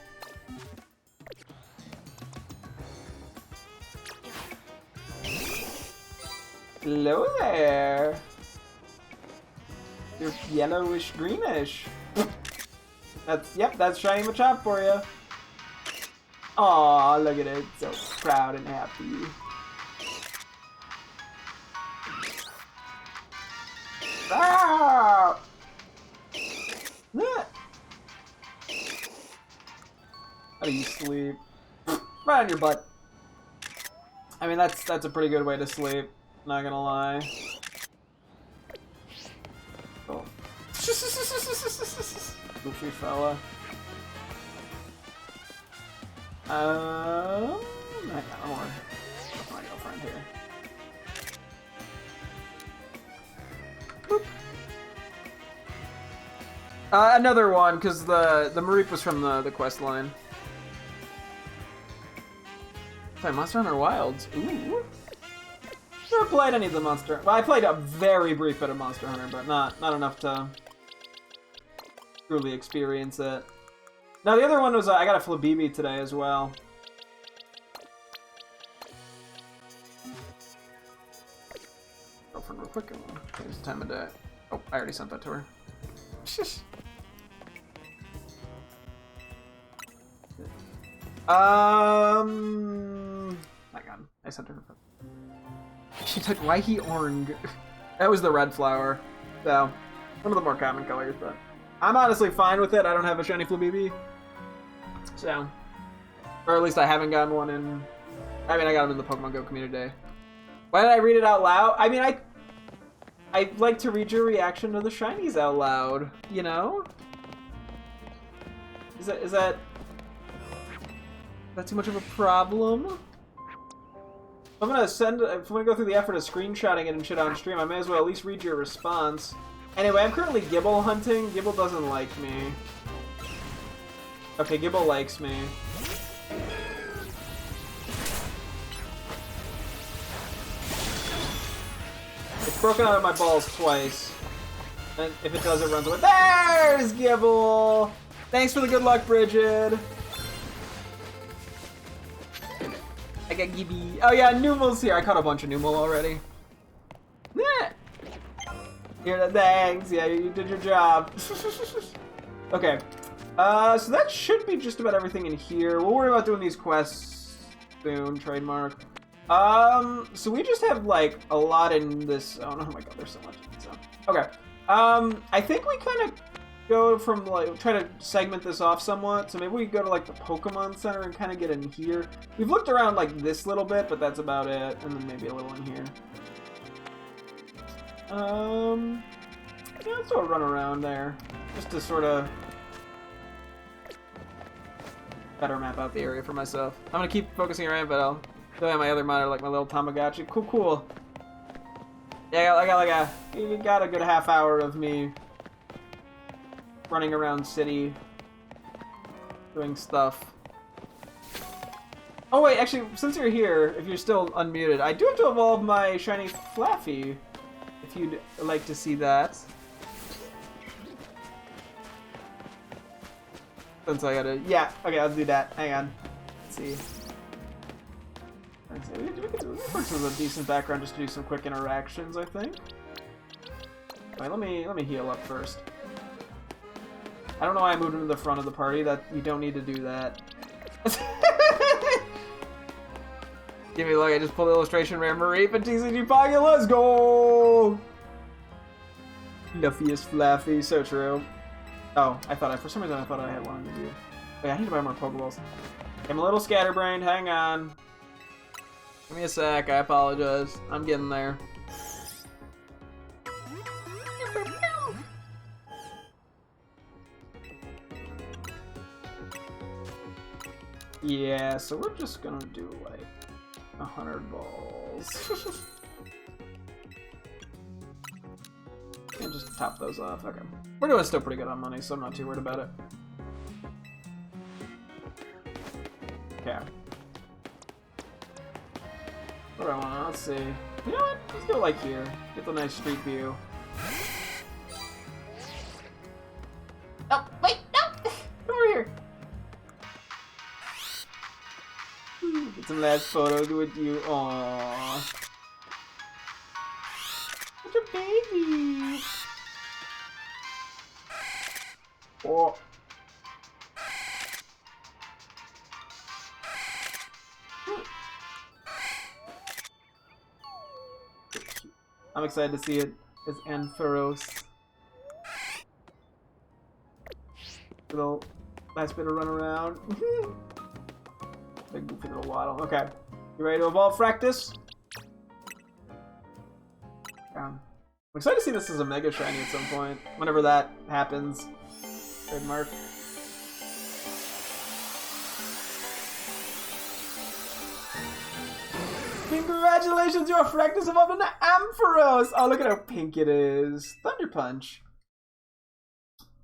Hello there. You're yellowish greenish. That's shiny Machop for you. Aw, look at it, so proud and happy. Ah! How do you sleep? Right on your butt. I mean, that's a pretty good way to sleep. Not gonna lie. Oh. Goofy fella. I got more. My girlfriend here. Boop. Another one, because the Mareep was from the quest line. Sorry, Monster Hunter Wilds. Ooh. Never played any of the Monster. Well, I played a very brief bit of Monster Hunter, but not enough to truly experience it. Now the other one was I got a Flabibi today as well. Girlfriend, real quick. Here's the time of day. Oh, I already sent that to her. My god, I sent her. She took Waihi Orng. That was the red flower. So, one of the more common colors, but I'm honestly fine with it. I don't have a shiny Flabibi. So, or at least I haven't gotten one in. I mean, I got them in the Pokemon Go community day. Why did I read it out loud? I mean, I'd like to read your reaction to the shinies out loud. You know? Is that too much of a problem? If I'm gonna go through the effort of screenshotting it and shit on stream, I may as well at least read your response. Anyway, I'm currently Gibble hunting. Gibble doesn't like me. Okay, Gibble likes me. It's broken out of my balls twice. And if it does, it runs away. There's Gibble! Thanks for the good luck, Bridget. I got Gibby. Oh yeah, Numal's here. I caught a bunch of Numal already. Yeah. Here, thanks. Yeah, you did your job. Okay. So that should be just about everything in here. We'll worry about doing these quests soon. Trademark. So we just have like a lot in this. Oh no, oh my god, there's so much. So okay. I think we kind of go from like try to segment this off somewhat. So maybe we go to like the Pokemon Center and kind of get in here. We've looked around like this little bit, but that's about it. And then maybe a little in here. Yeah, let's sort of run around there just to sort of better map out the area for myself. I'm gonna keep focusing around, but I'll still have my other monitor, like my little Tamagotchi. Cool. Yeah, I got a good half hour of me running around city, doing stuff. Oh wait, actually, since you're here, if you're still unmuted, I do have to evolve my shiny Flaffy. If you'd like to see that. Since I gotta... Yeah, okay, I'll do that. Hang on. Let's see. This works as a decent background just to do some quick interactions, I think. Wait, let me heal up first. I don't know why I moved him to the front of the party. That you don't need to do that. Give me a look, I just pulled the illustration rare Marie for TCG Pocket. Let's go! Fluffiest Flaffy, so true. Oh, for some reason I thought I had one of you. Wait, I need to buy more Pokeballs. I'm a little scatterbrained, hang on. Give me a sec, I apologize. I'm getting there. Yeah, so we're just gonna do like 100 balls. And just top those off. Okay. We're doing still pretty good on money, so I'm not too worried about it. Okay. What do I want? Let's see. You know what? Let's go like here. Get the nice street view. Oh, wait, no! Come over here. Get some last photos with you. Aww. Such a baby. Oh. I'm excited to see it as Ampharos. Little nice bit of run around. Big goofy little waddle. Okay. You ready to evolve, Fractus? I'm excited to see this as a Mega Shiny at some point. Whenever that happens. Trademark. Congratulations, your Fractus evolved into Ampharos! Oh, look at how pink it is. Thunder Punch.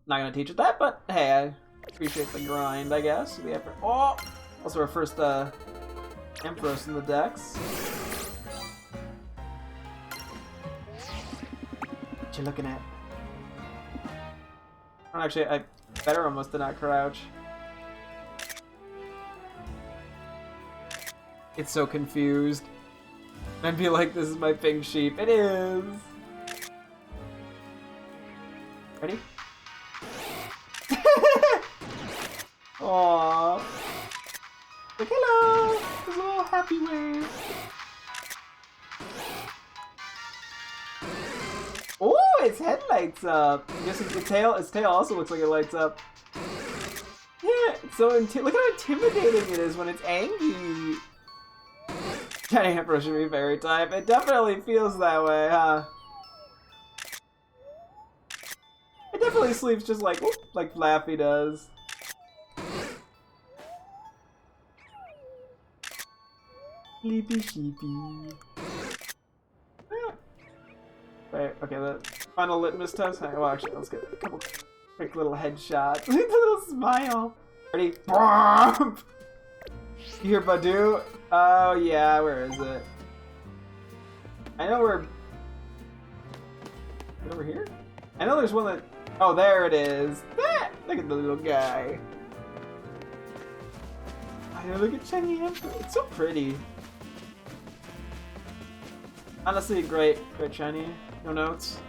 Not gonna teach it that, but hey, I appreciate the grind, I guess. The effort. Oh! Also our first Ampharos in the decks. What you looking at? Oh, actually, I better almost did not crouch. It's so confused. I'd be like, this is my pink sheep. It is! Ready? Aww. Like, hello! There's a little happy wave. Oh, its head lights up. I guess its tail also looks like it lights up. Yeah, so look at how intimidating it is when it's angry. Shiny Ampharos should be fairy type. It definitely feels that way, huh? It definitely sleeps just like Flappy does. Sleepy sheepy. Ah. Wait, okay, the final litmus test. Well, actually, let's get a couple quick little headshots. Look at the little smile. Ready? You hear Badu? Oh yeah, where is it? I know we're... over here? I know there's one that... Oh, there it is. Ah, look at the little guy. Oh, look at Shiny Ampharos. It's so pretty. Honestly, great Shiny. No notes.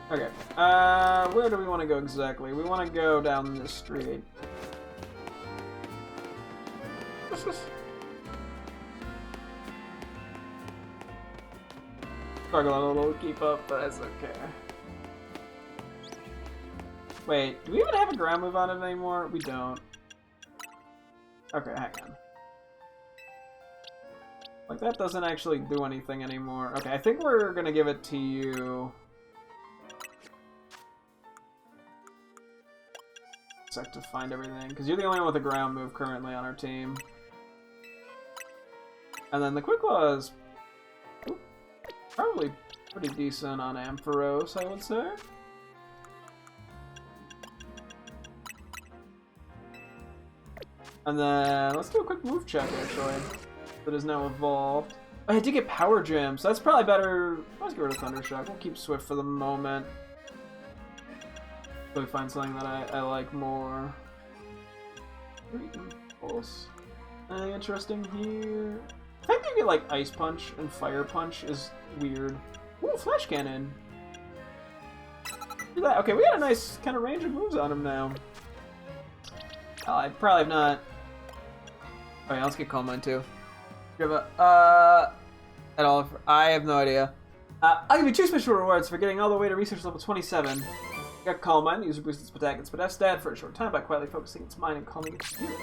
Okay, where do we want to go exactly? We want to go down this street. Struggling a little to keep up, but that's okay. Wait, do we even have a ground move on it anymore? We don't. Okay, hang on. Like, that doesn't actually do anything anymore. Okay, I think we're gonna give it to you. Sec to find everything, because you're the only one with a ground move currently on our team. And then the Quick Claw is probably pretty decent on Ampharos, I would say. And then let's do a quick move check actually. That is now evolved. I did get Power Gem, so that's probably better. Let's get rid of Thunder Shock. We'll keep Swift for the moment. So we find something that I like more. Impulse. Anything interesting here? I think you get like Ice Punch and Fire Punch is weird. Ooh, Flash Cannon. Look at that. Okay, we got a nice kind of range of moves on him now. I probably have not. Oh yeah, let's get Calm Mind too. You have a, at all? I have no idea. I'll give you 2 special rewards for getting all the way to research level 27. You got Calm Mind. The user boosts its attack and F stat for a short time by quietly focusing its mind and calming its spirits.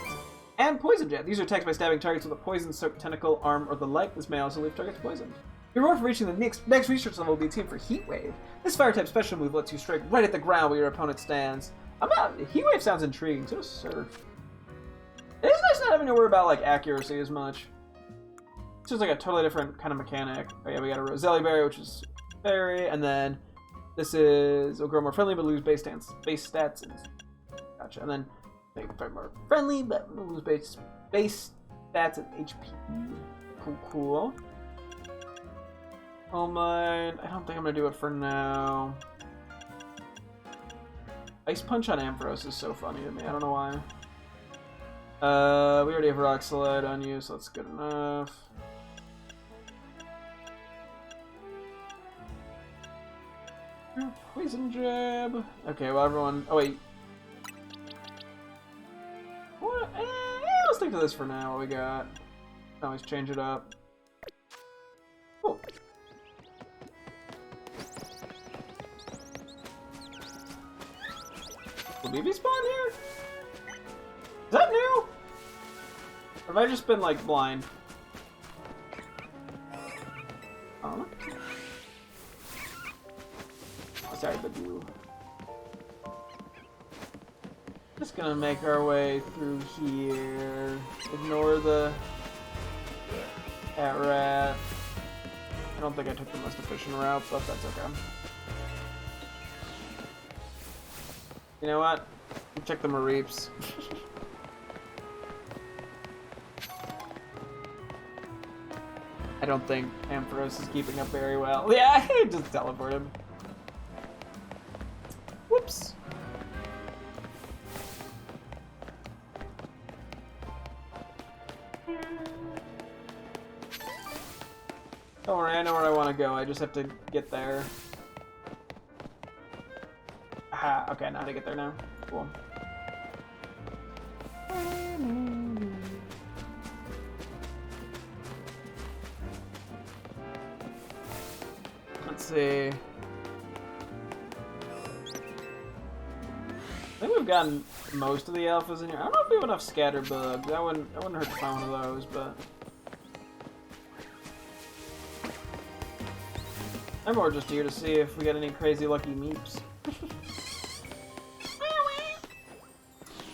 And Poison Jab. These are attacks by stabbing targets with a poison-soaked tentacle, arm, or the like. This may also leave targets poisoned. Your reward for reaching the next research level will be tuned for Heat Wave. This fire-type special move lets you strike right at the ground where your opponent stands. Heat Wave sounds intriguing. So does Surf. It is nice not having to worry about like accuracy as much. It's just like a totally different kind of mechanic. Oh yeah, we got a Roselli Berry, which is Berry, and then this is it'll grow more friendly but lose base stats. Gotcha. And then make it more friendly but lose base stats and HP. Cool. All mine. I don't think I'm gonna do it for now. Ice Punch on Ampharos is so funny to me. I don't know why. We already have Rock Slide on you, so that's good enough. Poison Jab. Okay, well everyone. Oh wait. What? Let's stick to this for now. What we got? Always change it up. Cool. Will BB spawn here? Is that new? Or have I just been like blind? Oh, sorry, but you. Just gonna make our way through here. Ignore the cat rat. I don't think I took the most efficient route, but that's okay. You know what? Check the Mareeps. I don't think Ampharos is keeping up very well. Yeah, I just teleported him. Whoops. Don't worry, I know where I want to go. I just have to get there. Aha, okay, I know how to get there now. Cool. Let's see. I think we've gotten most of the alphas in here. I don't know if we have enough scatterbugs. That wouldn't hurt to find one of those, but I'm more just here to see if we get any crazy lucky meeps.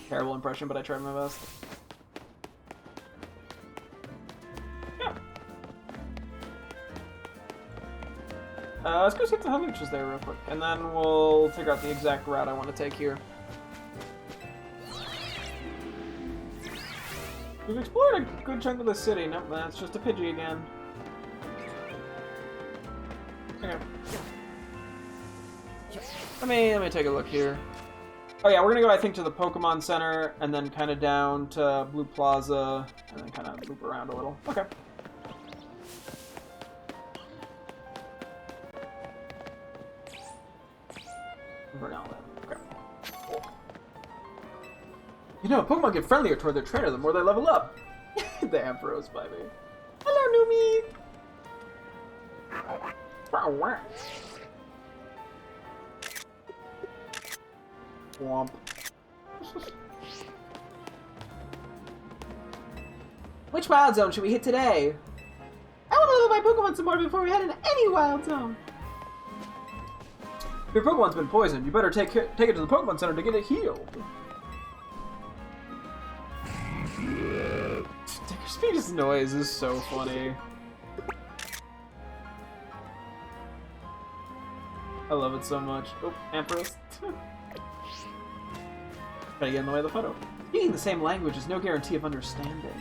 Terrible impression, but I tried my best. Yeah. Let's go see if the Hooch is there real quick, and then we'll figure out the exact route I want to take here. We've explored a good chunk of the city. Nope, that's just a Pidgey again. Okay. Let me take a look here. Oh yeah, we're gonna go, I think, to the Pokemon Center, and then kind of down to Blue Plaza, and then kind of loop around a little. Okay. Okay. Cool. You know, Pokemon get friendlier toward their trainer the more they level up. The Ampharos by me. Hello, Numi! Womp. Which wild zone should we hit today? I want to level my Pokemon some more before we head into any wild zone. If your Pokemon's been poisoned, you better take it to the Pokemon Center to get it healed. Speed's noise is so funny. I love it so much. Oh, Ampharos. Gotta get in the way of the photo. Speaking the same language is no guarantee of understanding.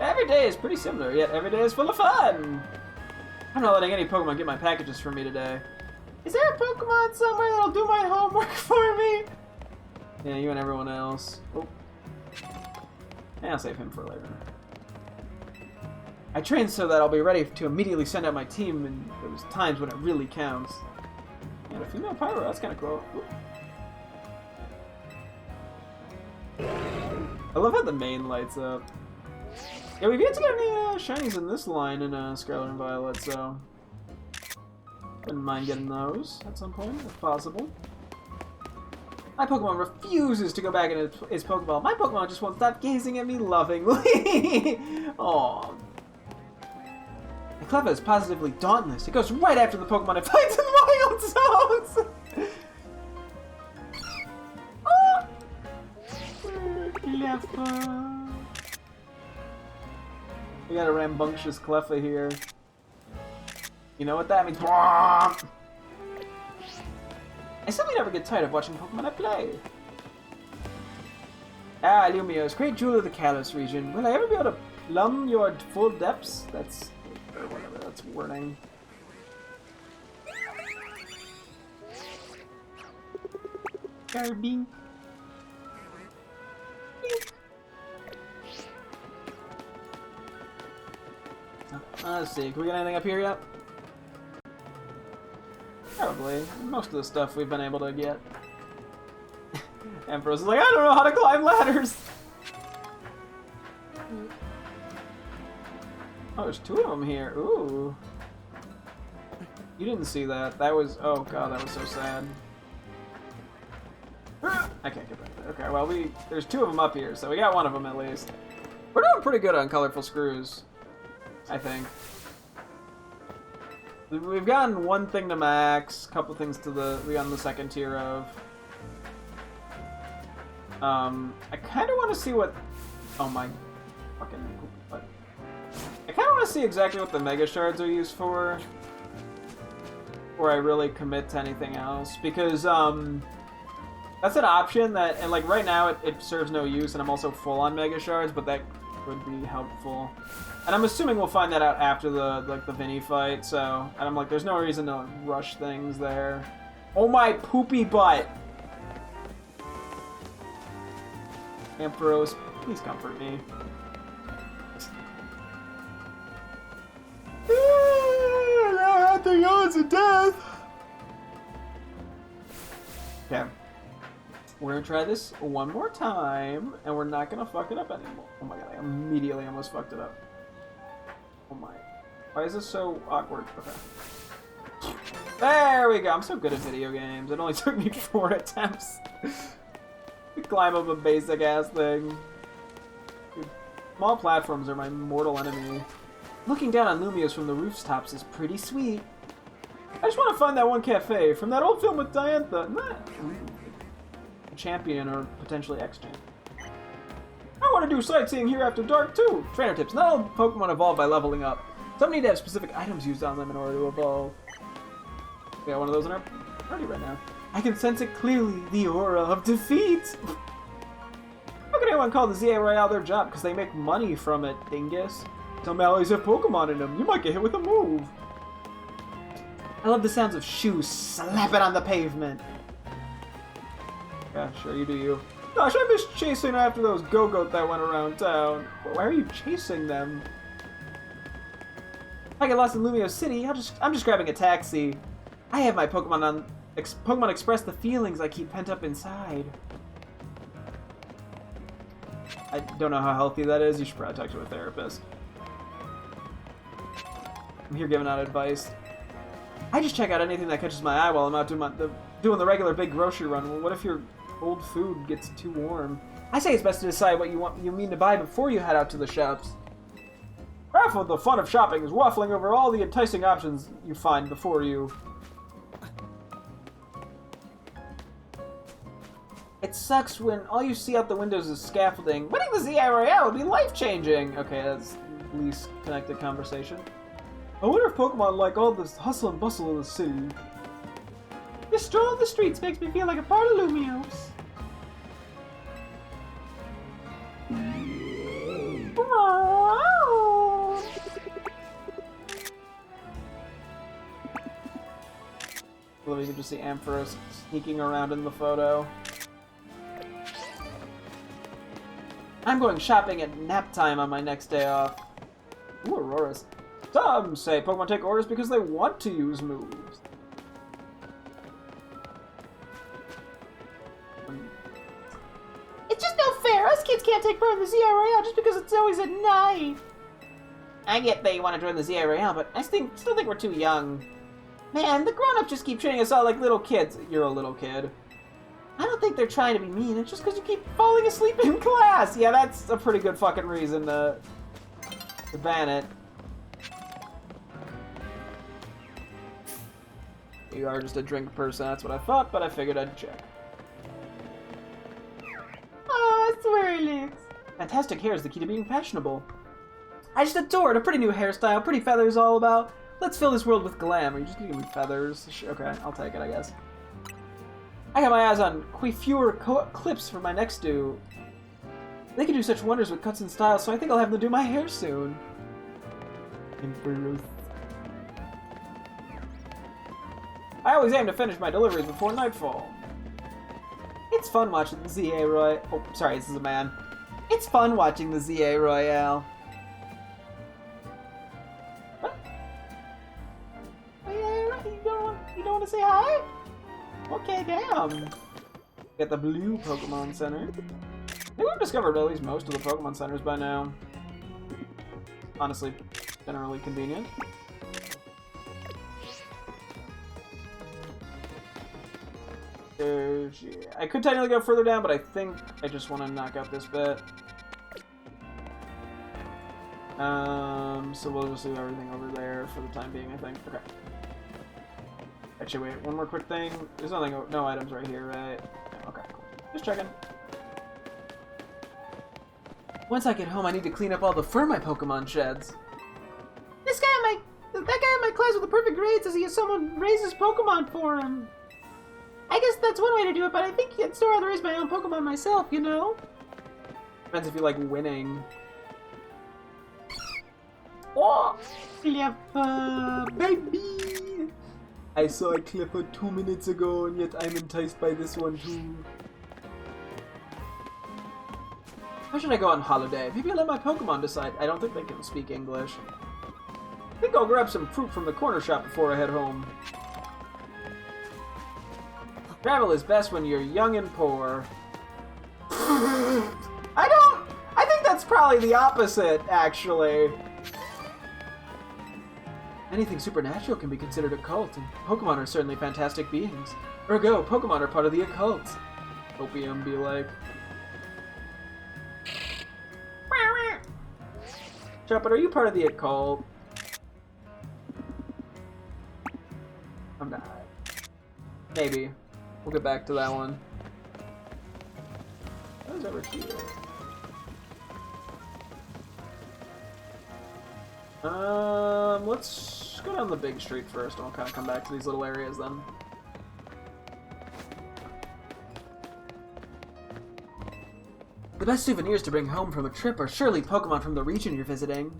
Every day is pretty similar, yet every day is full of fun! I'm not letting any Pokemon get my packages for me today. Is there a Pokemon somewhere that'll do my homework for me? Yeah, you and everyone else. Oh. Yeah, I'll save him for later. I train so that I'll be ready to immediately send out my team in those times when it really counts. And a female pyro, that's kind of cool. Ooh. I love how the main lights up. Yeah, we've yet to get any shinies in this line in Scarlet and Violet, so wouldn't mind getting those at some point, if possible. My Pokemon refuses to go back in his Pokeball. My Pokemon just won't stop gazing at me lovingly. Aww. The Cleffa is positively dauntless. It goes right after the Pokemon it finds in wild zones. Oh. Cleffa. We got a rambunctious Cleffa here. You know what that means? I simply never get tired of watching Pokemon I play. Ah, Lumiose, great jewel of the Kalos region. Will I ever be able to plumb your full depths? That's... or whatever, that's wording. Garbing. Let's see, can we get anything up here yet? Probably. Most of the stuff we've been able to get. Emperor's is like, I don't know how to climb ladders! Oh, there's two of them here. Ooh. You didn't see that. That was... oh god, that was so sad. I can't get back there. Okay, well, there's two of them up here, so we got one of them at least. We're doing pretty good on colorful screws, I think. We've gotten one thing to max, a couple things to we got on the second tier of. I kind of want to see what... oh my fucking... what? I kind of want to see exactly what the Mega Shards are used for. Before I really commit to anything else. Because, that's an option that... and like right now it serves no use and I'm also full on Mega Shards, but that would be helpful. And I'm assuming we'll find that out after the Vinny fight, so... and I'm like, there's no reason to rush things there. Oh my poopy butt! Ampharos, please comfort me. At the odds of death! Okay. We're gonna try this one more time, and we're not gonna fuck it up anymore. Oh my god, I immediately almost fucked it up. Oh my. Why is this so awkward? Okay. There we go. I'm so good at video games. It only took me 4 attempts. to climb up a basic ass thing. Dude, small platforms are my mortal enemy. Looking down on Lumiose from the rooftops is pretty sweet. I just want to find that one cafe from that old film with Diantha. A champion or potentially ex-champion. I want to do sightseeing here after dark too. Trainer tips. Not all Pokemon evolve by leveling up. Some need to have specific items used on them in order to evolve. We got one of those in our party right now. I can sense it clearly. The aura of defeat. How can anyone call the ZA Royale their job? Because they make money from it, dingus. Some allies have Pokemon in them. You might get hit with a move. I love the sounds of shoes slapping on the pavement. Yeah, sure, you do you. Gosh, I miss chasing after those Go-Goat that went around town. Why are you chasing them? If I get lost in Lumiose City, I'm just grabbing a taxi. I have my Pokemon on... Pokemon express the feelings I keep pent up inside. I don't know how healthy that is. You should probably talk to a therapist. I'm here giving out advice. I just check out anything that catches my eye while I'm out doing the regular big grocery run. Well, what if your old food gets too warm? I say it's best to decide what you mean to buy before you head out to the shops. Half of the fun of shopping is waffling over all the enticing options you find before you. It sucks when all you see out the windows is scaffolding. Winning the ZI Royale would be life-changing! Okay, that's least connected conversation. I wonder if Pokemon like all this hustle and bustle of the city. stroll the streets makes me feel like a part of Lumiose. Well, we can just see Ampharos sneaking around in the photo. I'm going shopping at nap time on my next day off. Ooh, Auroras. Some say Pokemon take orders because they want to use moves. It's just no fair. Us kids can't take part in the ZI Royale just because it's always at night. I get that you want to join the ZI Royale, but I still think we're too young. Man, the grown-ups just keep treating us all like little kids. You're a little kid. I don't think they're trying to be mean. It's just because you keep falling asleep in class. Yeah, that's a pretty good fucking reason to ban it. You are just a drink person. That's what I thought, but I figured I'd check. Oh, Swirlix. Fantastic hair is the key to being fashionable. I just adore it. A pretty new hairstyle. Pretty feathers all about. Let's fill this world with glam. Are you just gonna give me feathers? Okay, I'll take it, I guess. I got my eyes on coiffure clips for my next do. They can do such wonders with cuts and styles, so I think I'll have them do my hair soon. I always aim to finish my deliveries before nightfall. It's fun watching the ZA Royale. Oh, sorry, this is a man. It's fun watching the ZA Royale. What? You don't want to say hi? Okay, damn. Get the blue Pokemon Center. I think we've discovered at least most of the Pokemon Centers by now. Honestly, generally convenient. I could technically go further down, but I think I just want to knock out this bit. So we'll just do everything over there for the time being, I think. Okay. Actually, wait, one more quick thing. There's nothing, no items right here, right? Okay, cool. Just checking. Once I get home, I need to clean up all the fur my Pokemon sheds. That guy in my class with the perfect grade says he has someone raise his Pokemon for him. I guess that's one way to do it, but I think I'd still rather raise my own Pokemon myself, you know? Depends if you like winning. Oh! Cleffa, baby! I saw a Cleffa 2 minutes ago, and yet I'm enticed by this one too. How should I go on holiday? Maybe I'll let my Pokemon decide. I don't think they can speak English. I think I'll grab some fruit from the corner shop before I head home. Travel is best when you're young and poor. I think that's probably the opposite, actually. Anything supernatural can be considered occult, and Pokemon are certainly fantastic beings. Ergo, Pokemon are part of the occult. Opium be like. Choppet, are you part of the occult? I'm not. Maybe. We'll get back to that one. What is over here? Let's go down the big street first, and we'll kind of come back to these little areas then. The best souvenirs to bring home from a trip are surely Pokemon from the region you're visiting.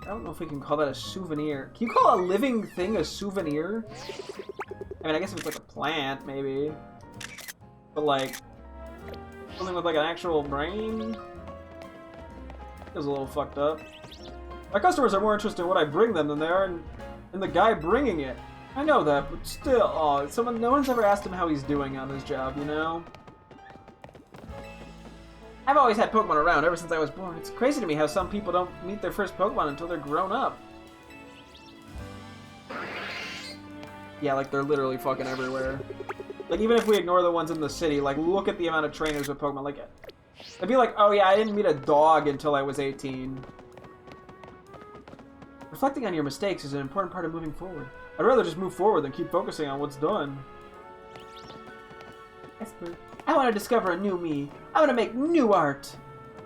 I don't know if we can call that a souvenir. Can you call a living thing a souvenir? I mean, I guess if it's like a plant, maybe. But like, something with like an actual brain? Feels a little fucked up. My customers are more interested in what I bring them than they are in the guy bringing it. I know that, but still, no one's ever asked him how he's doing on his job, you know? I've always had Pokemon around ever since I was born. It's crazy to me how some people don't meet their first Pokemon until they're grown up. Yeah, like they're literally fucking everywhere. Like even if we ignore the ones in the city, like look at the amount of trainers with Pokemon. Like, I'd be like, oh yeah, I didn't meet a dog until I was 18. Reflecting on your mistakes is an important part of moving forward. I'd rather just move forward than keep focusing on what's done. Esper, I want to discover a new me. I want to make new art.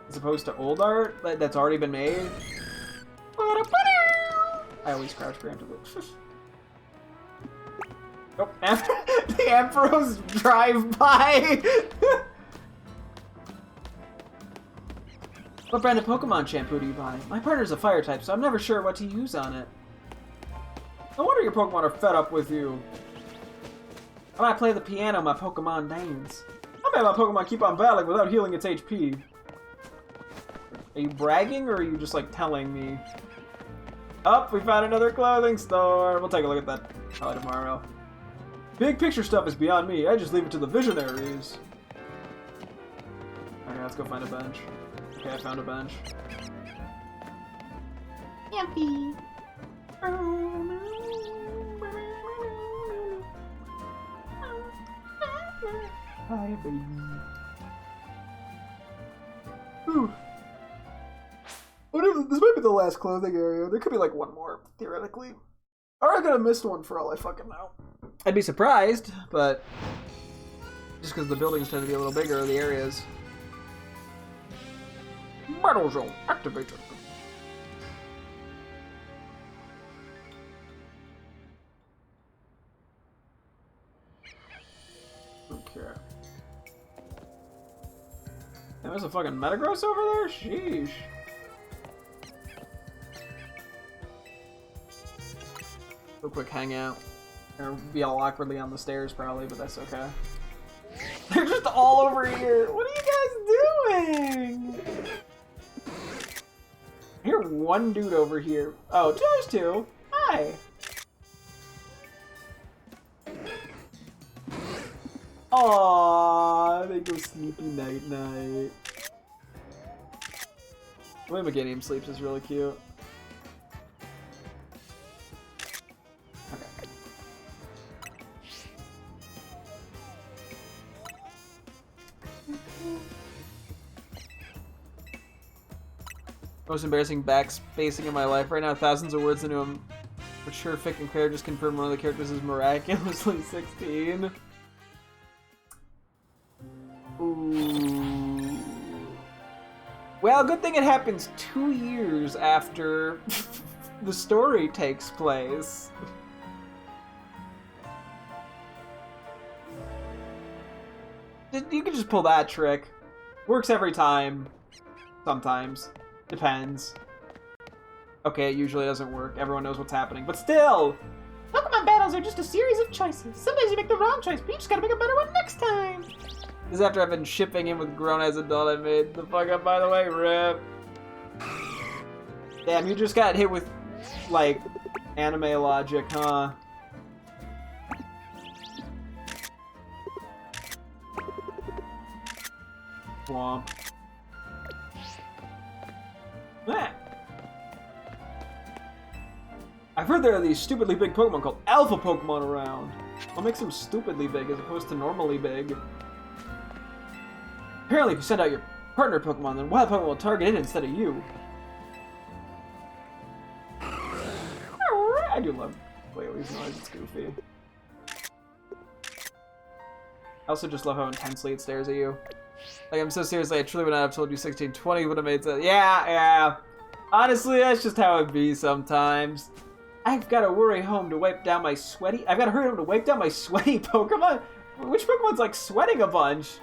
As opposed to old art that's already been made. I always crouch preemptively. Oh, the Emperor's drive-by! What brand of Pokemon shampoo do you buy? My partner's a fire type, so I'm never sure what to use on it. No wonder your Pokemon are fed up with you. When I play the piano, my Pokemon dance. I bet my Pokemon keep on battling without healing its HP. Are you bragging, or are you just, like, telling me? Oh, we found another clothing store. We'll take a look at that probably tomorrow. Big picture stuff is beyond me. I just leave it to the visionaries. Okay, let's go find a bench. Okay, I found a bench. Yuppie. Hi, baby. Ooh. This might be the last clothing area. There could be like one more, theoretically. Or I could have missed one for all I fucking know. I'd be surprised, but just because the buildings tend to be a little bigger, the areas. Battle zone activated. Okay. And there's a fucking Metagross over there? Sheesh. Real quick hangout. Or be all awkwardly on the stairs probably, but that's okay. They're just all over here. What are you guys doing? I hear one dude over here. Oh, there's two. Hi. Aww, they go sleepy night night. The way Meganium sleeps is really cute. Okay. Most embarrassing backspacing in my life right now. Thousands of words into a mature fic and Claire just confirmed one of the characters is miraculously 16. Ooh. Well, good thing it happens 2 years after the story takes place. You can just pull that trick. Works every time. Sometimes. Depends. Okay, it usually doesn't work. Everyone knows what's happening. But still! Pokemon battles are just a series of choices. Sometimes you make the wrong choice, but you just gotta make a better one next time. This is after I've been shipping him with grown as adult. I made the fuck up, by the way. Rip. Damn, you just got hit with, like, anime logic, huh? Swamp. Ah. I've heard there are these stupidly big Pokemon called Alpha Pokemon around. What makes them stupidly big as opposed to normally big? Apparently, if you send out your partner Pokemon, then wild Pokemon will target it instead of you. I do love Laylee's noise, it's goofy. I also just love how intensely it stares at you. Like, I'm so seriously, I truly would not have told you 1620 would have made sense. Yeah. Honestly, that's just how it be sometimes. I've got to hurry home to wipe down my sweaty Pokemon? Which Pokemon's, like, sweating a bunch?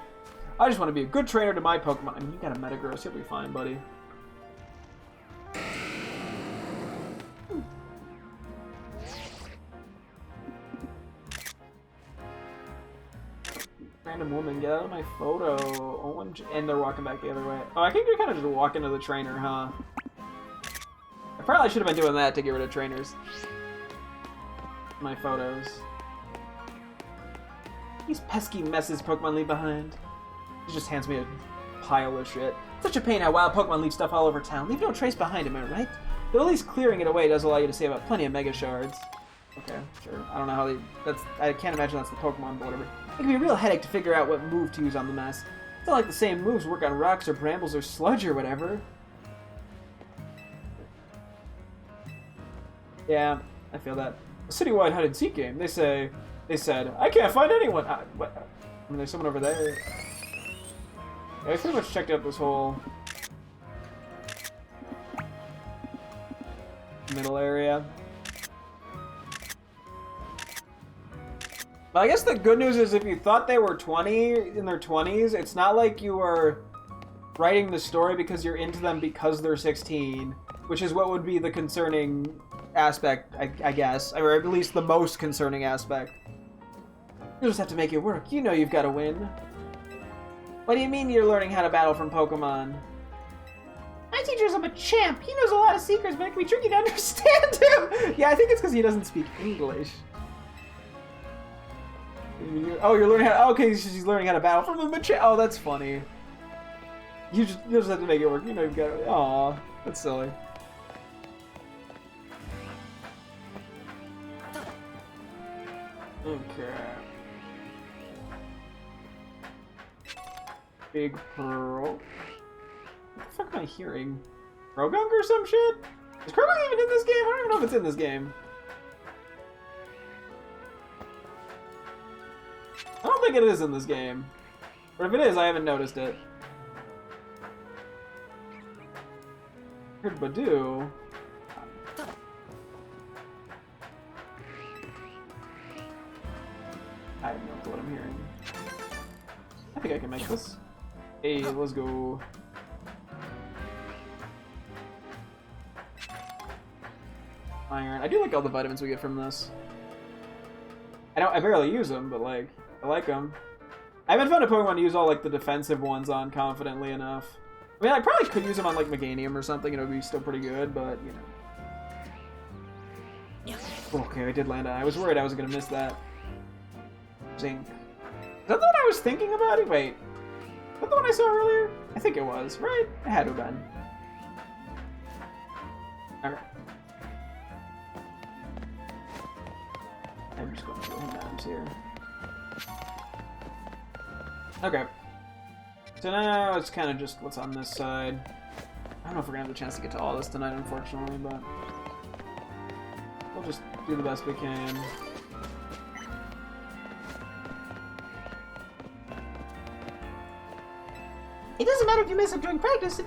I just want to be a good trainer to my Pokemon. I mean, you got a Metagross, you'll be fine, buddy. Random woman, get out of my photo. OMG. And they're walking back the other way. Oh, I think you're kind of just walking to the trainer, huh? I probably should have been doing that to get rid of trainers. My photos. These pesky messes Pokemon leave behind. He just hands me a pile of shit. Such a pain how wild Pokemon leave stuff all over town. Leave no trace behind, am I right? But at least clearing it away does allow you to save up plenty of Mega Shards. Okay, sure. I don't know how they... I can't imagine that's the Pokemon, but whatever. It can be a real headache to figure out what move to use on the mess. It's not like the same moves work on rocks or brambles or sludge or whatever. Yeah, I feel that. A citywide hide-and-seek game. They said, I can't find anyone. What? I mean, there's someone over there. Yeah, I pretty much checked out this whole middle area. But I guess the good news is if you thought they were 20 in their 20s, it's not like you are writing the story because you're into them because they're 16, which is what would be the concerning aspect, I guess, or at least the most concerning aspect. You'll just have to make it work. You know you've got to win. What do you mean you're learning how to battle from Pokemon? My teacher's a champ. He knows a lot of secrets, but it can be tricky to understand him. Yeah, I think it's because he doesn't speak English. Oh, you're learning how to... Okay, she's learning how to battle from a champ. Oh, that's funny. You'll just have to make it work. You know you've got to... Aw, that's silly. Okay. Big Pearl. What the fuck am I hearing? Rogunk or some shit? Is Rogunk even in this game? I don't even know if it's in this game. I don't think it is in this game. But if it is, I haven't noticed it. Heard Badoo. I have no clue what I'm hearing. I think I can make this. Hey, let's go. Iron. I do like all the vitamins we get from this. I barely use them, but like, I like them. I haven't found a Pokemon to use all like the defensive ones on confidently enough. I mean, I probably could use them on like Meganium or something, and it would be still pretty good, but you know. Okay, I did land on. I was worried I was gonna miss that. Zinc. Is that the one I was thinking about? Wait. Is that the one I saw earlier? I think it was, right? It had to have been. Okay. I'm just going to hit items here. Okay. So now it's kind of just what's on this side. I don't know if we're going to have a chance to get to all this tonight, unfortunately, but we'll just do the best we can. It doesn't matter if you mess up during practice.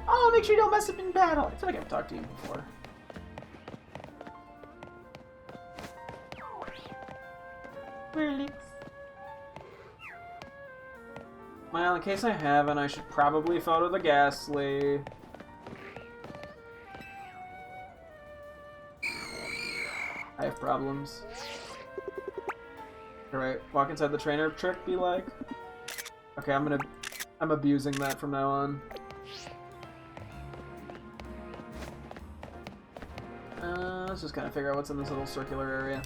Oh, make sure you don't mess up in battle. I feel like I've talked to you before. Really? Well, in case I haven't, I should probably photo the Ghastly. I have problems. Alright, walk inside the trainer trick, be like. Okay, I'm abusing that from now on. Let's just kind of figure out what's in this little circular area.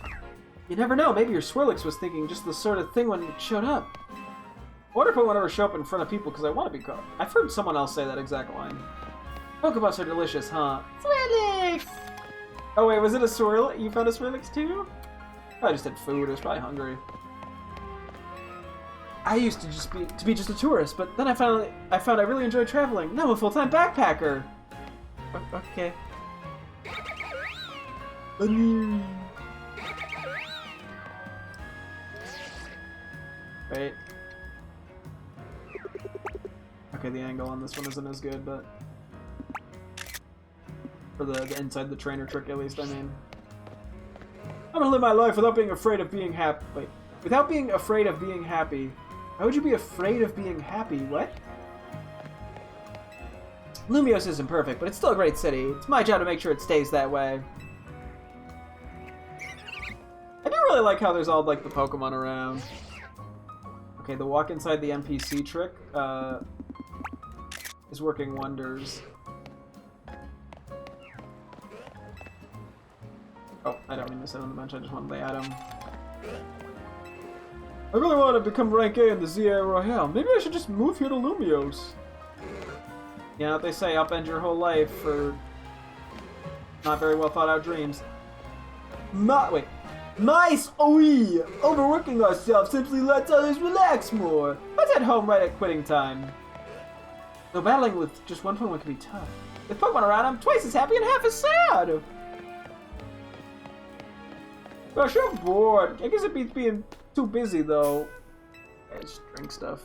You never know, maybe your Swirlix was thinking just the sort of thing when it showed up. I wonder if I won't ever show up in front of people because I want to be caught. I've heard someone else say that exact line. Pokeballs are delicious, huh? Swirlix! Oh wait, was it a Swirlix? You found a Swirlix too? I just had food, I was probably hungry. I used to be just a tourist, but then I found I really enjoyed traveling. Now I'm a full-time backpacker. Okay. Wait. Okay, the angle on this one isn't as good, but for the inside the trainer trick, at least. I mean, I'm gonna live my life without being afraid of being happy. Wait, without being afraid of being happy. Why would you be afraid of being happy? What? Lumiose isn't perfect, but it's still a great city. It's my job to make sure it stays that way. I do really like how there's all, like, the Pokemon around. Okay, the walk inside the NPC trick, is working wonders. Oh, I don't mean to sit on the bench, I just want the item. I really want to become rank A in the ZA Royale. Maybe I should just move here to Lumiose. You know what they say, upend your whole life for not very well thought out dreams. Wait. Nice! Oui! Overworking ourselves simply lets others relax more. Let's head home right at quitting time. Though battling with just one Pokemon can be tough. With Pokemon around, I'm twice as happy and half as sad! Gosh, I'm bored. I guess it beats being too busy, though. I just drink stuff.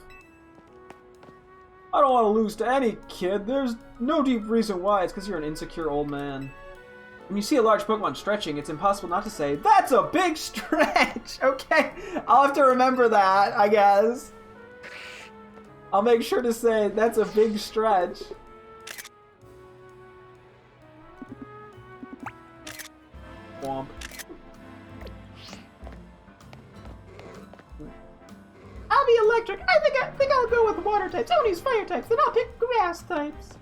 I don't want to lose to any kid. There's no deep reason why. It's because you're an insecure old man. When you see a large Pokemon stretching, it's impossible not to say, "That's a big stretch!" Okay, I'll have to remember that, I guess. I'll make sure to say, "That's a big stretch." Womp. I'll be electric. I think I'll go with water types. I'll use fire types, then I'll pick grass types.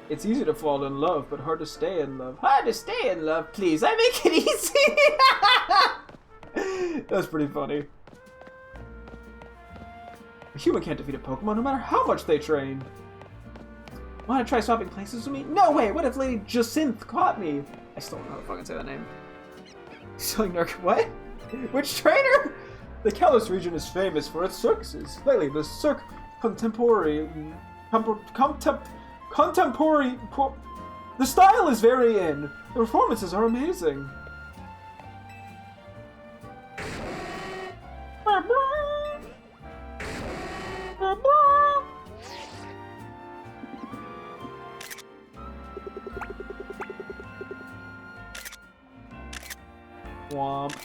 It's easy to fall in love, but hard to stay in love. Hard to stay in love, please. I make it easy. That's pretty funny. A human can't defeat a Pokemon no matter how much they train. Want to try swapping places with me? No way! What if Lady Jacinthe caught me? I still don't know how to fucking say that name. Selling narc. What? Which trainer? The Kalos region is famous for its circuses. Lately, the Cirque Contemporary. The style is very in. The performances are amazing. Womp.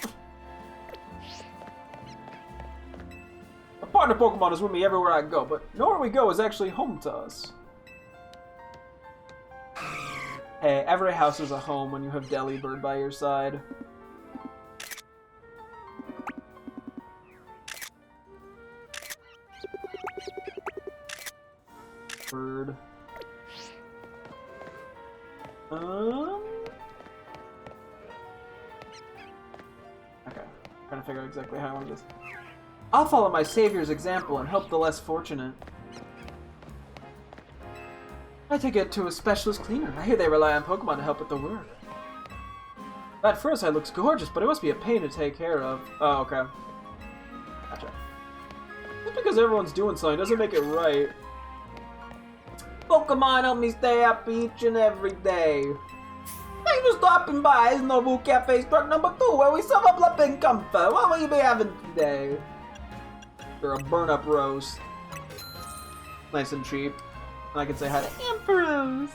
A partner Pokemon is with me everywhere I go, but nowhere we go is actually home to us. Hey, every house is a home when you have Delibird by your side. Bird. Okay. Trying to figure out exactly how I want this. I'll follow my savior's example and help the less fortunate. I take it to a specialist cleaner. I hear they rely on Pokemon to help with the work. At first sight looks gorgeous, but it must be a pain to take care of. Oh, okay. Gotcha. Just because everyone's doing something doesn't make it right. Pokemon help me stay happy each and every day. Thanks for stopping by Nobu Cafe's truck number 2, where we sum up love and comfort. What will you be having today? Or a burn-up roast. Nice and cheap. And I can say hi to Ampharos.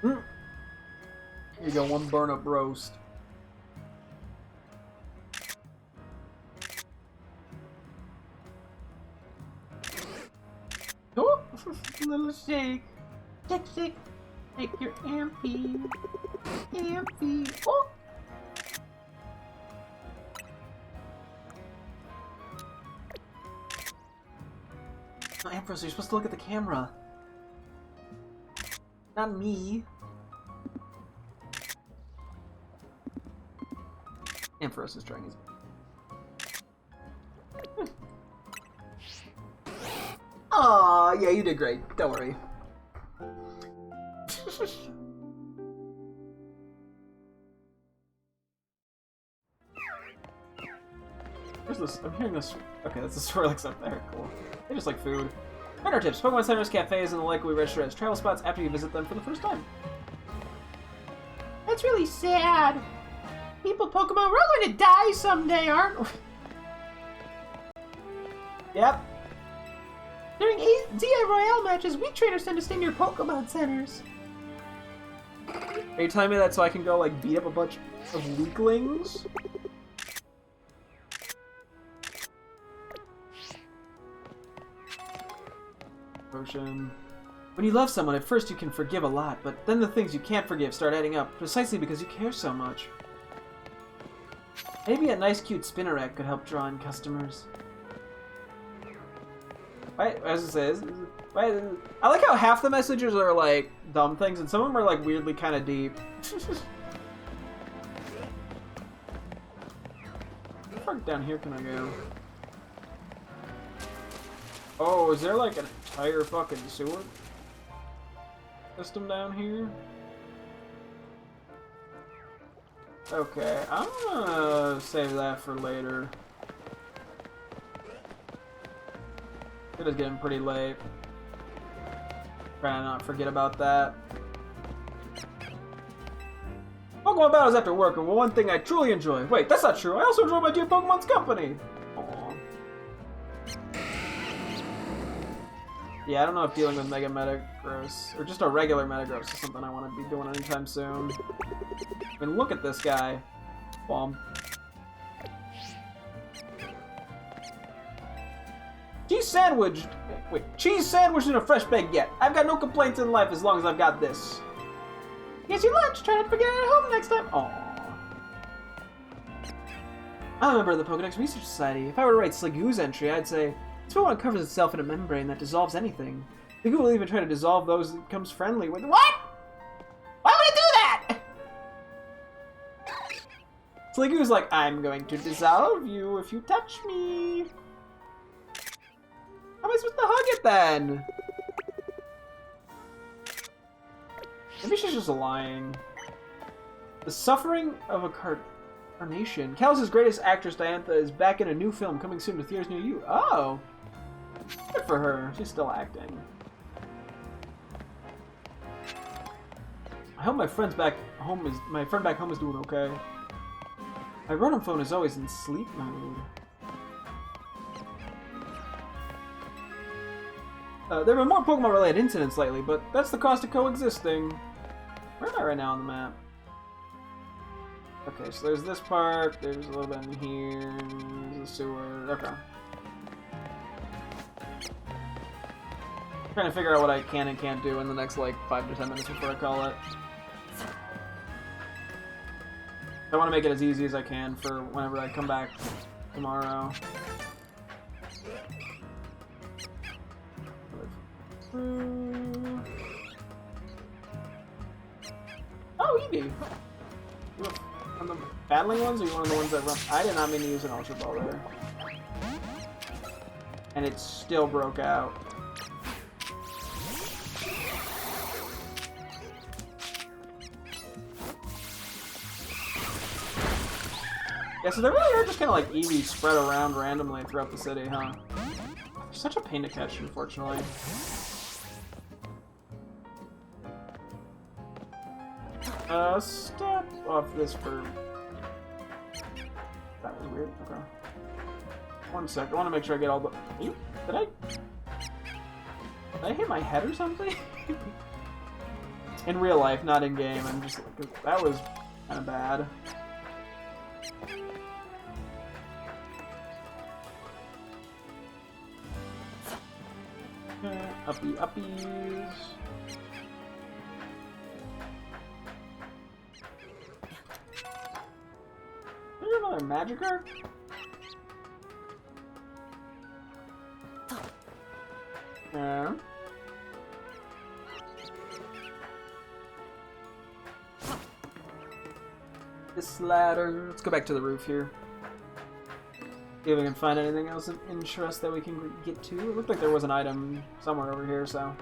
Here you go, one burn-up roast. Oh, little shake. Shake, shake. Take your Ampy. Ampy. Oh. No, Ampharos, you're supposed to look at the camera. Not me. Ampharos is trying his best. Aw, yeah, you did great. Don't worry. Where's this? I'm hearing this. Okay, that's the Swirlix up there. Cool. They just like food. Vendor tips. Pokemon centers, cafes, and the like we register as travel spots after you visit them for the first time. That's really sad. People, Pokemon, we're all going to die someday, aren't we? Yep. During ZI Royale matches, weak trainers tend to stay near Pokemon centers. Are you telling me that so I can go, like, beat up a bunch of weaklings? Potion. When you love someone, at first you can forgive a lot, but then the things you can't forgive start adding up, precisely because you care so much. Maybe a nice, cute Spinnerack could help draw in customers. As it says, I like how half the messages are like dumb things, and some of them are like weirdly kind of deep. How far down here can I go? Oh, is there like an entire fucking sewer system down here? Okay, I'm gonna save that for later. It is getting pretty late. Trying to not forget about that. Pokemon battles after work are one thing I truly enjoy. Wait, that's not true. I also enjoy my dear Pokemon's company. Aww. Yeah, I don't know if dealing with Mega Metagross, or just a regular Metagross is something I want to be doing anytime soon. I mean, look at this guy. Bomb. Cheese sandwich! Wait, cheese sandwich and a fresh baguette. I've got no complaints in life as long as I've got this. Here's your lunch. Try not to forget it at home next time. Aww. I'm a member of the Pokédex Research Society. If I were to write Sligoo's entry, I'd say, this Pokemon covers itself in a membrane that dissolves anything. Sligoo will even try to dissolve those it becomes friendly with. What? Why would it do that? Sligoo's like, I'm going to dissolve you if you touch me. How am I supposed to hug it then? Maybe she's just lying. The suffering of a carnation. Kalos' greatest actress, Diantha, is back in a new film coming soon to theaters near you. Oh! Good for her. She's still acting. I hope my friend back home is doing okay. My Rotom phone is always in sleep mode. There have been more Pokemon-related incidents lately, but that's the cost of coexisting. Where am I right now on the map? Okay, so there's this park, there's a little bit in here, there's a sewer, okay. I'm trying to figure out what I can and can't do in the next, like, 5 to 10 minutes before I call it. I want to make it as easy as I can for whenever I come back tomorrow. Oh, Eevee! On the battling ones, or you one of the ones that run? I did not mean to use an Ultra Ball there. And it still broke out. Yeah, so they really are just kind of like Eevee spread around randomly throughout the city, huh? They're such a pain to catch, unfortunately. Step off this for... That was weird, okay. 1 sec, I want to make sure I get all the... Did I hit my head or something? In real life, not in game, I'm just like... That was kind of bad. Uppy uppies. Is there another Magikarp? Yeah. This ladder. Let's go back to the roof here. See if we can find anything else of interest that we can get to. It looked like there was an item somewhere over here, so.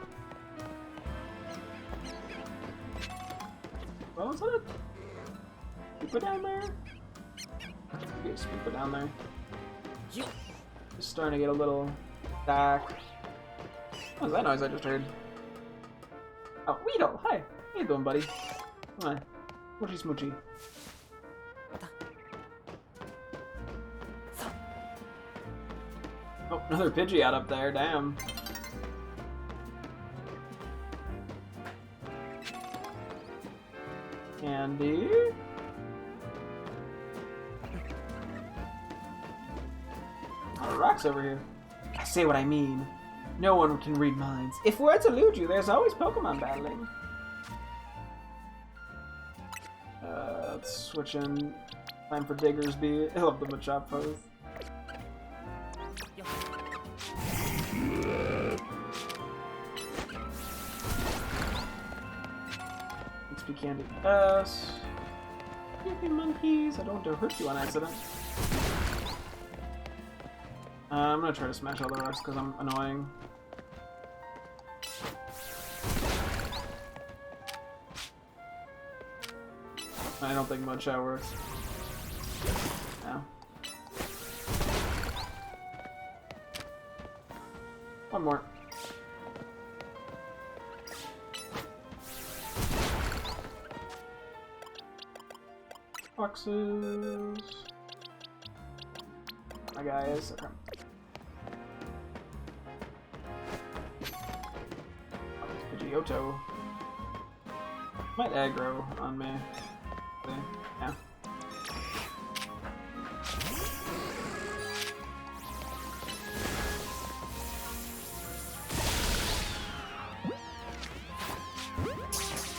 Well, is that a Spoopa down there? Get a Spoopa down there. Just starting to get a little back. What was that noise I just heard? Oh, Weedle! Hi! How you doing, buddy? Hi. Smoochy smoochy. Oh, another Pidgeot up there, damn. Candy? Oh, rocks over here. I say what I mean. No one can read minds. If words elude you, there's always Pokemon battling. Let's switch in. Time for Diggersby. I love the Machop pose. XP Candy S. Yippee monkeys! I don't want to hurt you on accident. I'm gonna try to smash all the rocks because I'm annoying. I don't think Mudshot works. No. One more. Boxes. My guy is okay. Kyoto. Might aggro on me. Yeah.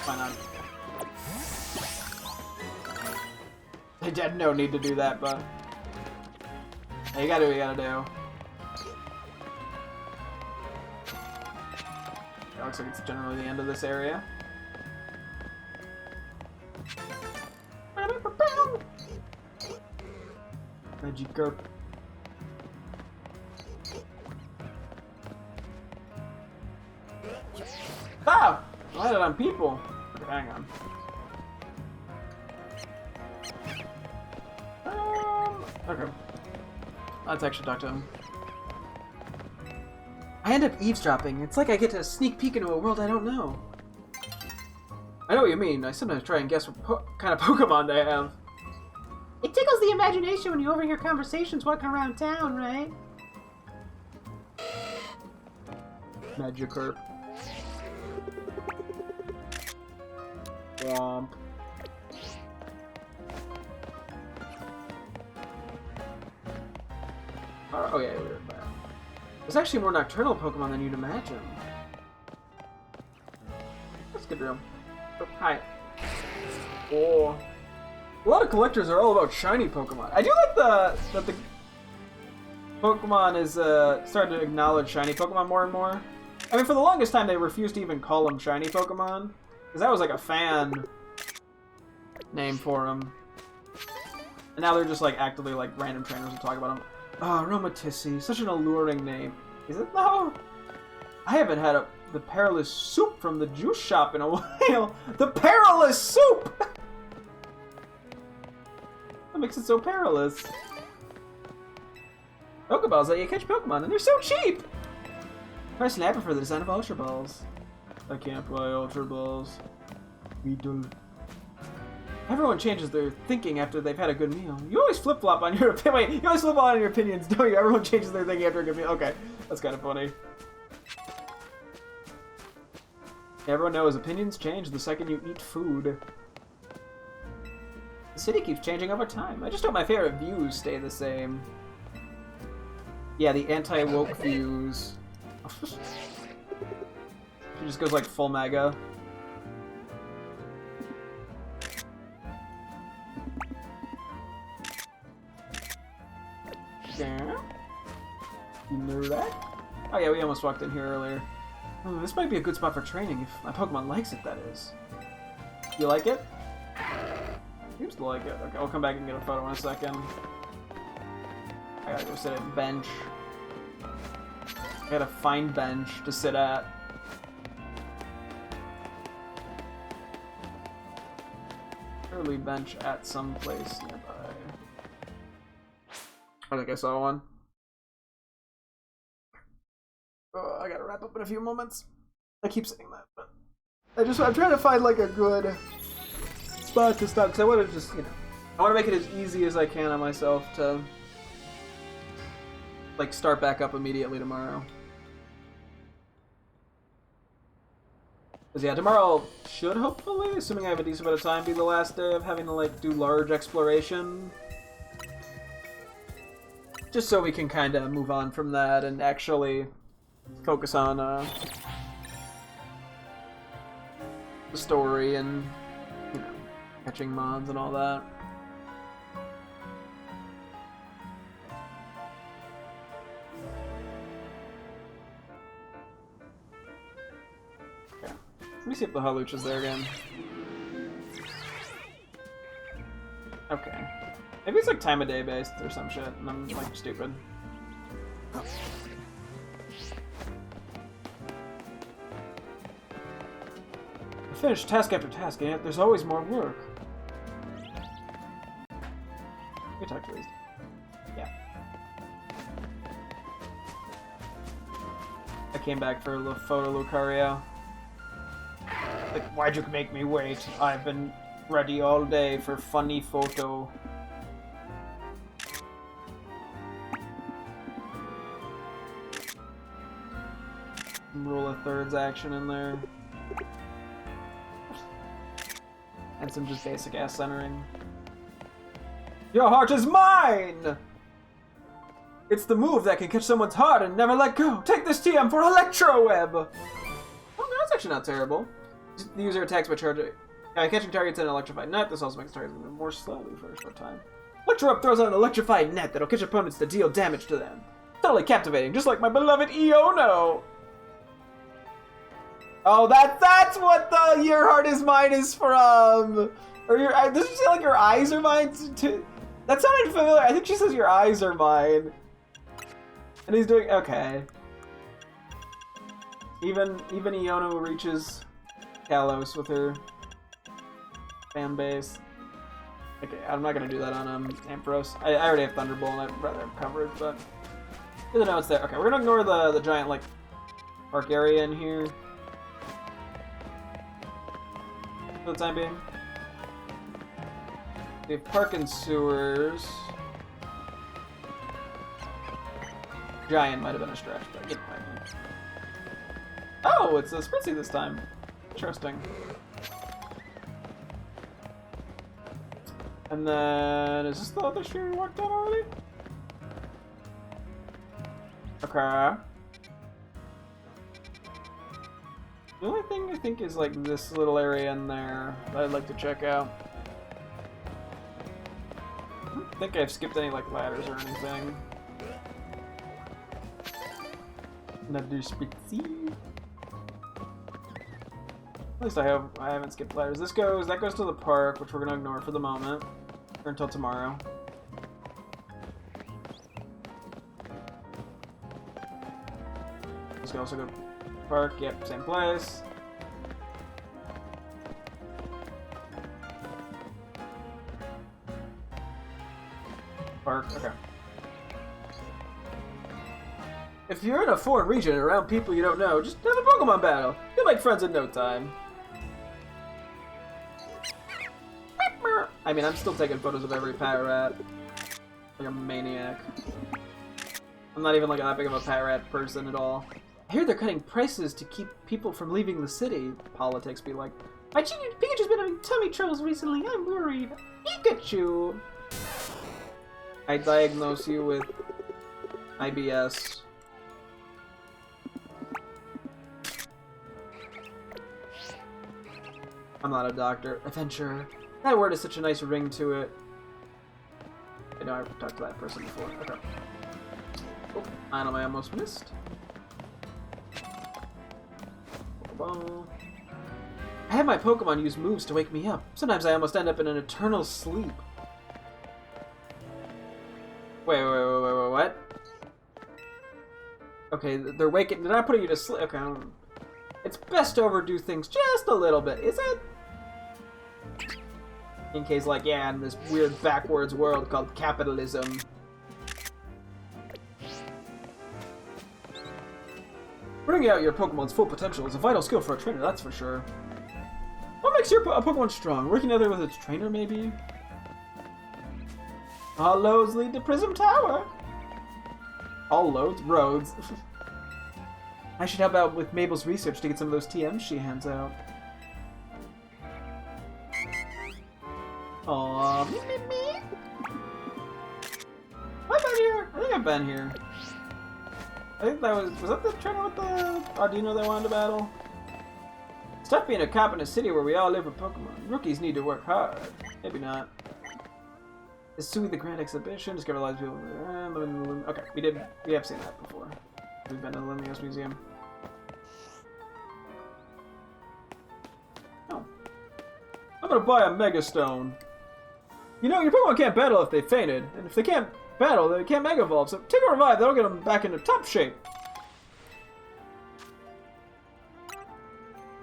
Why not? I had no need to do that, but hey, you gotta do what you gotta do. It looks like it's generally the end of this area. Magikarp. Ah! Landed on people. Okay, hang on. Okay. Let's actually talk to him. I end up eavesdropping. It's like I get to sneak peek into a world I don't know. I know what you mean. I sometimes try and guess what kind of Pokemon they have. It tickles the imagination when you overhear conversations walking around town, right? Magikarp. Womp. Oh yeah, we were bad. There's actually more nocturnal Pokemon than you'd imagine. That's good real. Oh, hi. Oh. A lot of collectors are all about shiny Pokemon. I do like that the Pokemon is starting to acknowledge shiny Pokemon more and more. I mean, for the longest time, they refused to even call them shiny Pokemon. Because that was like a fan name for them. And now they're just like actively like random trainers will talk about them. Oh, Romatisi, such an alluring name. Is it though? I haven't had the Perilous Soup from the juice shop in a while. The Perilous Soup! What makes it so perilous? Pokeballs let you catch Pokemon, and they're so cheap! Press Snapper for the design of Ultra Balls. I can't play Ultra Balls. Weedle. Everyone changes their thinking after they've had a good meal. You always flip-flop on your opinion. Wait, you always flip-flop on your opinions, don't you? Everyone changes their thinking after a good meal. Okay, that's kind of funny. Everyone knows opinions change the second you eat food. The city keeps changing over time. I just hope my favorite views stay the same. Yeah, the anti-woke views. She just goes like full mega. Yeah. You know that? Oh yeah, we almost walked in here earlier. Oh, this might be a good spot for training if my Pokemon likes it, that is. You like it? Seems to like it. Okay, I'll come back and get a photo in a second. I gotta go sit at bench. I gotta find bench to sit at. Early bench at some place nearby. I think I saw one. Oh, I gotta wrap up in a few moments. I keep saying that, but I'm trying to find like a good spot to stop because I want to just, I want to make it as easy as I can on myself to like start back up immediately tomorrow. Because yeah, tomorrow should hopefully, assuming I have a decent bit of time, be the last day of having to like do large exploration. Just so we can kind of move on from that and actually focus on the story and, catching mons and all that. Okay. Let me see if the Hawluch is there again. Okay. Maybe it's like time of day based or some shit, and I'm like stupid. I finished task after task, and yet there's always more work. We talked to these. Yeah. I came back for a little photo, Lucario. Like, why'd you make me wait? I've been ready all day for funny photo. Rule of thirds action in there. and some just basic ass centering. Your heart is mine! It's the move that can catch someone's heart and never let go. Take this TM for Electro Web! Oh, no, that's actually not terrible. The user attacks by catching targets in an electrified net. This also makes targets move more slowly for a short time. Electro Web throws out an electrified net that'll catch opponents to deal damage to them. Totally captivating, just like my beloved Iono! Oh, that's what the Your Heart is Mine is from! Or does she say like your eyes are mine too? That sounded familiar. I think she says your eyes are mine. And he's doing okay. Even Iono reaches Kalos with her fan base. Okay, I'm not gonna do that on Ampharos. I already have Thunderbolt and I'd rather have coverage, but good to know it's there. Okay, we're gonna ignore the giant like park area in here for the time being. We have park and sewers. Giant might have been a stretch, but you know what I mean. Oh, it's a Spritzy this time. Interesting. And then, is this the other stream we worked on already? Okay. The only thing I think is like this little area in there that I'd like to check out. I don't think I've skipped any like ladders or anything. Another Spritzy. At least I haven't skipped ladders. That goes to the park, which we're gonna ignore for the moment. Or until tomorrow. This can also go park, yep, same place. Park, okay. If you're in a foreign region around people you don't know, just have a Pokemon battle. You'll make friends in no time. I mean, I'm still taking photos of every Pyrat. Like a maniac. I'm not even like that big of a Pyrat person at all. I hear they're cutting prices to keep people from leaving the city. Politics be like, my Pikachu's been having tummy troubles recently. I'm worried. Pikachu! I diagnose you with IBS. I'm not a doctor. Adventurer. That word has such a nice ring to it. I know I've talked to that person before. Okay. Oh, item I almost missed. I have my Pokemon use moves to wake me up. Sometimes I almost end up in an eternal sleep. Wait, what? Okay, they're waking. They're not putting you to sleep. Okay. It's best to overdo things just a little bit, is it? In case, like, yeah, in this weird backwards world called capitalism. Bringing out your Pokemon's full potential is a vital skill for a trainer, that's for sure. What makes your Pokemon strong? Working together with its trainer, maybe? All roads lead to Prism Tower! All roads? Roads. I should help out with Mabel's research to get some of those TMs she hands out. Aww, me. I've been here. I think I've been here. I think that was that the trainer with the Audino that wanted to battle? It's tough being a cop in a city where we all live with Pokemon. Rookies need to work hard. Maybe not. Is Sui the Grand Exhibition? Discover lives people. Okay, we have seen that before. We've been to the Lumiose Museum. Oh. I'm gonna buy a Mega Stone. You know, your Pokemon can't battle if they fainted, and if they can't battle, they can't Mega Evolve, so take a revive, that'll get them back into top shape.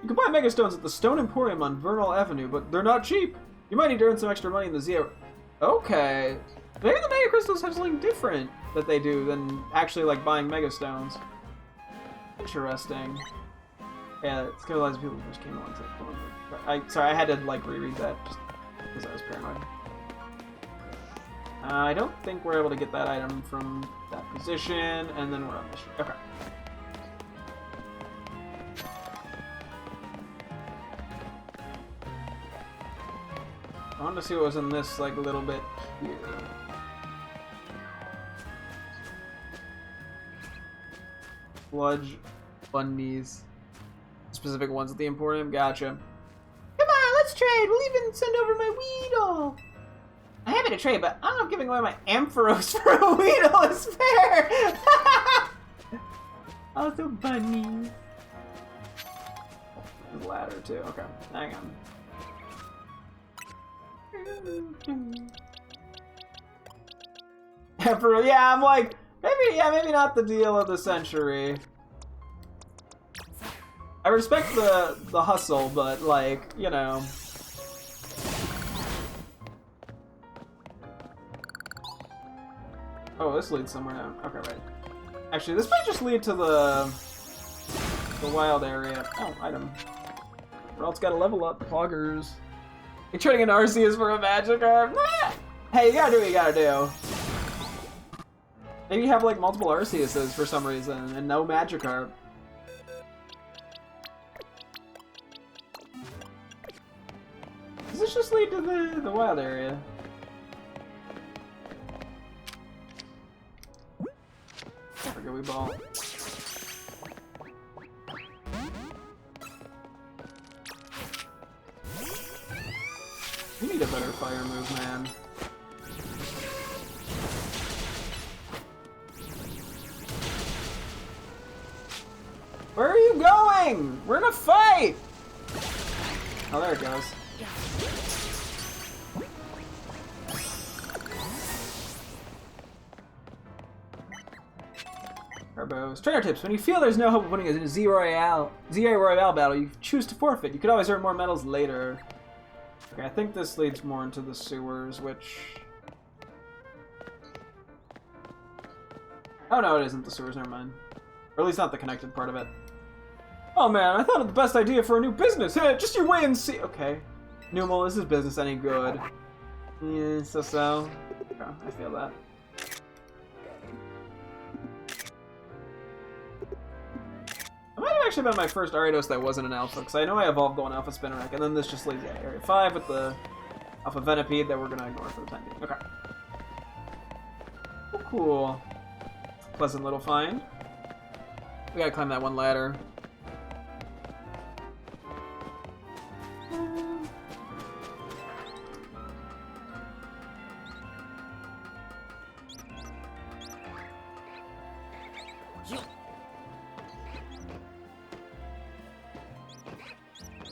You can buy Mega Stones at the Stone Emporium on Vernal Avenue, but they're not cheap. You might need to earn some extra money in the ZA. Okay. Maybe the Mega Crystals have something different that they do than actually, like, buying Mega Stones. Interesting. Yeah, it's kind of like people just came along. Sorry, I had to, like, reread that just because I was paranoid. I don't think we're able to get that item from that position, and then we're on the street. Okay. wanted to see what was in this, like, little bit here. Sludge bunnies. Specific ones at the Emporium. Gotcha. Come on, let's trade. We'll even send over my Weedle. I'm happy to trade, but I don't know if giving away my Ampharos for a Weedle is fair. Also bunnies. There's a ladder too. Okay, hang on. Ampharos, yeah, I'm like, maybe not the deal of the century. I respect the hustle, but like, you know. Oh, this leads somewhere now. Okay, right. Actually, this might just lead to the wild area. Oh, item. Or else gotta level up. Poggers. You're trading an Arceus for a Magikarp? Nah! Hey, you gotta do what you gotta do. Maybe you have like multiple Arceuses for some reason and no Magikarp. Does this just lead to the wild area? Forget we ball. You need a better fire move, man. Where are you going? We're in a fight! Oh, there it goes. Turbos. Trainer tips. When you feel there's no hope of winning a Z Royale battle, you choose to forfeit. You could always earn more medals later. Okay, I think this leads more into the sewers, which... Oh no, it isn't the sewers, never mind. Or at least not the connected part of it. Oh man, I thought of the best idea for a new business. Hey, just you wait and see. Okay. Numal, is this business any good? Yeah, so. Okay, I feel that. It might have actually been my first Ariados that wasn't an Alpha, because I know I evolved on Alpha Spinarak, and then this just leaves Area 5 with the Alpha Venipede that we're going to ignore for the time being. Okay. Oh, cool. Pleasant little find. We gotta climb that one ladder.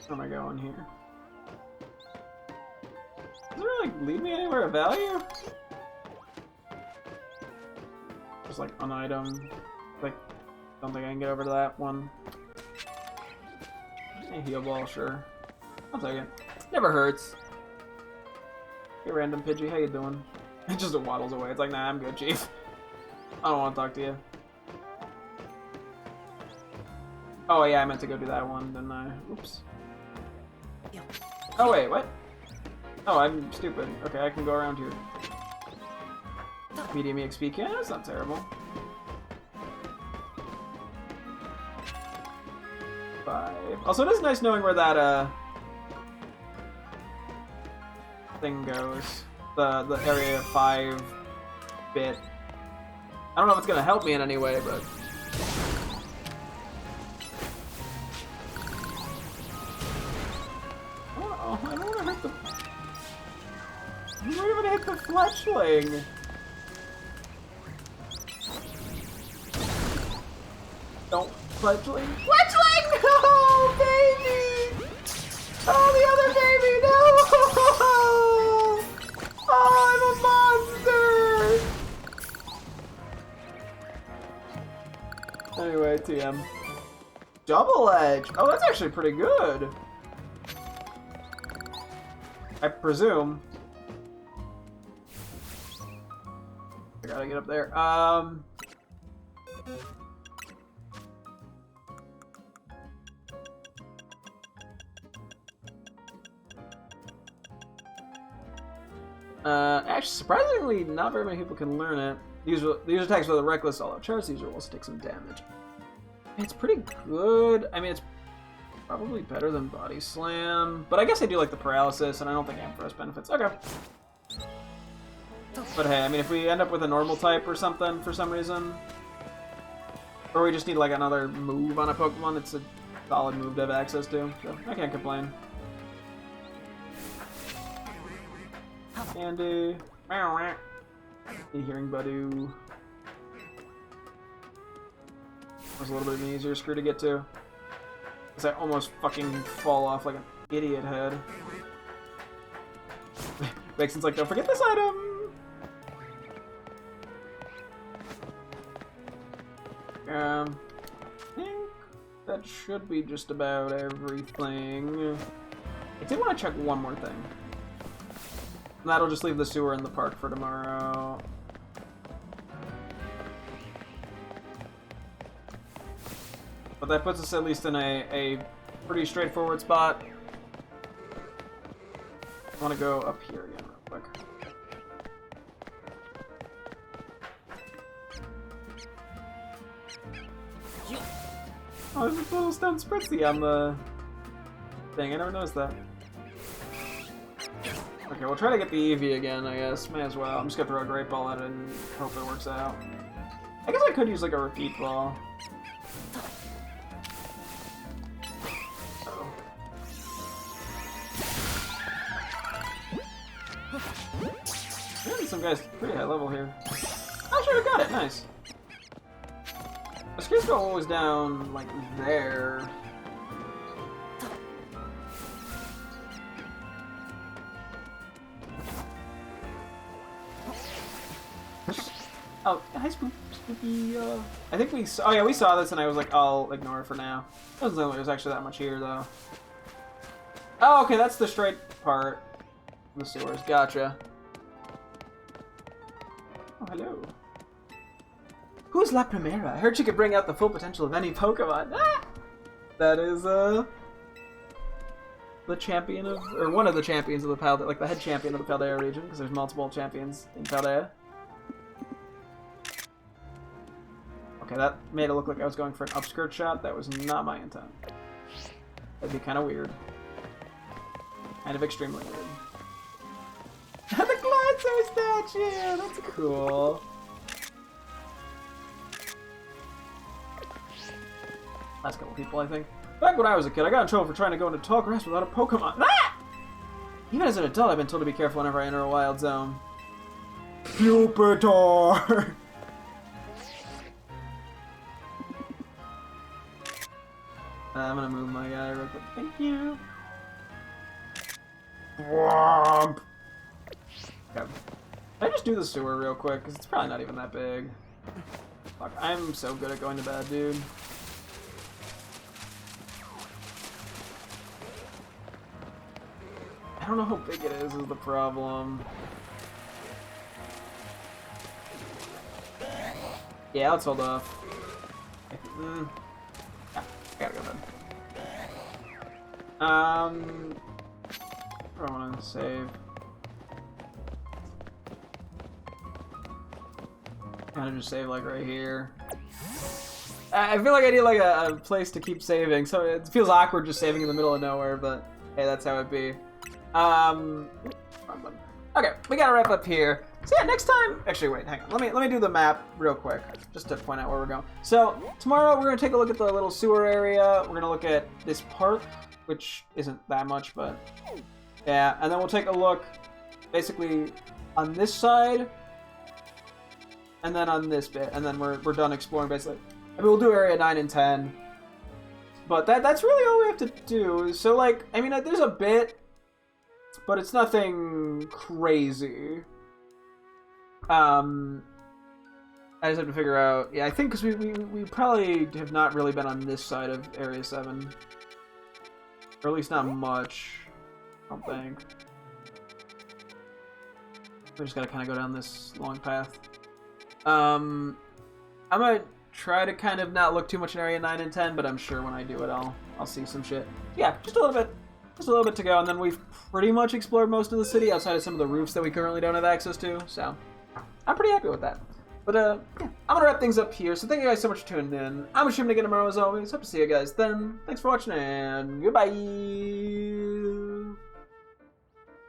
Where am I going here? Does it really lead me anywhere of value? Just like an item. Like, don't think I can get over to that one. A heal ball, sure. I'll take it. Never hurts. Hey, random Pidgey, how you doing? It just waddles away. It's like, nah, I'm good, Chief. I don't want to talk to you. Oh yeah, I meant to go do that one, didn't I? Oops. Oh wait, what? Oh, I'm stupid. Okay, I can go around here. Medium EXP, yeah, that's not terrible. 5. Also, it is nice knowing where that thing goes. The area 5 bit. I don't know if it's gonna help me in any way, but. I don't want to hit the... I'm not even hit the fletchling! Don't... Fletchling? Fletchling! No, baby! Oh, the other baby! No! Oh, I'm a monster! Anyway, TM. Double Edge! Oh, that's actually pretty good! I presume. I gotta get up there. Actually, surprisingly, not very many people can learn it. The user attacks with a reckless all-out charge. The user will also take some damage. It's pretty good. I mean, it's Probably better than Body Slam. But I guess I do like the Paralysis, and I don't think Ampharos benefits. Okay. But hey, I mean, if we end up with a normal type or something for some reason, or we just need like another move on a Pokemon, it's a solid move to have access to, so I can't complain. Andy. Hearing Badoo. Was a little bit of an easier screw to get to. Because I almost fucking fall off like an idiot head. Vixen's like, don't forget this item! I think that should be just about everything. I did want to check one more thing. And that'll just leave the sewer in the park for tomorrow. But that puts us at least in a pretty straightforward spot. I want to go up here again real quick. Oh, there's a little stone spritzy on the thing. I never noticed that. Okay, we'll try to get the Eevee again, I guess. May as well. I'm just gonna throw a Great Ball at it and hope it works out. I guess I could use like a Repeat Ball. Some guy's pretty high level here. I should have got it. Nice. The Screech Ball was down like there. Oh, hi, Spooky. I think we saw. Oh yeah, we saw this, and I was like, I'll ignore it for now. It doesn't look like there's actually that much here, though. Oh, okay, that's the straight part. The sewers. Gotcha. Oh, hello. Who's La Primera? I heard she could bring out the full potential of any Pokemon. Ah! That is, the champion of, or one of the champions of the Paldea, like the head champion of the Paldea region, because there's multiple champions in Paldea. Okay, that made it look like I was going for an upskirt shot. That was not my intent. That'd be kind of weird. Kind of extremely weird. The Gladstone statue! That's cool. Last couple people, I think. Back when I was a kid, I got in trouble for trying to go into tall grass without a Pokemon. Ah! Even as an adult, I've been told to be careful whenever I enter a wild zone. Jupiter! I'm gonna move my guy real quick. Thank you. Womp! Okay. I just do the sewer real quick, because it's probably not even that big. Fuck, I'm so good at going to bed, dude. I don't know how big it is the problem. Yeah, let's hold off. Yeah, I gotta go then. I want to save. Kind of just save like right here. I feel like I need like a place to keep saving, so it feels awkward just saving in the middle of nowhere, but hey, that's how it be. Okay, we gotta wrap up here. So yeah, next time. Actually, wait, hang on. Let me do the map real quick, just to point out where we're going. So tomorrow we're gonna take a look at the little sewer area. We're gonna look at this park, which isn't that much, but yeah. And then we'll take a look, basically, on this side, and then on this bit, and then we're done exploring basically. I mean, we'll do area 9 and 10, but that's really all we have to do. So like, I mean, there's a bit, but it's nothing crazy. I just have to figure out. Yeah, I think because we probably have not really been on this side of area 7, or at least not much. I don't think. We just gotta kind of go down this long path. I'm gonna try to kind of not look too much in area 9 and 10, but I'm sure when I do it, I'll see some shit. Yeah, just a little bit to go, and then we've pretty much explored most of the city outside of some of the roofs that we currently don't have access to. So I'm pretty happy with that. But yeah. I'm gonna wrap things up here, so thank you guys so much for tuning in. I'm assuming to get tomorrow as always. Hope to see you guys then. Thanks for watching, and goodbye!